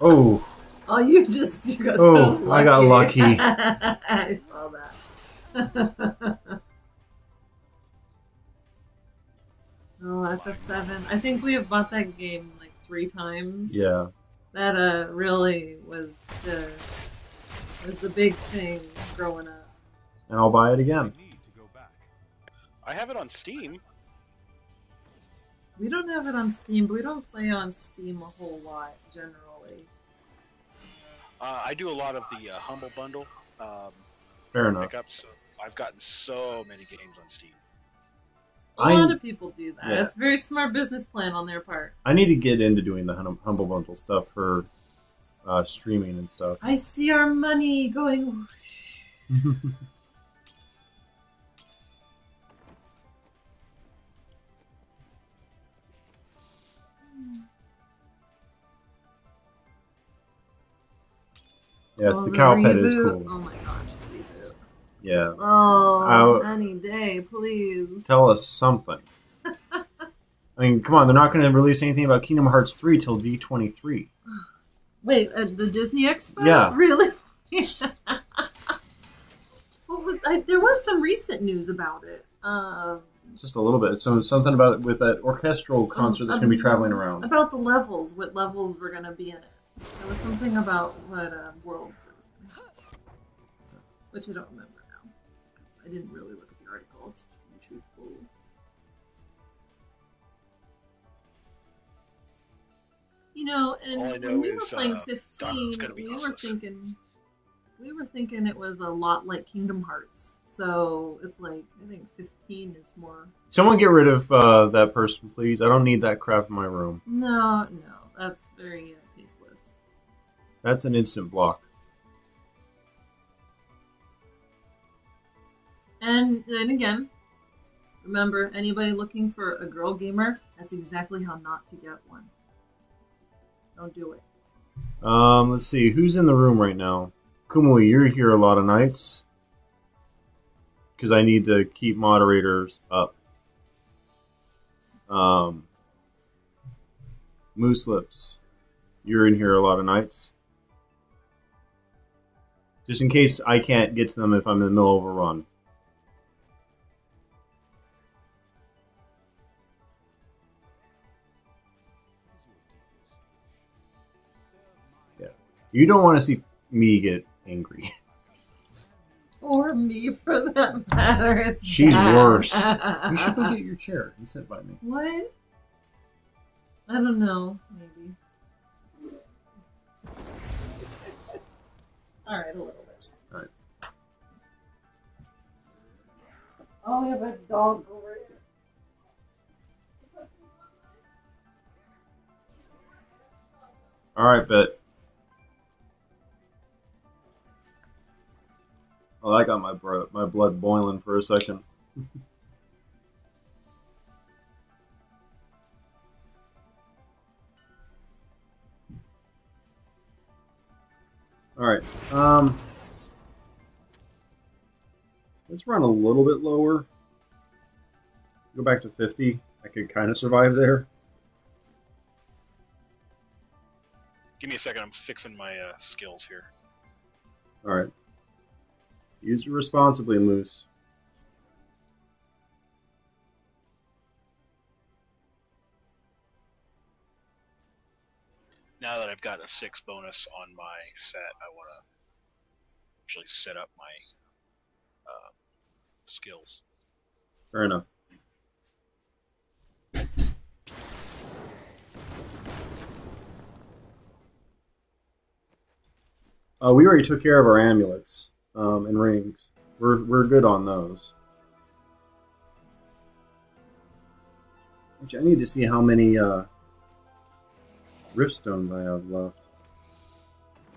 Oh. Oh, you got so Oh, lucky. I got lucky. I saw that. Oh, FF7. I think we have bought that game like 3 times. Yeah. That really was the big thing growing up. And I'll buy it again. I need to go back. I have it on Steam. We don't have it on Steam, but we don't play on Steam a whole lot generally. I do a lot of the Humble Bundle Fair enough. pickups. I've gotten so many games on Steam. A lot of people do that. Yeah. It's a very smart business plan on their part. I need to get into doing the Humble Bundle stuff for streaming and stuff. I see our money going whoosh. Yes, Oh, the cow pet reboot. is cool. Oh my gosh, the reboot. Yeah. Oh, any day, please. Tell us something. I mean, come on, they're not going to release anything about Kingdom Hearts 3 till D23. Wait, the Disney Expo? Yeah. Really? There was some recent news about it. Just a little bit. So something about with that orchestral concert that's going to be traveling around. About the levels, what levels were going to be in it. There was something about what worlds there was going to be. Which I don't remember now. I didn't really look at the article, to be truthful. You know, and All I know when we were is, playing Donald's 15, gonna be we were useless. thinking it was a lot like Kingdom Hearts. So it's like, I think 15 is more. Someone get rid of that person, please. I don't need that crap in my room. No, that's very tasteless. That's an instant block. And then again, remember, anybody looking for a girl gamer, that's exactly how not to get one. Don't do it. Let's see. Who's in the room right now? Kumui, you're here a lot of nights. Because I need to keep moderators up. Moose Lips, you're in here a lot of nights. Just in case I can't get to them if I'm in the middle of a run. Yeah. You don't want to see me get angry. Or me, for that matter. It's She's bad. worse. You should go get your chair and sit by me. What? I don't know. Maybe. Alright, a little bit. Alright. Oh, we have a dog over here. Alright, bet. Oh, that got my blood boiling for a second. Alright, let's run a little bit lower. Go back to 50. I could kind of survive there. Give me a second. I'm fixing my skills here. Alright. Use it responsibly, Moose. Now that I've got a 6 bonus on my set, I want to actually set up my skills. Fair enough. We already took care of our amulets and rings. We're good on those. Actually, I need to see how many rift stones I have left.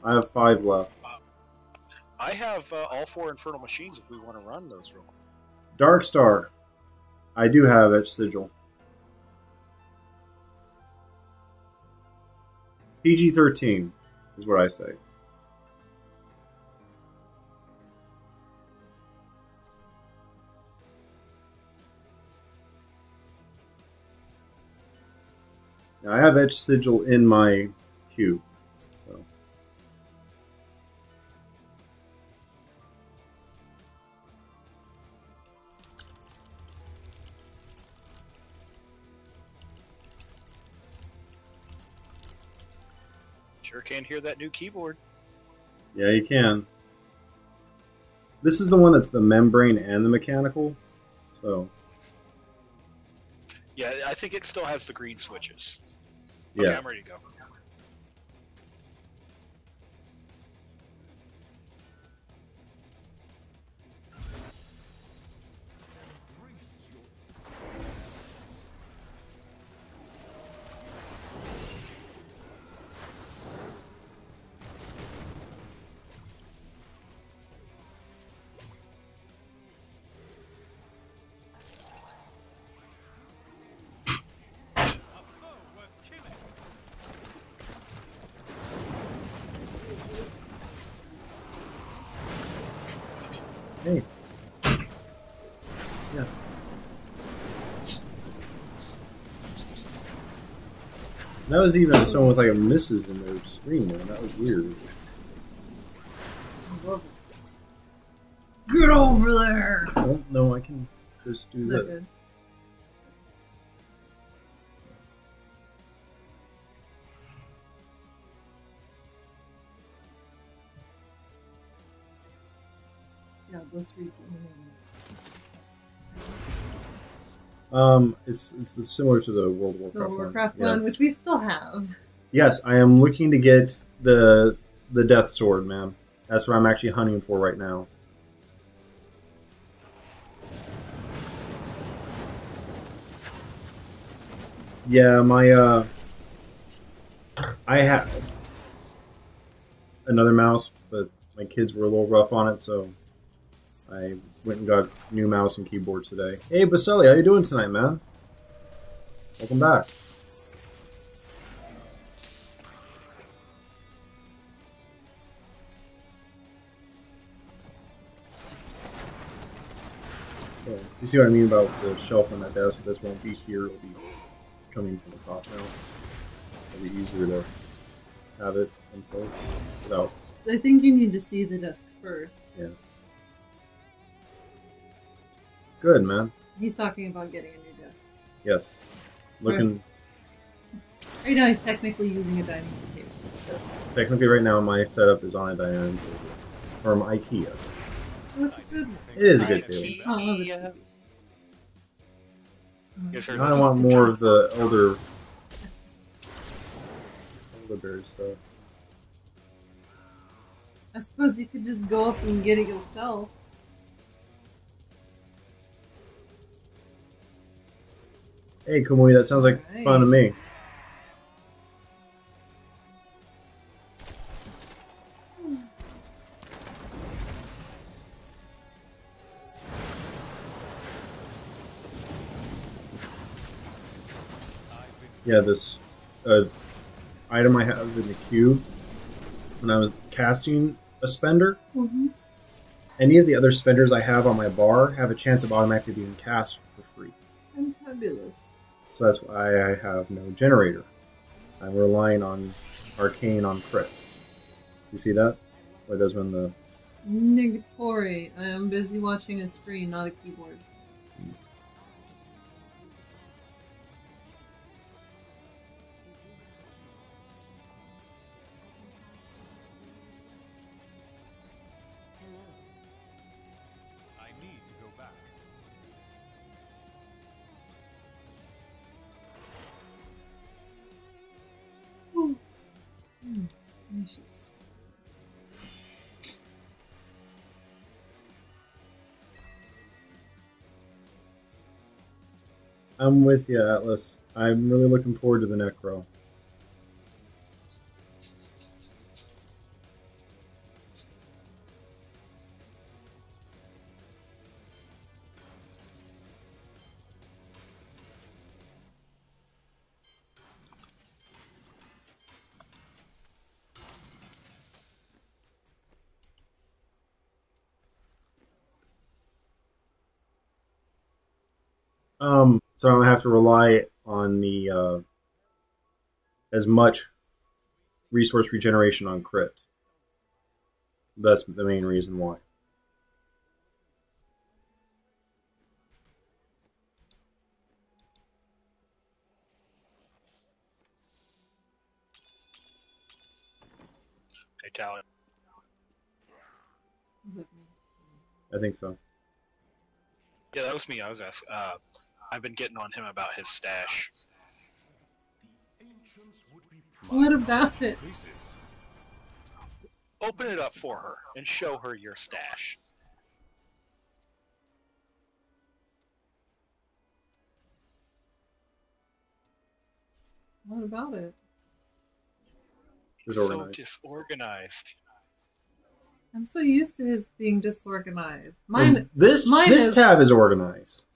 I have 5 left. I have all 4 infernal machines if we want to run those real quick. Dark Star. I do have Etch Sigil. PG-13 is what I say. Now, I have Etch Sigil in my queue, so Sure can hear that new keyboard. Yeah, you can. This is the one that's the membrane and the mechanical. So, Yeah, I think it still has the green switches. yeah. Okay, I'm ready to go. Hey. Yeah. That was even someone with like a misses in their screen, man. That was weird. Get over there! Oh, no, I can just do that. Good. Yeah, those three. It's similar to the World of Warcraft, The Warcraft one. Yeah. one, which we still have. Yes, I am looking to get the Death Sword, man. That's what I'm actually hunting for right now. Yeah, my I have another mouse, but my kids were a little rough on it, so I went and got new mouse and keyboard today. Hey, Baselli, how you doing tonight, man? Welcome back. So, you see what I mean about the shelf on that desk? This won't be here, it'll be coming from the top now. It'll be easier to have it in place without... I think you need to see the desk first. Yeah. Good, man. He's talking about getting a new desk. Yes. Looking... Right now he's technically using a dining table. Technically right now my setup is on a dining table. From IKEA. Oh, it's a good one. It is a good table. IKEA. I love it too. Yes, sir, I that's- want more of the elderberry stuff. I suppose you could just go up and get it yourself. Hey, Kamui, that sounds like Alright. fun to me. Yeah, this item I have in the queue, when I was casting a spender, Mm-hmm. any of the other spenders I have on my bar have a chance of automatically being cast for free. Fantabulous. So that's why I have no generator. I'm relying on Arcane on crit. You see that? What it does when the... Negatory. I am busy watching a screen, not a keyboard. I need to go back. Delicious. I'm with you, Atlas. I'm really looking forward to the Necro. So I don't have to rely on the as much resource regeneration on crit. That's the main reason why. Italian. Is it me? I think so. Yeah, that was me. I was asking. I've been getting on him about his stash. What about it? Places. Open it up for her and show her your stash. What about it? It's So organized. disorganized. I'm so used to his being disorganized. Mine This is- tab is organized.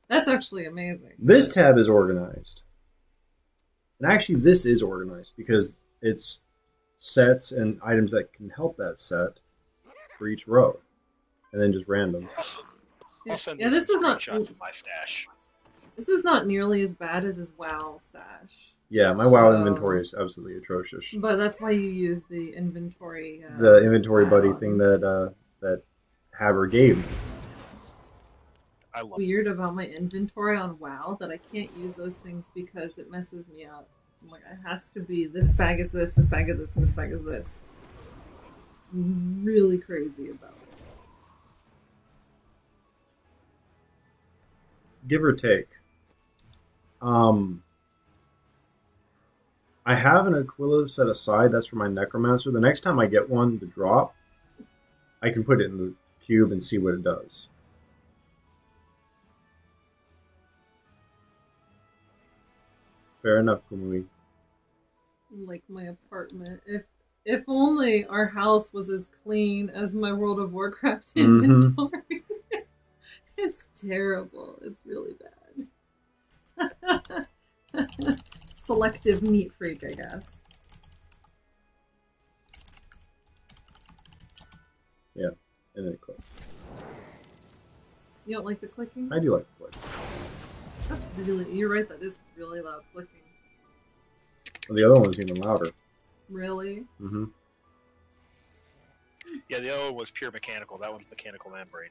That's actually amazing. This tab is organized. And actually, this is organized because it's sets and items that can help that set for each row. And then just random. I'll send Yeah, you this some is not- screenshots of my stash. This is not nearly as bad as his WoW stash. Yeah, my WoW So- inventory is absolutely atrocious. But that's why you use the inventory. The inventory buddy add-ons. thing that Haber gave me. I love Weird about my inventory on WoW that I can't use those things because it messes me up. I'm like, it has to be this bag is this bag is this, and this bag is this. I'm really crazy about it. Give or take. I have an Aquila set aside. That's for my Necromancer. The next time I get one to drop, I can put it in the cube and see what it does. Fair enough, Kumui. Like my apartment. If only our house was as clean as my World of Warcraft inventory. It's terrible. It's really bad. Selective neat freak, I guess. Yeah, and then it clicks. You don't like the clicking? I do like the click. That's really, you're right, that is really loud clicking. Well, the other one's even louder. Really? Mm-hmm. Yeah, the other one was pure mechanical. That one's mechanical membrane.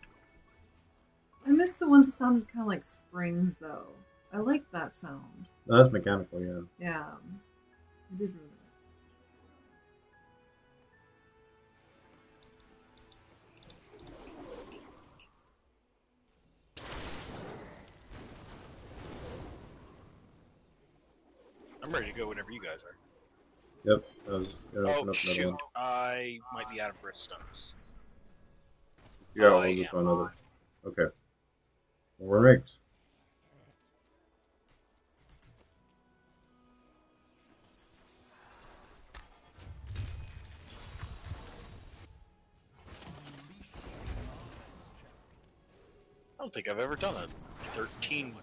I miss the ones that sounded kind of like springs, though. I like that sound. No, that's mechanical, yeah. Yeah. I did really I'm ready to go whenever you guys are. Yep, I was gonna open Oh up another shoot, one. I might be out of brimstones. Yeah, Oh, I'll yeah. just find another. Okay. More rigs. I don't think I've ever done a 13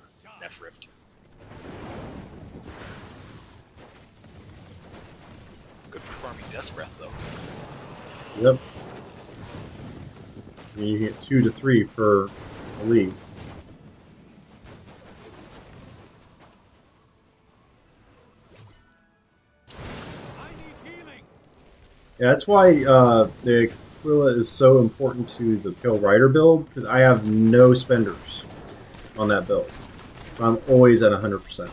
Nef Rift. Good for farming Death Breath, though. Yep. I mean, you get 2 to 3 per league. Yeah, that's why the Aquila is so important to the Pale Rider build, because I have no spenders on that build. So I'm always at 100%.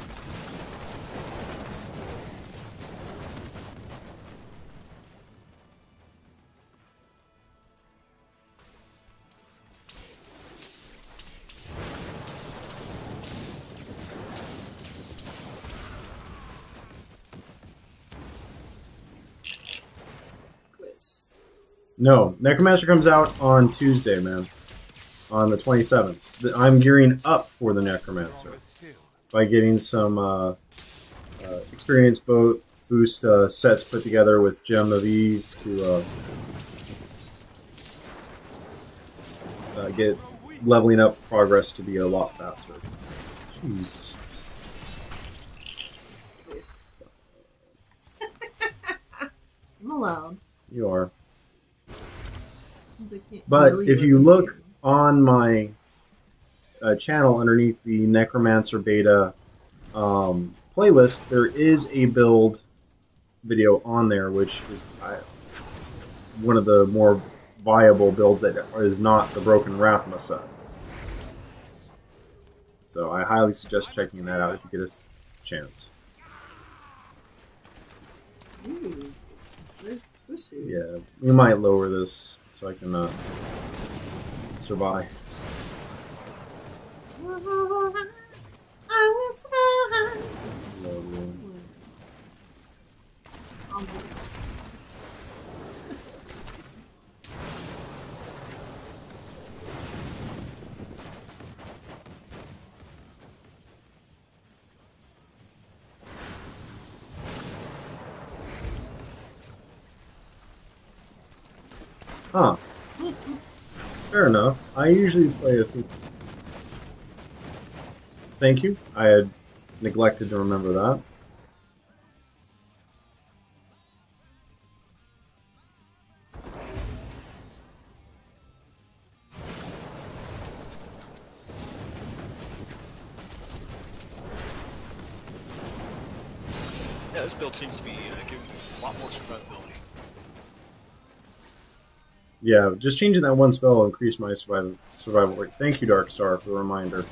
quit. No, Necromancer comes out on Tuesday, man. On the 27th. I'm gearing up for the Necromancer by getting some experience boost sets put together with Gem of Ease to get leveling up progress to be a lot faster. Jeez. I'm allowed. You are. Since I can't But really if do you it look with you. on my channel underneath the Necromancer beta playlist, there is a build video on there, which is one of the more viable builds that is not the Broken Rathma set. So I highly suggest checking that out if you get a chance. Ooh, this Was she? Yeah, we might lower this so I can survive. I will survive. Lovely. Huh. Fair enough. I usually play a few. Thank you. I had neglected to remember that. Yeah, this build seems to be giving you a lot more survivability. Yeah, just changing that one spell increased my survival rate. Thank you, Dark Star, for the reminder.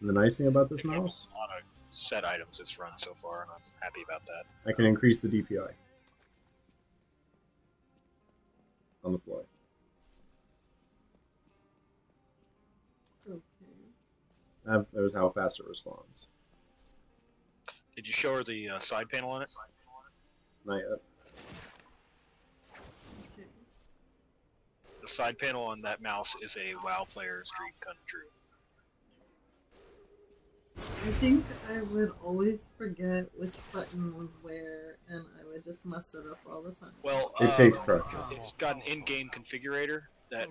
And the nice thing about this mouse, A lot of set items it's run so far, and I'm happy about that. I can increase the DPI on the fly. That was how fast it responds. Did you show her the side panel on it? Not yet. The side panel on that mouse is a WoW player's dream come true. I think I would always forget which button was where, and I would just mess it up all the time. Well, It takes practice. it's got an in-game configurator that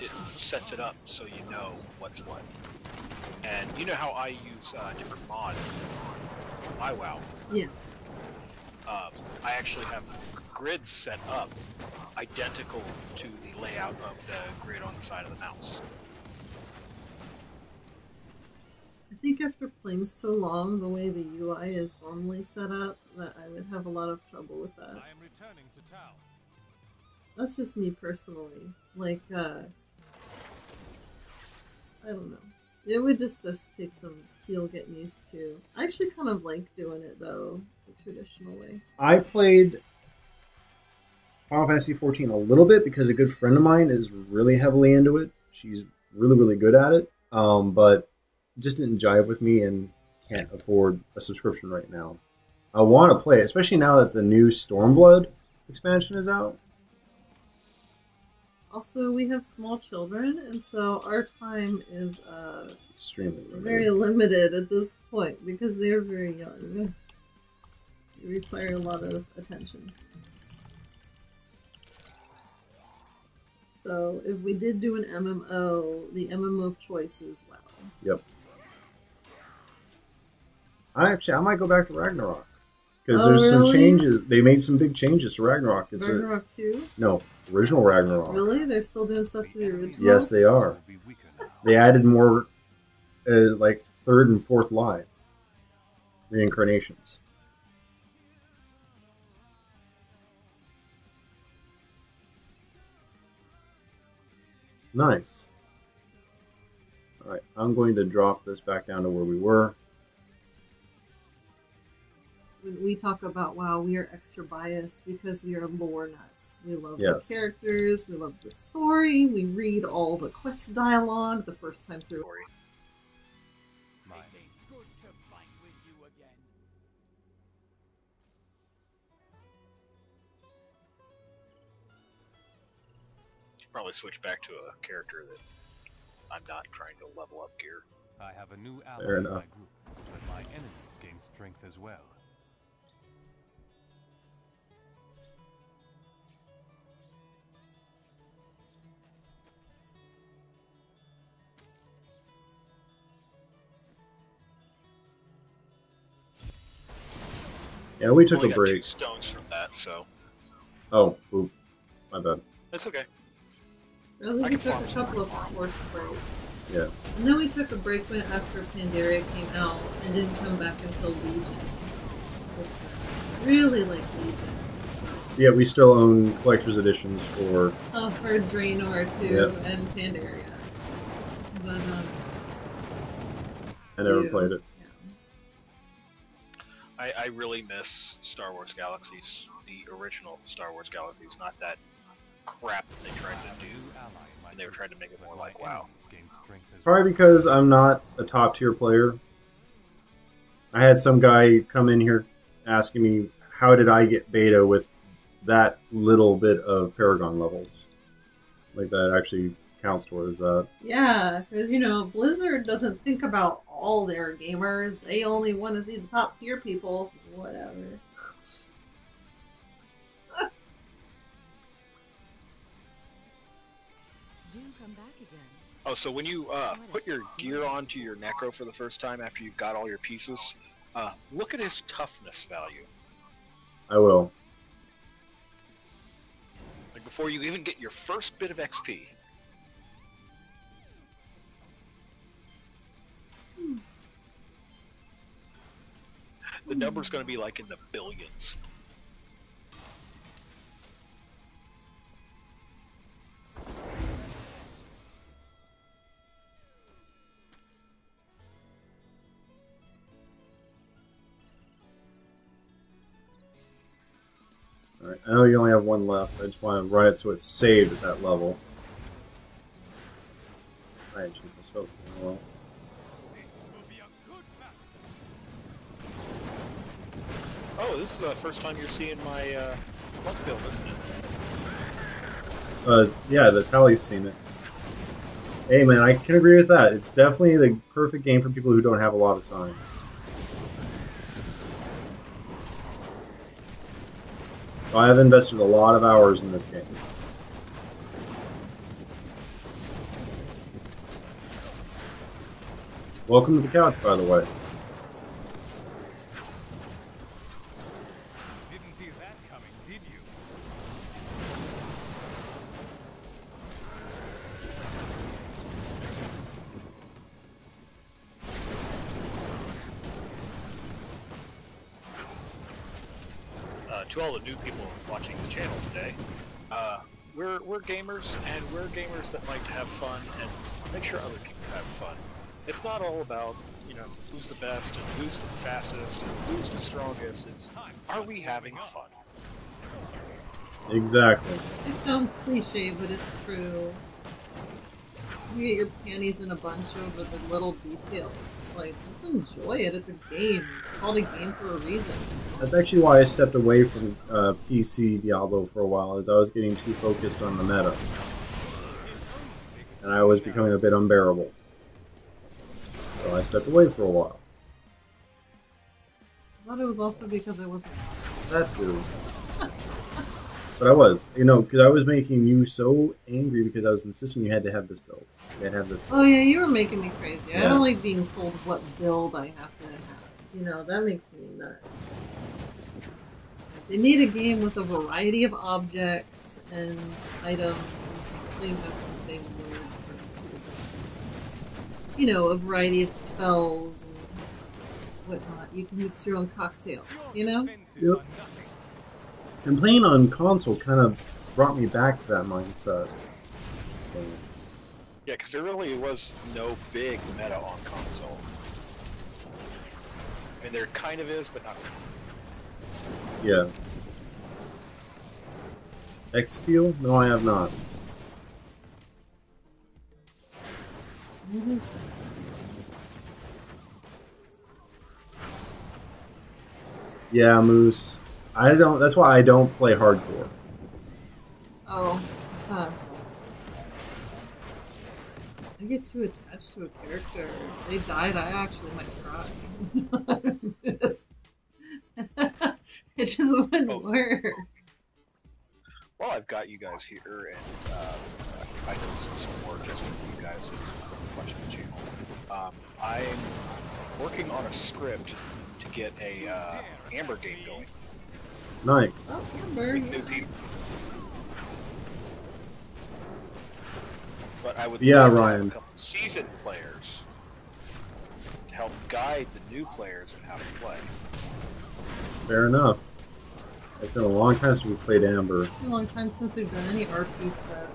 it sets it up so you know what's what. And you know how I use different mods on my WoW? Yeah. I actually have grids set up identical to the layout of the grid on the side of the mouse. I think after playing so long, the way the UI is normally set up, that I would have a lot of trouble with that. I am returning to town. That's just me personally. Like, I don't know. It would just take some getting used to. I actually kind of like doing it, though, the traditional way. I played Final Fantasy XIV a little bit because a good friend of mine is really heavily into it. She's really, really good at it, but just didn't jive with me and can't afford a subscription right now. I want to play it, especially now that the new Stormblood expansion is out. Also, we have small children, and so our time is Extremely limited. very limited at this point because they're very young. They require a lot of attention. So, if we did do an MMO, the MMO of choice is WoW. Yep. I might go back to Ragnarok because there's some changes. They made some big changes to Ragnarok. It's Ragnarok 2? No, original Ragnarok. Really? They're still doing stuff to the original? Yes, they are. They added more, like, third and fourth line reincarnations. Nice. Alright, I'm going to drop this back down to where we were. When we talk about WoW, we are extra biased because we are lore nuts. We love Yes. the characters, we love the story, we read all the quest dialogue the first time through. My Should probably switch back to a character that I'm not trying to level up gear. I have a new ally Fair in enough. my group, but my enemies gain strength as well. Yeah, we took Only a got 2 break. stones from that, so Oh, oop. My bad. that's okay. Really, I we can took farm a some couple of tomorrow. forced breaks. Yeah. And then we took a break when after Pandaria came out and didn't come back until Legion. Really like Legion. Yeah, we still own collector's editions for... For Draenor 2 Yep. and Pandaria. but I never you- played it. yeah. I really miss Star Wars Galaxies, the original Star Wars Galaxies, not that crap that they tried to do. And they were trying to make it more like WoW. Probably because I'm not a top tier player. I had some guy come in here asking me, how did I get beta with that little bit of Paragon levels? Like that actually counts towards that. Yeah, because, you know, Blizzard doesn't think about all their gamers. They only want to see the top tier people. Whatever. Do come back again. Oh, so when you put your gear onto your Necro for the first time after you've got all your pieces, look at his toughness value. I will. Like before you even get your first bit of XP. The number's going to be like in the billions. Alright, I know you only have one left. I just want to run it so it's saved at that level. I actually can spell it well. Oh, this is the first time you're seeing my luck build, isn't it? Yeah, the tally's seen it. Hey man, I can agree with that. It's definitely the perfect game for people who don't have a lot of time. I have invested a lot of hours in this game. Welcome to the couch, by the way. Didn't see that coming, did you? To all the new people watching the channel today, we're gamers, and we're gamers that like to have fun and make sure other people have fun. It's not all about, you know, who's the best and who's the fastest and who's the strongest. It's, are we having fun? Exactly. It sounds cliche, but it's true. You get your panties in a bunch over the little details. Like, just enjoy it. It's a game. It's called a game for a reason. That's actually why I stepped away from PC Diablo for a while, as I was getting too focused on the meta. And I was becoming a bit unbearable. So I stepped away for a while. I thought it was also because I wasn't. That too. But I was, you know, because I was making you so angry because I was insisting you had to have this build. You had to have this build. Oh yeah, you were making me crazy. I Yeah. don't like being told what build I have to have. You know, that makes me nuts. They need a game with a variety of objects and items. I think that's the same word for, you know, a variety of spells and whatnot. You can mix your own cocktail, you know? Yep. And playing on console kind of brought me back to that mindset. So, Yeah, because there really was no big meta on console. I mean, there kind of is, but not really. yeah. X-Steel? No, I have not. Yeah, Moose. I don't. That's why I don't play hardcore. Oh, huh. I get too attached to a character. If they died, I actually might cry. It just wouldn't work. Well, I've got you guys here, and I know some support just for you guys that are watching the channel. I'm working on a script to get a Amber game going. Nice. Oh, Amber. New people. But I would Yeah, love to have Ryan. a couple seasoned players to help guide the new players on how to play. Fair enough. It's been a long time since we played Amber. It's been a long time since we've done any RP stuff.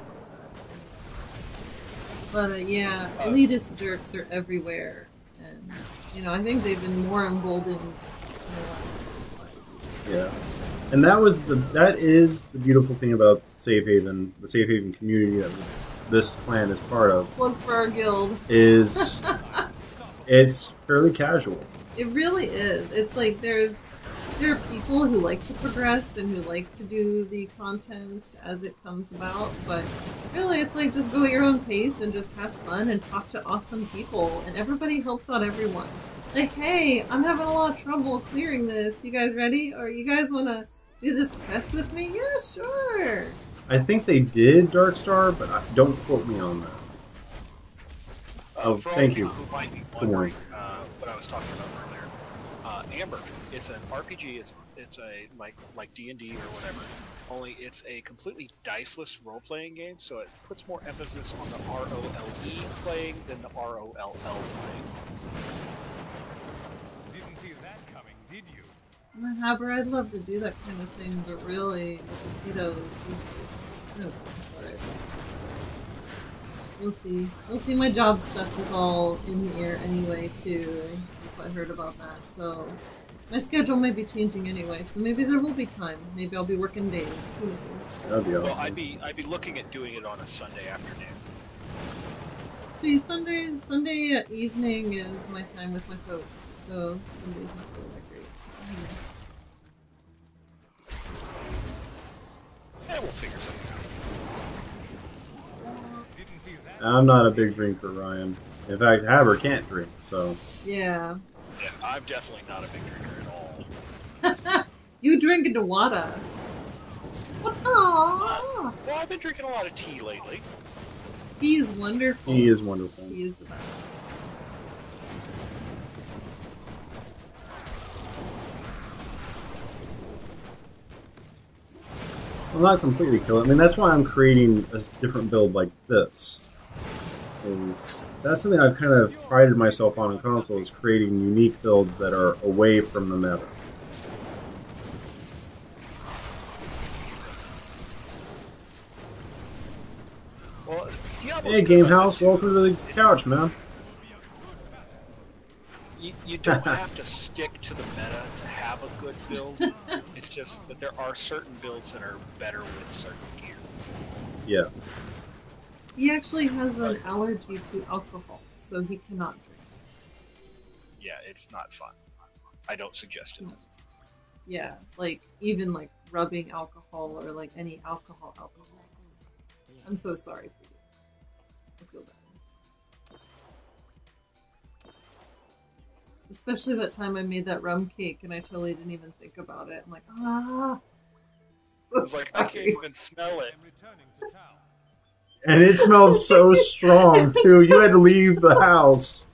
But yeah, elitist jerks are everywhere, and I think they've been more emboldened in the last 5 years. Yeah. And that is the beautiful thing about Safe Haven, the Safe Haven community that this clan is part of. Plug for our guild. Is it's fairly casual. It really is. It's like there are people who like to progress and who like to do the content as it comes about, but really it's like just go at your own pace and just have fun and talk to awesome people, and everybody helps out everyone. Like, hey, I'm having a lot of trouble clearing this. You guys ready? Or you guys want to do this quest with me? Yeah, sure. I think they did Darkstar, but don't quote me on that. Oh, thank you. Who might be wondering what I was talking about earlier. Amber, it's an RPG. It's a like D&D or whatever. Only it's a completely diceless role-playing game, so it puts more emphasis on the ROLE playing than the ROLL playing. Didn't see that coming, did you? Haber, I'd love to do that kind of thing, but really, with the kiddos, no time for it. We'll see. We'll see. My job stuff is all in the air anyway, too. I heard about that, so my schedule may be changing anyway. So maybe there will be time. Maybe I'll be working days. Who knows? That'd be awesome. Well, I'd be looking at doing it on a Sunday afternoon. See, Sunday evening is my time with my folks, so Sunday's not really that great. Yeah, we'll figure something out. I'm not a big drinker, Ryan. In fact, Haber can't drink, so... Yeah. Yeah, I'm definitely not a big drinker at all. You drink Dewada. What's up? Well, I've been drinking a lot of tea lately. Tea is wonderful. He is wonderful. He is the best. Well, not completely kill it. I mean, that's why I'm creating a different build like this. That's something I've kind of prided myself on in console, is creating unique builds that are away from the meta. Well, Hey, Gamehouse, welcome to the couch, man. You don't have to stick to the meta to have a good build. It's just that there are certain builds that are better with certain gear. Yeah. He actually has an allergy to alcohol, so he cannot drink. Yeah, it's not fun. I don't suggest it. Yeah, like, even like rubbing alcohol or like any alcohol. I'm so sorry for you. I feel bad. Especially that time I made that rum cake and I totally didn't even think about it. I'm like, ah. I was like, I can't even smell it. And it smells so strong, too. You had to leave the house.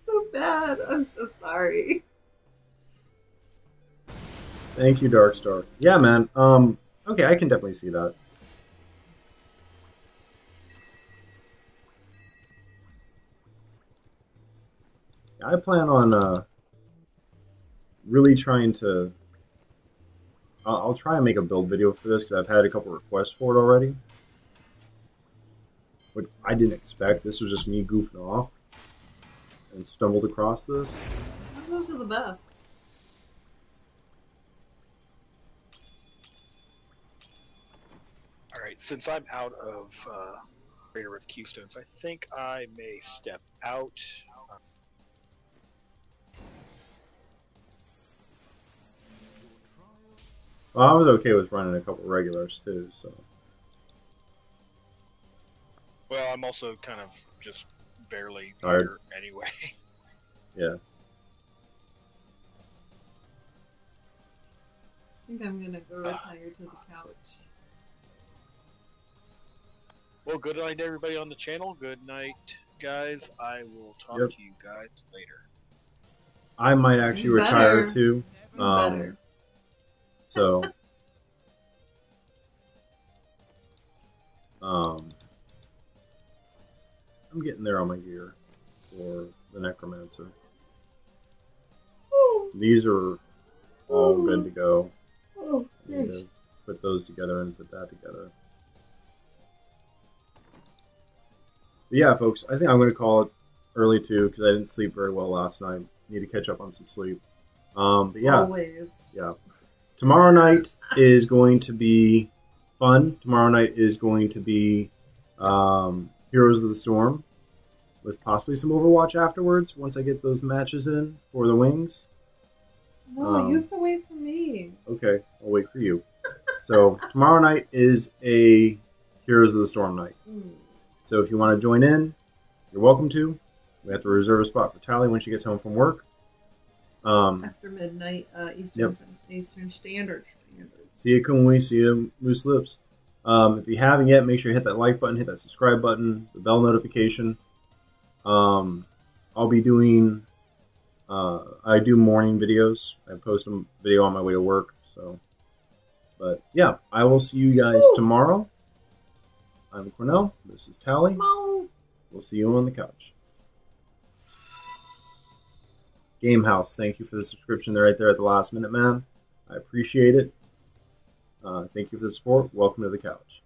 So bad. I'm so sorry. Thank you, Darkstar. Yeah, man. Okay, I can definitely see that. I plan on really trying to... I'll try and make a build video for this, because I've had a couple requests for it already. Which I didn't expect. This was just me goofing off. And stumbled across this. Those are the best. Alright, since I'm out of Raider with Keystones, I think I may step out. Well, I was okay with running a couple regulars, too, so... Well, I'm also kind of just barely tired here anyway. Yeah. I think I'm gonna go retire to the couch. Well, good night, everybody on the channel. Good night, guys. I will talk to you guys later. I might actually retire, too. Better. So... I'm getting there on my gear for the Necromancer. These are all good to go. Oh, I need to put those together and put that together. But yeah, folks, I think I'm going to call it early too because I didn't sleep very well last night. Need to catch up on some sleep. But yeah, Always. yeah. Tomorrow night is going to be fun. Tomorrow night is going to be Heroes of the Storm, with possibly some Overwatch afterwards once I get those matches in for the wings. No, you have to wait for me. Okay, I'll wait for you. So tomorrow night is a Heroes of the Storm night. So if you want to join in, you're welcome to. We have to reserve a spot for Tally when she gets home from work. After midnight Eastern Standard. See you, Kumui. See you, Moose Lips. If you haven't yet, make sure you hit that like button, hit that subscribe button, the bell notification. I'll be doing... I do morning videos. I post a video on my way to work. So, but yeah, I will see you guys tomorrow. I'm Cornell. This is Tally. We'll see you on the couch. Game House, thank you for the subscription. They're right there at the last minute, man. I appreciate it. Thank you for the support. Welcome to the couch.